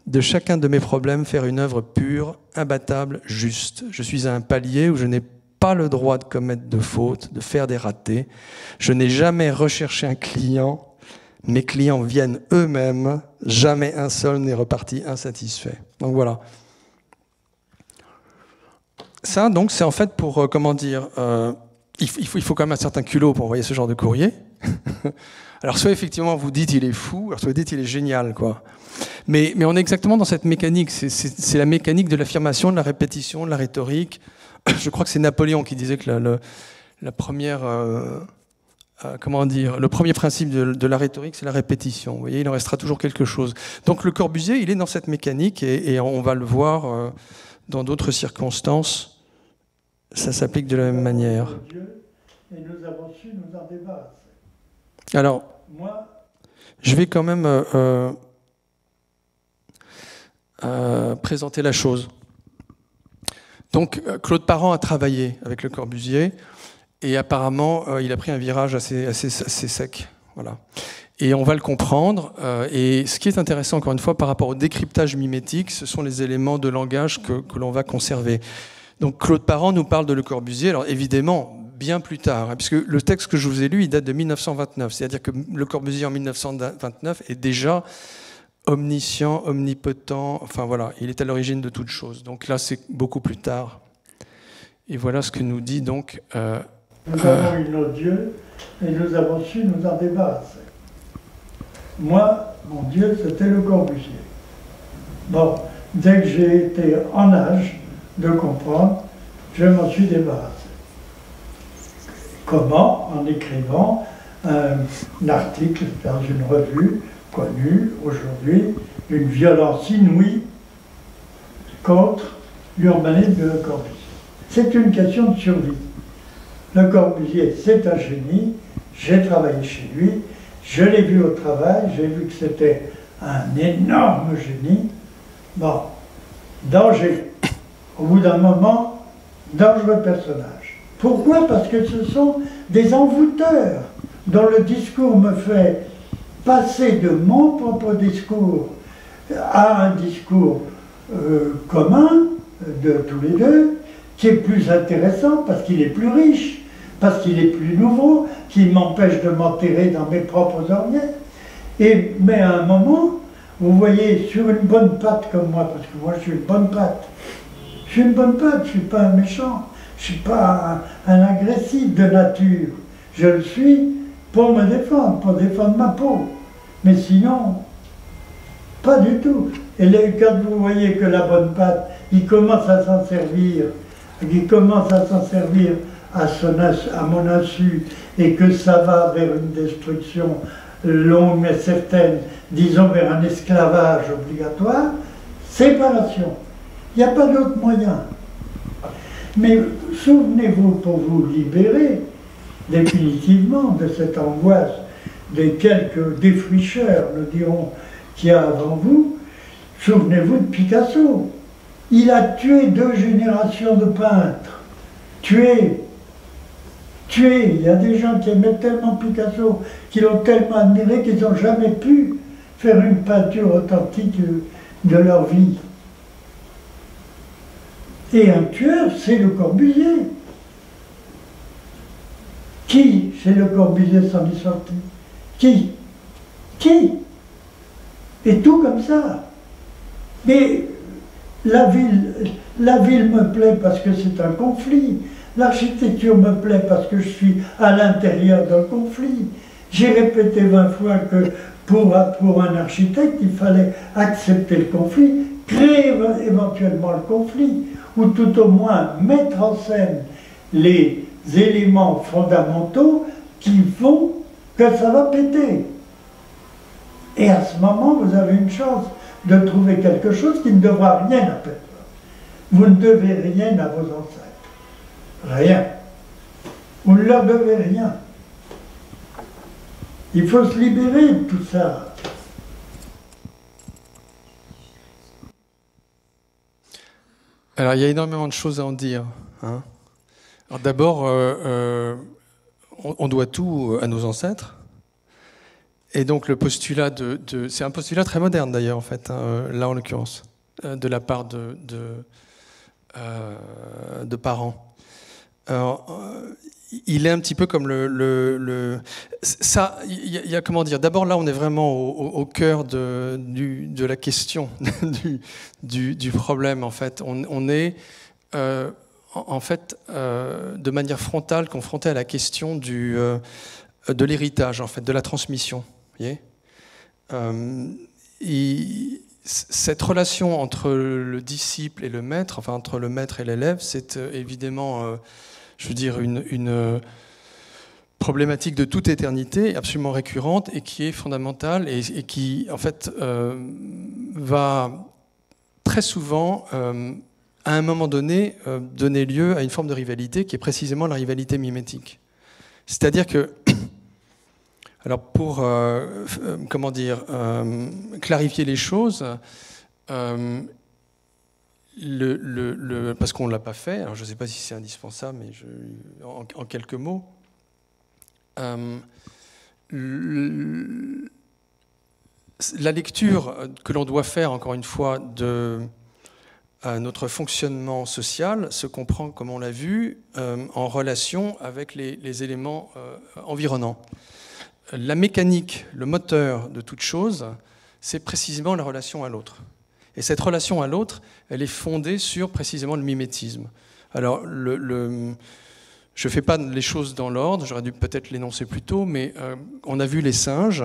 de chacun de mes problèmes, faire une œuvre pure, imbattable, juste. Je suis à un palier où je n'ai pas le droit de commettre de fautes, de faire des ratés. Je n'ai jamais recherché un client. Mes clients viennent eux-mêmes. Jamais un seul n'est reparti insatisfait. Donc voilà. Ça, donc, c'est en fait pour, comment dire, il faut quand même un certain culot pour envoyer ce genre de courrier. Alors soit effectivement vous dites il est fou, alors soit vous dites il est génial, quoi. Mais on est exactement dans cette mécanique. C'est la mécanique de l'affirmation, de la répétition, de la rhétorique, je crois que c'est Napoléon qui disait que la première, comment dire, le premier principe de la rhétorique, c'est la répétition. Vous voyez, il en restera toujours quelque chose. Donc le Corbusier, il est dans cette mécanique et on va le voir dans d'autres circonstances. Ça s'applique de la même manière. Dieu, et nous avons su nous en débarrasser. Alors, Moi, je vais quand même présenter la chose. Donc, Claude Parent a travaillé avec Le Corbusier et apparemment, il a pris un virage assez sec. Voilà. Et on va le comprendre. Et ce qui est intéressant, encore une fois, par rapport au décryptage mimétique, ce sont les éléments de langage que l'on va conserver. Donc, Claude Parent nous parle de Le Corbusier. Alors, évidemment, bien plus tard, hein, puisque le texte que je vous ai lu, il date de 1929. C'est-à-dire que Le Corbusier, en 1929, est déjà omniscient, omnipotent, enfin voilà, il est à l'origine de toute chose. Donc là, c'est beaucoup plus tard. Et voilà ce que nous dit donc... nous avons eu notre Dieu et nous avons su nous en débarrasser. Moi, mon Dieu, c'était Le Corbusier. Bon, dès que j'ai été en âge de comprendre, je m'en suis débarrassé. Comment? En écrivant un article dans une revue connue aujourd'hui, d'une violence inouïe contre l'urbanisme de Le Corbusier. C'est une question de survie. Le Corbusier, c'est un génie, j'ai travaillé chez lui, je l'ai vu au travail, j'ai vu que c'était un énorme génie. Bon, danger. Au bout d'un moment, dangereux personnage. Pourquoi? Parce que ce sont des envoûteurs dont le discours me fait passer de mon propre discours à un discours commun de tous les deux, qui est plus intéressant parce qu'il est plus riche, parce qu'il est plus nouveau, qui m'empêche de m'enterrer dans mes propres ornières. Mais à un moment, vous voyez, sur une bonne patte comme moi, parce que moi je suis une bonne patte, je suis une bonne patte, je ne suis pas un méchant, je ne suis pas un agressif de nature. Je le suis pour me défendre, pour défendre ma peau. Mais sinon, pas du tout. Et quand vous voyez que la bonne patte, il commence à s'en servir, il commence à s'en servir à mon insu, et que ça va vers une destruction longue mais certaine, disons vers un esclavage obligatoire, séparation. Il n'y a pas d'autre moyen. Mais souvenez-vous, pour vous libérer définitivement de cette angoisse des quelques défricheurs, nous dirons, qu'il y a avant vous, souvenez-vous de Picasso. Il a tué 2 générations de peintres. Tué. Il y a des gens qui aimaient tellement Picasso, qui l'ont tellement admiré, qu'ils n'ont jamais pu faire une peinture authentique de leur vie. Et un tueur, c'est Le Corbusier. Qui, chez Le Corbusier, s'en est sorti? Qui? Et tout comme ça. Mais la ville me plaît parce que c'est un conflit. L'architecture me plaît parce que je suis à l'intérieur d'un conflit. J'ai répété 20 fois que pour un architecte, il fallait accepter le conflit, créer éventuellement le conflit, ou tout au moins mettre en scène les éléments fondamentaux qui font que ça va péter. Et à ce moment, vous avez une chance de trouver quelque chose qui ne devra rien à personne. Vous ne devez rien à vos ancêtres. Rien. Vous ne leur devez rien. Il faut se libérer de tout ça. Alors, il y a énormément de choses à en dire. Hein. Alors, d'abord, on doit tout à nos ancêtres. Et donc, le postulat c'est un postulat très moderne, d'ailleurs, en fait, hein, là, en l'occurrence, de la part de Parent. Alors, il est un petit peu comme ça. Il y a comment dire. D'abord, là, on est vraiment au cœur de la question du problème. En fait, on est en fait de manière frontale confronté à la question de l'héritage, en fait, de la transmission. Vous voyez, cette relation entre le disciple et le maître, enfin entre le maître et l'élève, c'est évidemment, je veux dire, une problématique de toute éternité, absolument récurrente et qui est fondamentale et qui, en fait, va très souvent, à un moment donné, donner lieu à une forme de rivalité qui est précisément la rivalité mimétique. C'est-à-dire que, alors pour, comment dire, clarifier les choses, parce qu'on ne l'a pas fait, alors je ne sais pas si c'est indispensable, mais en quelques mots, la lecture que l'on doit faire, encore une fois, de notre fonctionnement social se comprend, comme on l'a vu, en relation avec les éléments environnants. La mécanique, le moteur de toute chose, c'est précisément la relation à l'autre. Et cette relation à l'autre, elle est fondée sur précisément le mimétisme. Alors, je ne fais pas les choses dans l'ordre, j'aurais dû peut-être l'énoncer plus tôt, mais on a vu les singes.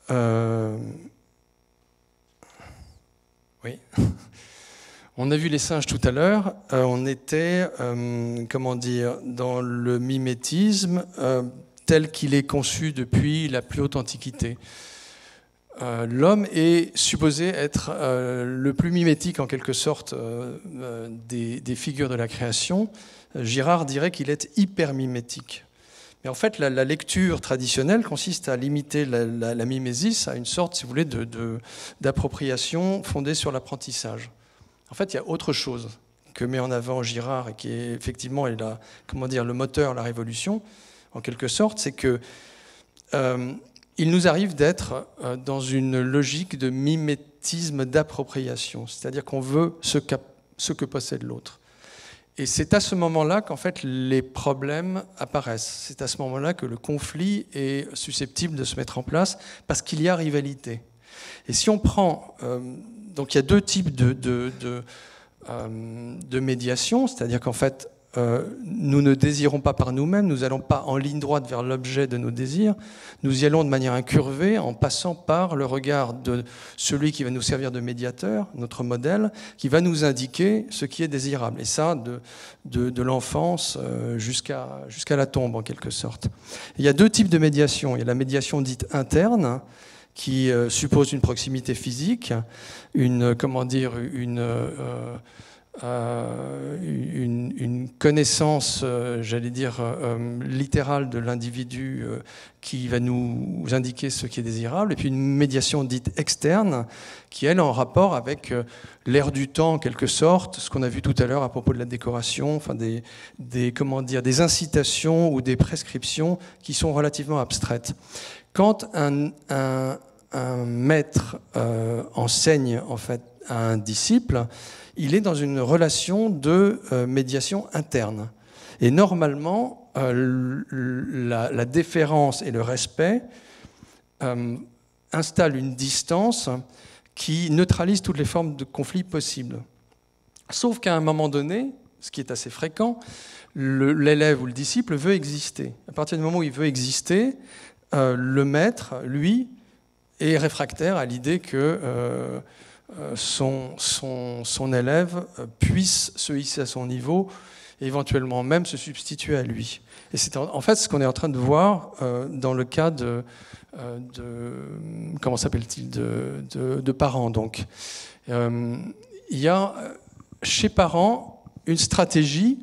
Oui. On a vu les singes tout à l'heure. On était, comment dire, dans le mimétisme tel qu'il est conçu depuis la plus haute antiquité. L'homme est supposé être le plus mimétique, en quelque sorte, des figures de la création. Girard dirait qu'il est hypermimétique. Mais en fait, la lecture traditionnelle consiste à limiter la mimésis à une sorte, si vous voulez, d'appropriation fondée sur l'apprentissage. En fait, il y a autre chose que met en avant Girard et qui est effectivement comment dire, le moteur, la révolution, en quelque sorte, c'est que il nous arrive d'être dans une logique de mimétisme d'appropriation, c'est-à-dire qu'on veut ce que possède l'autre. Et c'est à ce moment-là qu'en fait les problèmes apparaissent. C'est à ce moment-là que le conflit est susceptible de se mettre en place parce qu'il y a rivalité. Et si on prend... donc il y a deux types de médiation, c'est-à-dire qu'en fait, nous ne désirons pas par nous-mêmes, nous n'allons pas en ligne droite vers l'objet de nos désirs, nous y allons de manière incurvée en passant par le regard de celui qui va nous servir de médiateur, notre modèle, qui va nous indiquer ce qui est désirable. Et ça, de l'enfance jusqu'à la tombe, en quelque sorte. Il y a deux types de médiation. Il y a la médiation dite interne, qui suppose une proximité physique, une connaissance, j'allais dire, littérale de l'individu qui va nous indiquer ce qui est désirable, et puis une médiation dite externe, qui elle est en rapport avec l'air du temps en quelque sorte, ce qu'on a vu tout à l'heure à propos de la décoration, enfin des incitations ou des prescriptions qui sont relativement abstraites. Quand un maître enseigne en fait à un disciple, il est dans une relation de médiation interne. Et normalement, la déférence et le respect installent une distance qui neutralise toutes les formes de conflit possibles. Sauf qu'à un moment donné, ce qui est assez fréquent, l'élève ou le disciple veut exister. À partir du moment où il veut exister, le maître, lui, est réfractaire à l'idée que son élève puisse se hisser à son niveau et éventuellement même se substituer à lui. Et c'est en fait ce qu'on est en train de voir dans le cas de comment s'appelle-t-il, de parents. Donc, il y a chez parents une stratégie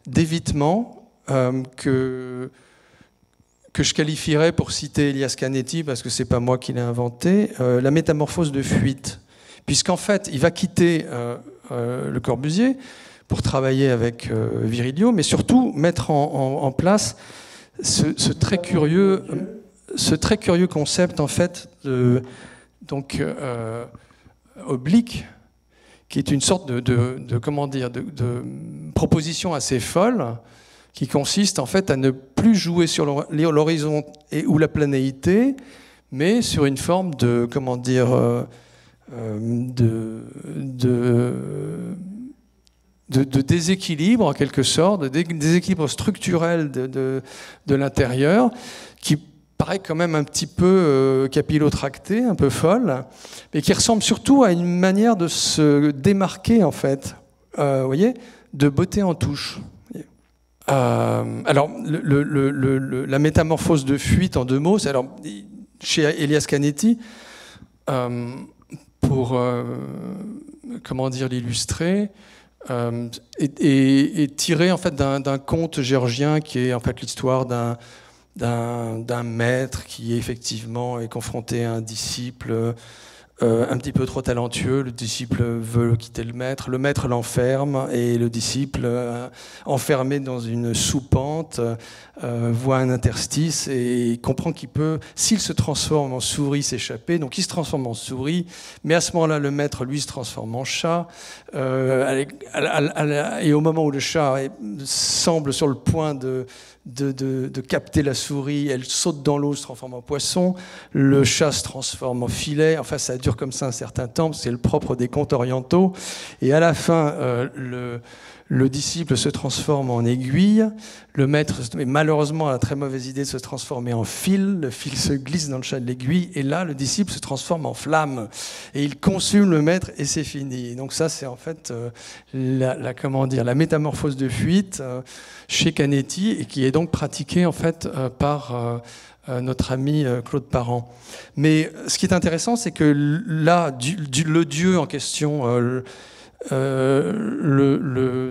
d'évitement que je qualifierais, pour citer Elias Canetti, parce que c'est pas moi qui l'ai inventé, la métamorphose de fuite. Puisqu'en fait, il va quitter Le Corbusier pour travailler avec Virilio, mais surtout mettre en place ce très curieux concept en fait donc oblique, qui est une sorte de proposition assez folle, qui consiste en fait à ne plus jouer sur l'horizon ou la planéité, mais sur une forme de déséquilibre en quelque sorte, de déséquilibre structurel de l'intérieur, qui paraît quand même un petit peu capillotractée, un peu folle, mais qui ressemble surtout à une manière de se démarquer, en fait, vous voyez, de beauté en touche. Alors, la métamorphose de fuite, en 2 mots, c'est alors, chez Elias Canetti, pour comment dire, l'illustrer, est tiré en fait d'un conte géorgien qui est en fait l'histoire d'un maître qui effectivement est confronté à un disciple un petit peu trop talentueux. Le disciple veut quitter le maître l'enferme, et le disciple, enfermé dans une soupente, voit un interstice et comprend qu'il peut, s'il se transforme en souris, s'échapper. Donc il se transforme en souris, mais à ce moment-là, le maître, lui, se transforme en chat. Et au moment où le chat semble sur le point de capter la souris, elle saute dans l'eau, se transforme en poisson, le chat se transforme en filet. Enfin, ça dure comme ça un certain temps, c'est le propre des contes orientaux. Et à la fin, le disciple se transforme en aiguille, le maître, mais malheureusement, a la très mauvaise idée de se transformer en fil, le fil se glisse dans le chat de l'aiguille, et là, le disciple se transforme en flamme, et il consume le maître, et c'est fini. Donc ça, c'est en fait la métamorphose de fuite chez Canetti, et qui est donc pratiquée en fait par notre ami Claude Parent. Mais ce qui est intéressant, c'est que là, le dieu en question,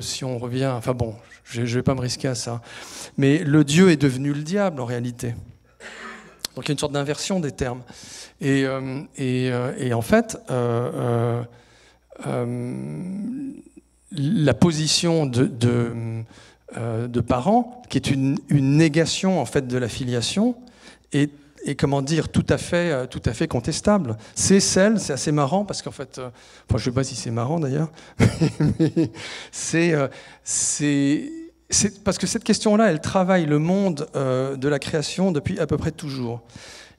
si on revient, enfin bon, je ne vais pas me risquer à ça, mais le dieu est devenu le diable en réalité. Donc il y a une sorte d'inversion des termes. Et en fait, la position de Parent, qui est une négation en fait de la filiation, est comment dire, tout à fait contestable. C'est assez marrant, parce qu'en fait, je ne sais pas si c'est marrant d'ailleurs, mais c'est parce que cette question-là, elle travaille le monde de la création depuis à peu près toujours.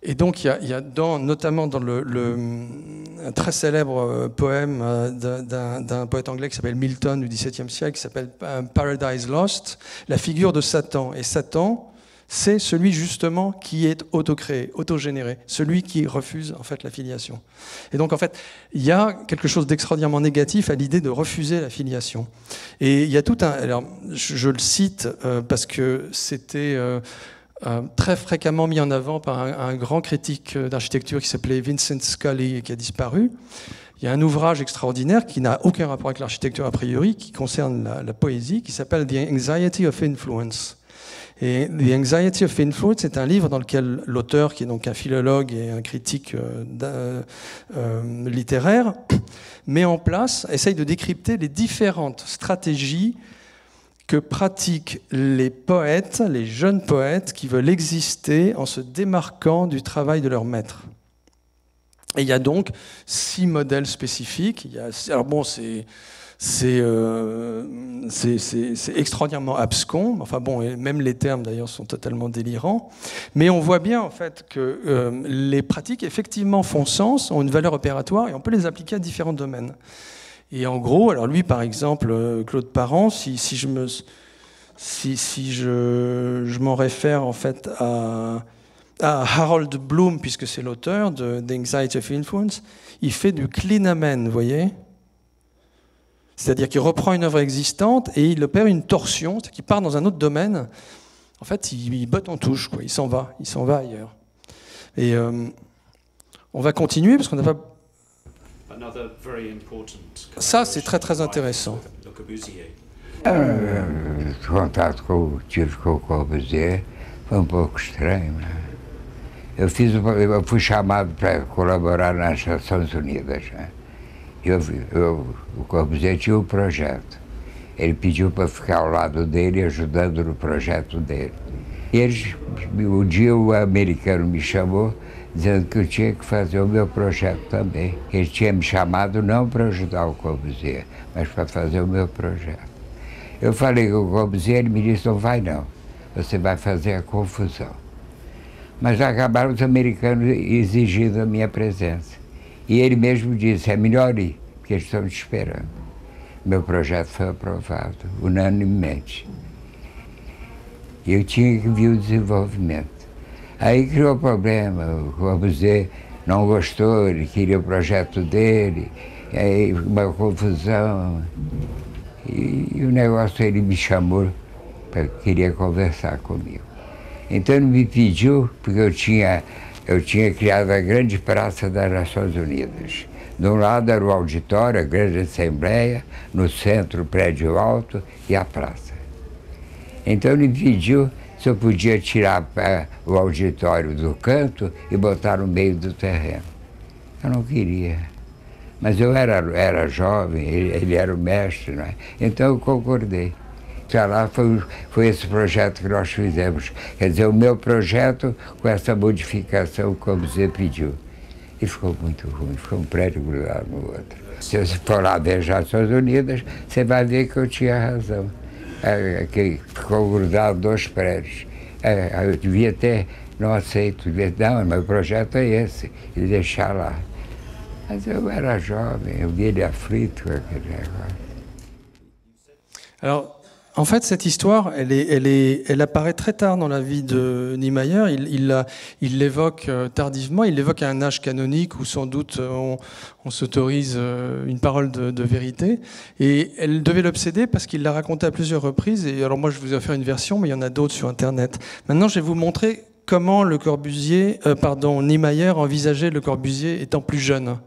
Et donc, il y a notamment dans un très célèbre poème d'un poète anglais qui s'appelle Milton du XVIIe siècle, qui s'appelle Paradise Lost, la figure de Satan. Et Satan, c'est celui justement qui est autocréé, autogénéré, celui qui refuse en fait la filiation. Et donc en fait, il y a quelque chose d'extraordinairement négatif à l'idée de refuser la filiation. Et il y a tout un... Alors, je le cite parce que c'était très fréquemment mis en avant par un grand critique d'architecture qui s'appelait Vincent Scully et qui a disparu. Il y a un ouvrage extraordinaire qui n'a aucun rapport avec l'architecture a priori, qui concerne la poésie, qui s'appelle The Anxiety of Influence. Et The Anxiety of Influence est un livre dans lequel l'auteur, qui est donc un philologue et un critique littéraire, met en place, essaye de décrypter les différentes stratégies que pratiquent les poètes, les jeunes poètes, qui veulent exister en se démarquant du travail de leur maître. Et il y a donc 6 modèles spécifiques. Alors bon, c'est extraordinairement abscon. Enfin bon, et même les termes d'ailleurs sont totalement délirants. Mais on voit bien en fait que les pratiques effectivement font sens, ont une valeur opératoire et on peut les appliquer à différents domaines. Et en gros, alors lui par exemple, Claude Parent, si je m'en réfère en fait à Harold Bloom, puisque c'est l'auteur de The Anxiety of Influence, il fait du clinamen, vous voyez ? C'est-à-dire qu'il reprend une œuvre existante et il opère une torsion, c'est-à-dire qu'il part dans un autre domaine. En fait, il botte en touche, quoi. Il s'en va ailleurs. Et on va continuer parce qu'on n'a pas... Ça, c'est très très intéressant. O contato com o tive com o Corbusier foi pouco estranho, né? Eu fui chamado para colaborar nas Nações Unidas, né? O Corbusier tinha um projeto. Ele pediu para ficar ao lado dele, ajudando no projeto dele. E um dia o americano me chamou, dizendo que eu tinha que fazer o meu projeto também. Ele tinha me chamado não para ajudar o Corbusier, mas para fazer o meu projeto. Eu falei com o Corbusier, ele me disse, não vai não, você vai fazer a confusão. Mas acabaram os americanos exigindo a minha presença. E ele mesmo disse, é melhor ir, porque eles estão te esperando. Meu projeto foi aprovado, unanimemente. E eu tinha que ver o desenvolvimento. Aí criou problema, o Corbusier não gostou, ele queria o projeto dele, e aí uma confusão. E o negócio, ele me chamou, queria conversar comigo. Então ele me pediu, porque eu tinha criado a grande praça das Nações Unidas. De um lado era o auditório, a grande assembleia, no centro o prédio alto e a praça. Então ele me pediu se eu podia tirar o auditório do canto e botar no meio do terreno. Eu não queria. Mas eu era jovem, ele era o mestre, não é? Então eu concordei. Então, lá foi esse projeto que nós fizemos. Quer dizer, o meu projeto com essa modificação, como você pediu. E ficou muito ruim, ficou um prédio grudado no outro. Se você for lá ver as Nações Unidas, você vai ver que eu tinha razão. Que ficou grudado 2 prédios. Eu devia ter, não aceito, não, meu projeto é esse, e deixar lá. Mas eu era jovem, eu vi ele aflito com aquele negócio. Alors, en fait, cette histoire, elle apparaît très tard dans la vie de Niemeyer. Il l'évoque tardivement, il l'évoque à un âge canonique où sans doute on s'autorise une parole de vérité. Et elle devait l'obséder parce qu'il l'a raconté à plusieurs reprises. Et alors moi, je vous ai offert une version, mais il y en a d'autres sur Internet. Maintenant, je vais vous montrer comment Niemeyer envisageait Le Corbusier étant plus jeune.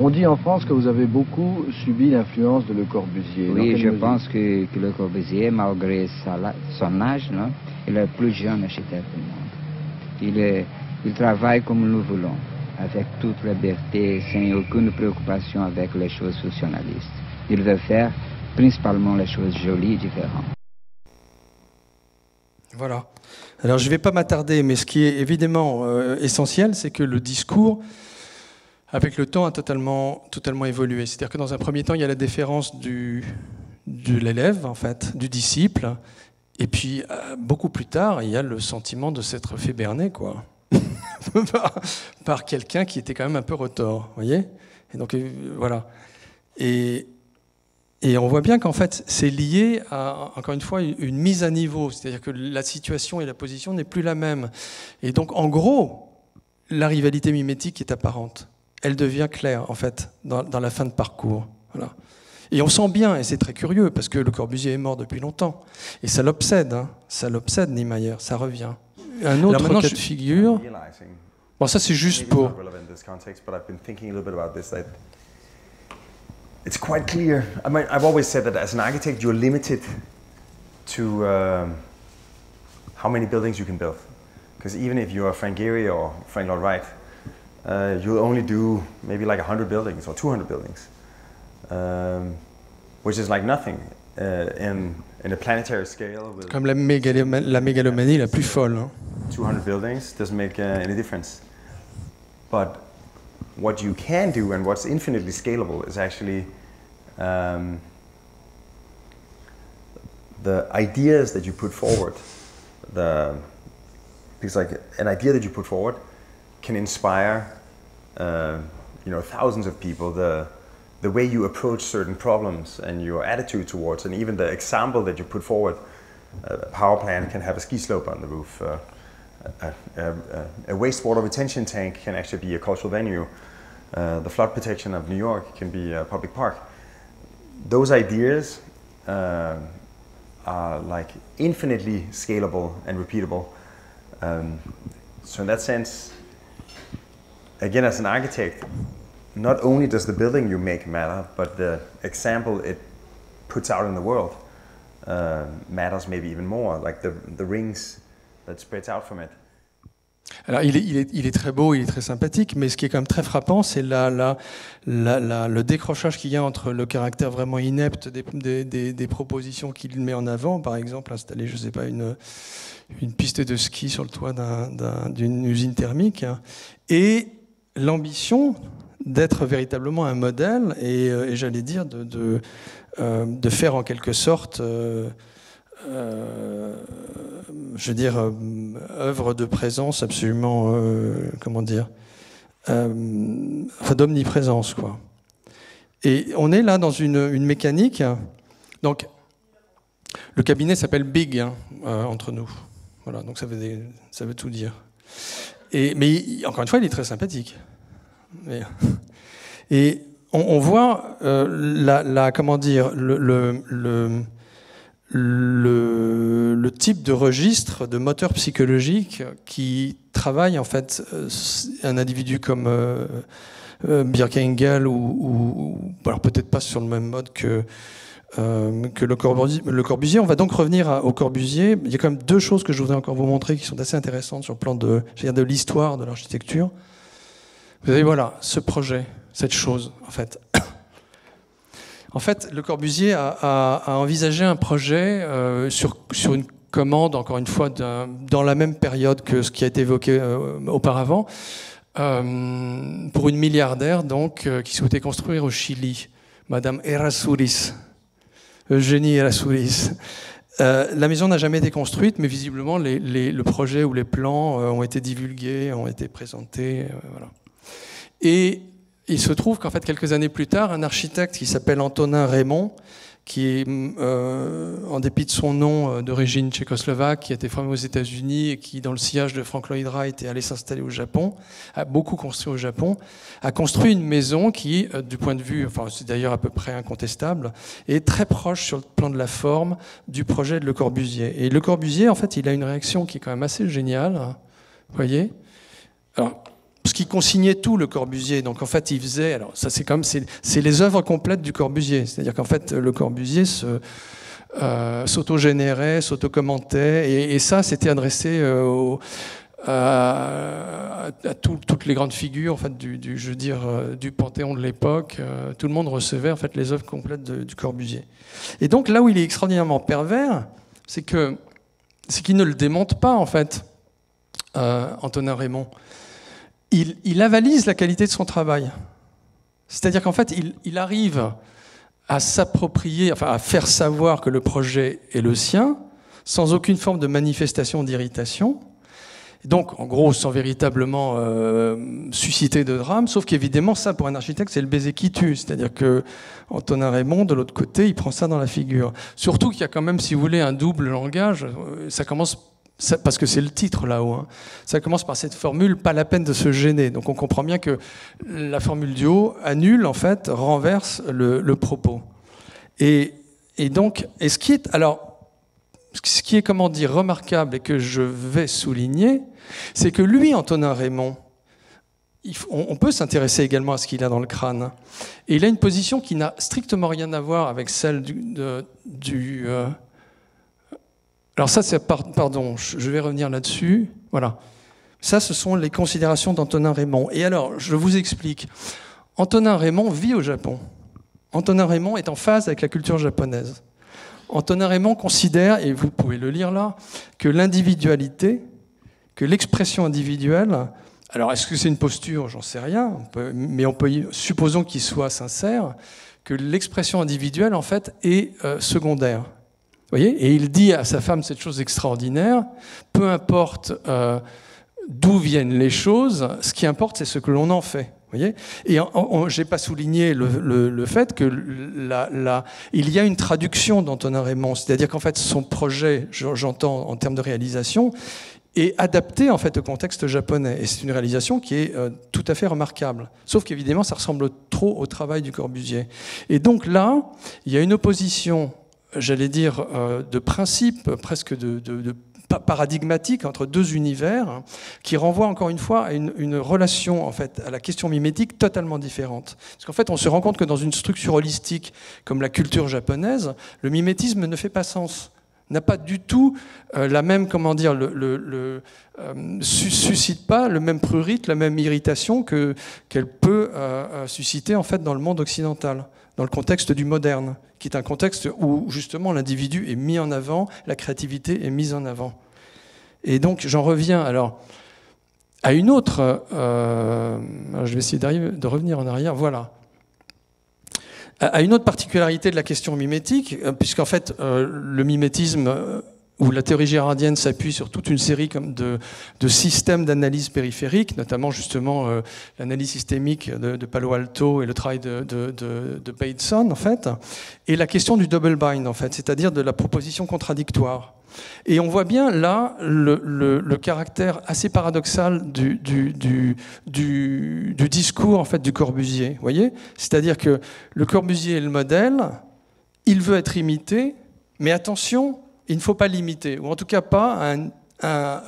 On dit en France que vous avez beaucoup subi l'influence de Le Corbusier. Oui, je pense que Le Corbusier, malgré son âge, non, il est le plus jeune architecte du monde. Il travaille comme nous voulons, avec toute liberté, sans aucune préoccupation avec les choses fonctionnalistes. Il veut faire principalement les choses jolies et différentes. Voilà. Alors je ne vais pas m'attarder, mais ce qui est évidemment essentiel, c'est que le discours, avec le temps, a totalement évolué. C'est-à-dire que dans un premier temps, il y a la déférence de l'élève, en fait, du disciple, et puis beaucoup plus tard, il y a le sentiment de s'être fait berner, quoi, par quelqu'un qui était quand même un peu retors, vous voyez. Et donc voilà. Et on voit bien qu'en fait, c'est lié à, encore une fois, une mise à niveau. C'est-à-dire que la situation et la position n'est plus la même. Et donc, en gros, la rivalité mimétique est apparente. Elle devient claire, en fait, dans la fin de parcours. Voilà. Et on sent bien, et c'est très curieux, parce que Le Corbusier est mort depuis longtemps. Et ça l'obsède, hein. Ça l'obsède, Niemeyer, ça revient. Un autre cas de figure... Bon, ça, c'est juste pour... It's quite clear. I mean, I've always said that as an architect, you're limited to how many buildings you can build. Because even if you're Frank Gehry or Frank Lloyd Wright, you'll only do maybe like 100 buildings or 200 buildings, which is like nothing in a planetary scale. Comme la mégalomanie la plus folle. Hein. 200 buildings doesn't make any difference. But what you can do and what's infinitely scalable is actually the ideas that you put forward. Because like an idea that you put forward can inspire thousands of people. The way you approach certain problems and your attitude towards, and even the example that you put forward. A power plant can have a ski slope on the roof. A wastewater retention tank can actually be a cultural venue. The flood protection of New York can be a public park. Those ideas are like infinitely scalable and repeatable. So in that sense, again, as an architect, not only does the building you make matter, but the example it puts out in the world matters maybe even more, like the rings that spreads out from it. Alors, il est très beau, il est très sympathique, mais ce qui est quand même très frappant, c'est le décrochage qu'il y a entre le caractère vraiment inepte des propositions qu'il met en avant, par exemple installer, je sais pas, une piste de ski sur le toit d'une usine thermique, hein, et l'ambition d'être véritablement un modèle et j'allais dire de faire en quelque sorte je veux dire, œuvre de présence absolument, d'omniprésence, quoi. Et on est là dans une mécanique. Donc, le cabinet s'appelle Big, hein, entre nous. Voilà, donc ça veut tout dire. Mais encore une fois, il est très sympathique. Et on voit comment dire, le type de registre, de moteur psychologique qui travaille en fait un individu comme Birkengel ou alors peut-être pas sur le même mode que le Corbusier. On va donc revenir au Corbusier. Il y a quand même deux choses que je voudrais encore vous montrer qui sont assez intéressantes sur le plan de l'histoire de l'architecture. Vous avez voilà ce projet, cette chose en fait. En fait, Le Corbusier a envisagé un projet sur une commande, encore une fois, dans la même période que ce qui a été évoqué auparavant, pour une milliardaire donc, qui souhaitait construire au Chili, Madame Errázuriz, Eugénie Errázuriz. La maison n'a jamais été construite, mais visiblement le projet ou les plans ont été divulgués, ont été présentés. Voilà. Et il se trouve qu'en fait, quelques années plus tard, un architecte qui s'appelle Antonin Raymond, qui est, en dépit de son nom d'origine tchécoslovaque, qui a été formé aux États-Unis et qui, dans le sillage de Frank Lloyd Wright, est allé s'installer au Japon, a beaucoup construit au Japon, a construit une maison qui, du point de vue, enfin c'est d'ailleurs à peu près incontestable, est très proche sur le plan de la forme du projet de Le Corbusier. Et Le Corbusier, en fait, il a une réaction qui est quand même assez géniale, vous voyez. Alors, parce qu'il consignait tout, Le Corbusier. Donc en fait, il faisait... Alors ça, c'est les œuvres complètes du Corbusier. C'est-à-dire qu'en fait, Le Corbusier s'auto-générait, s'auto-commentait. Et ça, c'était adressé à toutes les grandes figures en fait, du panthéon de l'époque. Tout le monde recevait en fait, les œuvres complètes du Corbusier. Et donc là où il est extraordinairement pervers, c'est qu'il ne le démonte pas, en fait, Antonin Raymond. Il avalise la qualité de son travail. C'est-à-dire qu'en fait, il arrive à s'approprier, enfin à faire savoir que le projet est le sien, sans aucune forme de manifestation d'irritation. Donc, en gros, sans véritablement susciter de drame, sauf qu'évidemment, ça, pour un architecte, c'est le baiser qui tue. C'est-à-dire que Antonin Raymond, de l'autre côté, il prend ça dans la figure. Surtout qu'il y a quand même, si vous voulez, un double langage. Ça commence... parce que c'est le titre là-haut. Hein. Ça commence par cette formule, pas la peine de se gêner. Donc on comprend bien que la formule du haut annule, en fait, renverse le propos. Et donc, ce qui est, comment dire, remarquable et que je vais souligner, c'est que lui, Antonin Raymond, on peut s'intéresser également à ce qu'il a dans le crâne. Et il a une position qui n'a strictement rien à voir avec celle du alors ça, c'est... Pardon, je vais revenir là-dessus. Voilà. Ça, ce sont les considérations d'Antonin Raymond. Et alors, je vous explique. Antonin Raymond vit au Japon. Antonin Raymond est en phase avec la culture japonaise. Antonin Raymond considère, et vous pouvez le lire là, que l'individualité, que l'expression individuelle... Alors, est-ce que c'est une posture? J'en sais rien. Mais supposons qu'il soit sincère, que l'expression individuelle, en fait, est secondaire. Vous voyez, et il dit à sa femme cette chose extraordinaire, peu importe d'où viennent les choses, ce qui importe, c'est ce que l'on en fait. Vous voyez, et je n'ai pas souligné le fait que il y a une traduction d'Antonin Raymond, c'est-à-dire qu'en fait son projet, j'entends en termes de réalisation, est adapté en fait au contexte japonais. Et c'est une réalisation qui est tout à fait remarquable. Sauf qu'évidemment, ça ressemble trop au travail du Corbusier. Et donc là, il y a une opposition, j'allais dire, de principe, presque de paradigmatique entre deux univers, qui renvoient encore une fois à une relation, en fait, à la question mimétique totalement différente. Parce qu'en fait, on se rend compte que dans une structure holistique comme la culture japonaise, le mimétisme ne fait pas sens, n'a pas du tout la même, comment dire, suscite pas le même prurite, la même irritation qu'elle peut susciter en fait dans le monde occidental, dans le contexte du moderne, qui est un contexte où justement l'individu est mis en avant, la créativité est mise en avant. Et donc j'en reviens alors à une autre, je vais essayer de revenir en arrière, voilà, à une autre particularité de la question mimétique, puisqu'en fait le mimétisme, où la théorie girardienne s'appuie sur toute une série de systèmes d'analyse périphérique, notamment justement l'analyse systémique de Palo Alto et le travail de Bateson, en fait, et la question du double bind, en fait, c'est-à-dire de la proposition contradictoire. Et on voit bien là le caractère assez paradoxal du discours en fait, du Corbusier. Voyez, c'est-à-dire que le Corbusier est le modèle, il veut être imité, mais attention, il ne faut pas l'imiter, ou en tout cas pas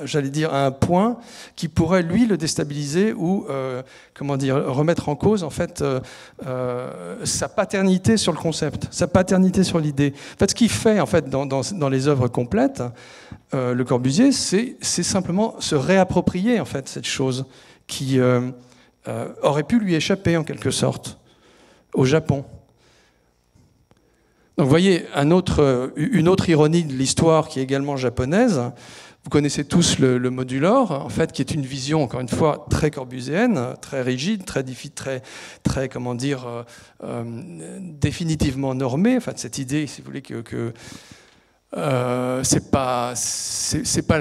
j'allais dire à un point qui pourrait lui le déstabiliser ou comment dire, remettre en cause en fait sa paternité sur le concept, sa paternité sur l'idée. En fait, ce qu'il fait en fait dans les œuvres complètes, le Corbusier, c'est simplement se réapproprier en fait cette chose qui aurait pu lui échapper en quelque sorte au Japon. Donc vous voyez une autre ironie de l'histoire qui est également japonaise. Vous connaissez tous le modulor, en fait, qui est une vision, encore une fois, très corbusienne, très rigide, très comment dire, définitivement normée. Enfin, cette idée, si vous voulez, que c'est pas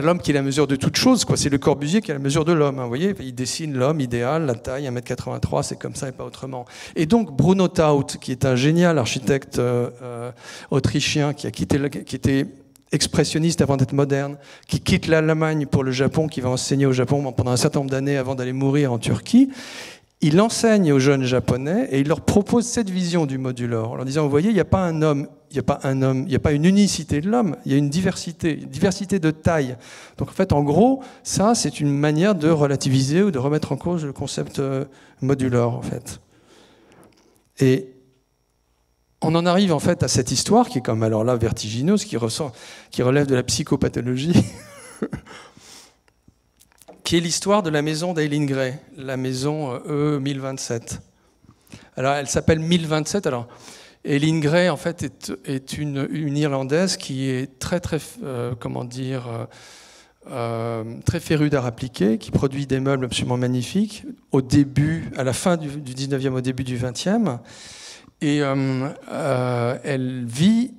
l'homme qui est la mesure de toute chose, quoi. C'est le Corbusier qui est la mesure de l'homme. Hein, vous voyez, il dessine l'homme idéal, la taille, 1m83, c'est comme ça et pas autrement. Et donc Bruno Taut, qui est un génial architecte autrichien, qui était expressionniste avant d'être moderne, qui quitte l'Allemagne pour le Japon, qui va enseigner au Japon pendant un certain nombre d'années avant d'aller mourir en Turquie. Il enseigne aux jeunes japonais et il leur propose cette vision du modulor, en leur disant, vous voyez, il n'y a pas un homme, il n'y a pas une unicité de l'homme, il y a une diversité de taille. Donc en fait, en gros, ça, c'est une manière de relativiser ou de remettre en cause le concept modulor, en fait. Et on en arrive en fait à cette histoire qui est comme alors là vertigineuse, qui relève de la psychopathologie, qui est l'histoire de la maison d'Eileen Gray, la maison E1027. Alors elle s'appelle 1027. Alors Eileen Gray en fait est une Irlandaise qui est très comment dire très férue d'art appliqué, qui produit des meubles absolument magnifiques à la fin du 19e, au début du 20e. Et elle vit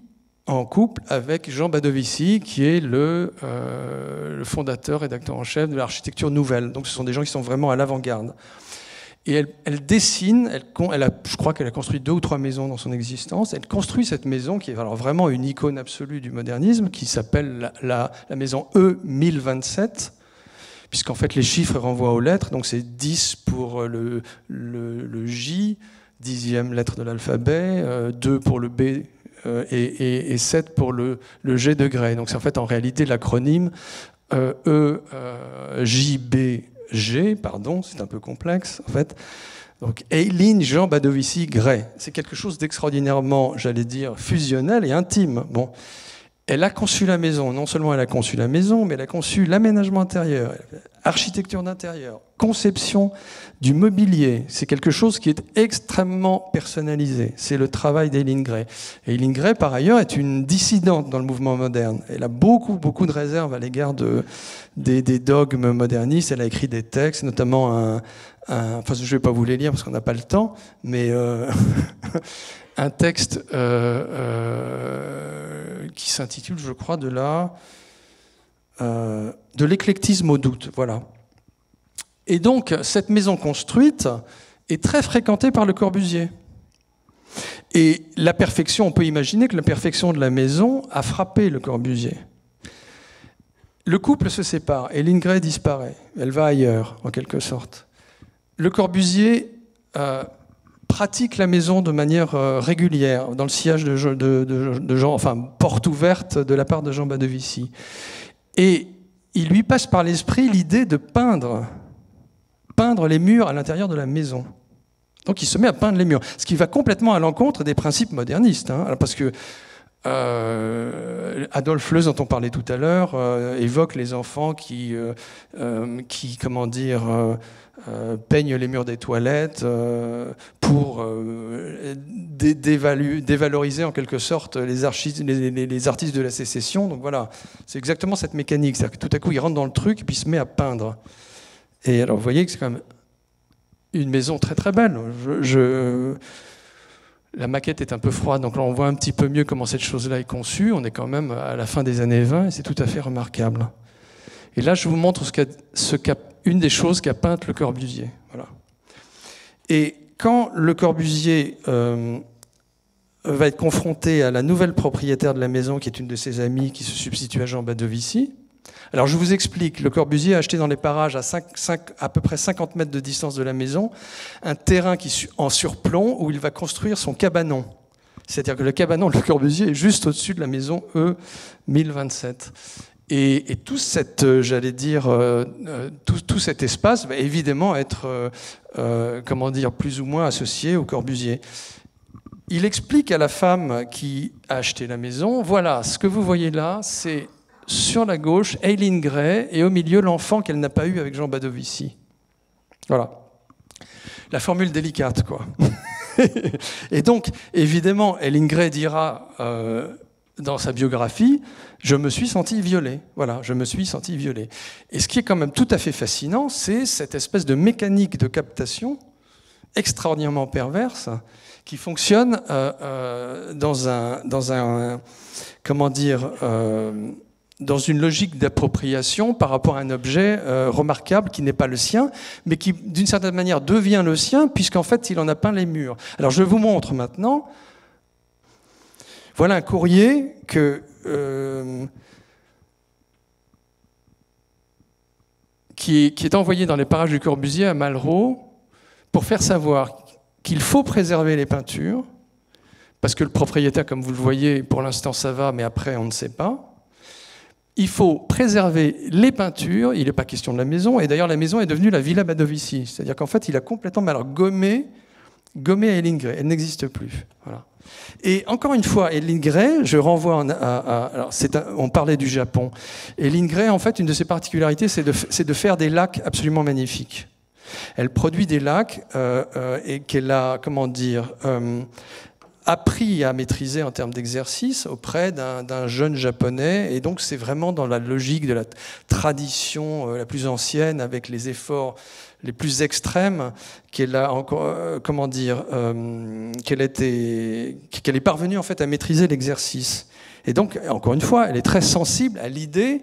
en couple avec Jean Badovici, qui est le fondateur, rédacteur en chef de l'architecture nouvelle. Donc ce sont des gens qui sont vraiment à l'avant-garde. Et elle dessine, je crois qu'elle a construit 2 ou 3 maisons dans son existence. Elle construit cette maison qui est alors vraiment une icône absolue du modernisme, qui s'appelle la maison E1027, puisqu'en fait les chiffres renvoient aux lettres. Donc c'est 10 pour le J, 10e lettre de l'alphabet, 2 pour le B et 7 pour le G de Gray. Donc c'est en fait en réalité l'acronyme EJBG, pardon, c'est un peu complexe en fait. Donc Eileen Jean Badovici Gray. C'est quelque chose d'extraordinairement, j'allais dire, fusionnel et intime. Bon. Elle a conçu la maison. Non seulement elle a conçu la maison, mais elle a conçu l'aménagement intérieur, architecture d'intérieur, conception du mobilier. C'est quelque chose qui est extrêmement personnalisé. C'est le travail d'Eileen Gray. Et Eileen Gray, par ailleurs, est une dissidente dans le mouvement moderne. Elle a beaucoup de réserves à l'égard des dogmes modernistes. Elle a écrit des textes, notamment enfin, je ne vais pas vous les lire parce qu'on n'a pas le temps, mais un texte qui s'intitule, je crois, de l'éclectisme au doute. Voilà. Et donc, cette maison construite est très fréquentée par le Corbusier. Et la perfection, on peut imaginer que la perfection de la maison a frappé le Corbusier. Le couple se sépare, Eileen Gray disparaît. Elle va ailleurs, en quelque sorte. Le Corbusier pratique la maison de manière régulière, dans le sillage de Jean, enfin, porte ouverte de la part de Jean Badovici. Et il lui passe par l'esprit l'idée de peindre les murs à l'intérieur de la maison. Donc il se met à peindre les murs, ce qui va complètement à l'encontre des principes modernistes, hein, parce que Adolphe Leuze, dont on parlait tout à l'heure, évoque les enfants qui comment dire, peignent les murs des toilettes pour dévaloriser en quelque sorte les artistes de la sécession. Donc voilà, c'est exactement cette mécanique. C'est-à-dire que tout à coup, il rentre dans le truc et puis il se met à peindre. Et alors, vous voyez que c'est quand même une maison très très belle. La maquette est un peu froide, donc là on voit un petit peu mieux comment cette chose-là est conçue. On est quand même à la fin des années 20 et c'est tout à fait remarquable. Et là je vous montre une des choses qu'a peinte Le Corbusier. Voilà. Et quand Le Corbusier va être confronté à la nouvelle propriétaire de la maison, qui est une de ses amies, qui se substitue à Jean Badovici. Alors je vous explique, Le Corbusier a acheté dans les parages à peu près 50 mètres de distance de la maison un terrain en surplomb où il va construire son cabanon. C'est-à-dire que le cabanon de Le Corbusier est juste au-dessus de la maison E1027. Et tout j'allais dire, tout cet espace va évidemment être, comment dire, plus ou moins associé au Corbusier. Il explique à la femme qui a acheté la maison, voilà, ce que vous voyez là, c'est sur la gauche Eileen Gray et au milieu l'enfant qu'elle n'a pas eu avec Jean Badovici. Voilà. La formule délicate, quoi. Et donc, évidemment, Eileen Gray dira dans sa biographie, je me suis senti violée. Voilà, je me suis senti violée. Et ce qui est quand même tout à fait fascinant, c'est cette espèce de mécanique de captation extraordinairement perverse qui fonctionne dans un comment dire, dans une logique d'appropriation par rapport à un objet remarquable qui n'est pas le sien, mais qui, d'une certaine manière, devient le sien, puisqu'en fait, il en a peint les murs. Alors, je vous montre maintenant. Voilà un courrier qui est envoyé dans les parages du Corbusier à Malraux pour faire savoir qu'il faut préserver les peintures, parce que le propriétaire, comme vous le voyez, pour l'instant ça va, mais après on ne sait pas. Il faut préserver les peintures, il n'est pas question de la maison, et d'ailleurs la maison est devenue la Villa Badovici, c'est-à-dire qu'en fait il a complètement gommé Eileen Gray, elle n'existe plus. Voilà. Et encore une fois, Eileen Gray, je renvoie on parlait du Japon. Eileen Gray, en fait, une de ses particularités, c'est de faire des lacs absolument magnifiques. Elle produit des lacs et qu'elle a, comment dire, appris à maîtriser en termes d'exercice auprès d'un jeune japonais. Et donc, c'est vraiment dans la logique de la tradition la plus ancienne, avec les efforts les plus extrêmes, qu'elle a encore, comment dire, qu'elle est parvenue en fait à maîtriser l'exercice. Et donc, encore une fois, elle est très sensible à l'idée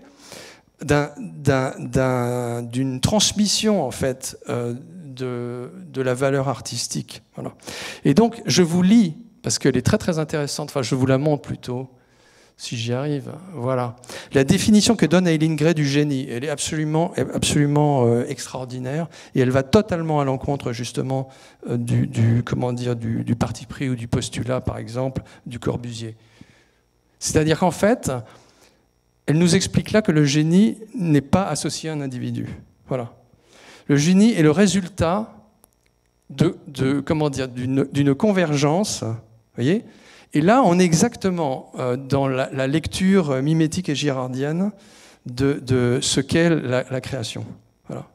d'une transmission en fait de la valeur artistique. Voilà. Et donc, je vous lis parce qu'elle est très très intéressante. Enfin, je vous la montre plutôt. Si j'y arrive, voilà. La définition que donne Eileen Gray du génie, elle est absolument extraordinaire et elle va totalement à l'encontre justement comment dire, du parti pris ou du postulat, par exemple, du Corbusier. C'est-à-dire qu'en fait, elle nous explique là que le génie n'est pas associé à un individu. Voilà. Le génie est le résultat comment dire, d'une convergence, vous voyez. Et là, on est exactement dans la lecture mimétique et girardienne de ce qu'est la création. Voilà.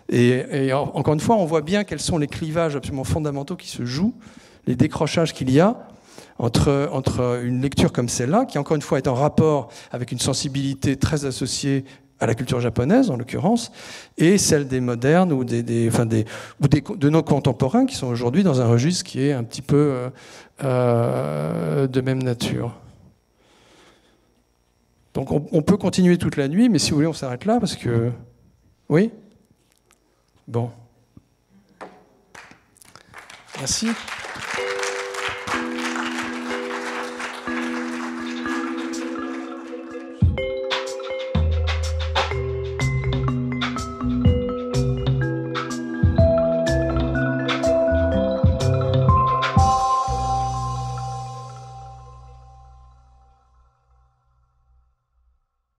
Et encore une fois, on voit bien quels sont les clivages absolument fondamentaux qui se jouent, les décrochages qu'il y a entre une lecture comme celle-là, qui encore une fois est en rapport avec une sensibilité très associée à la culture japonaise, en l'occurrence, et celle des modernes ou de nos contemporains qui sont aujourd'hui dans un registre qui est un petit peu de même nature. Donc on peut continuer toute la nuit, mais si vous voulez, on s'arrête là, parce que... Oui ? Bon. Merci.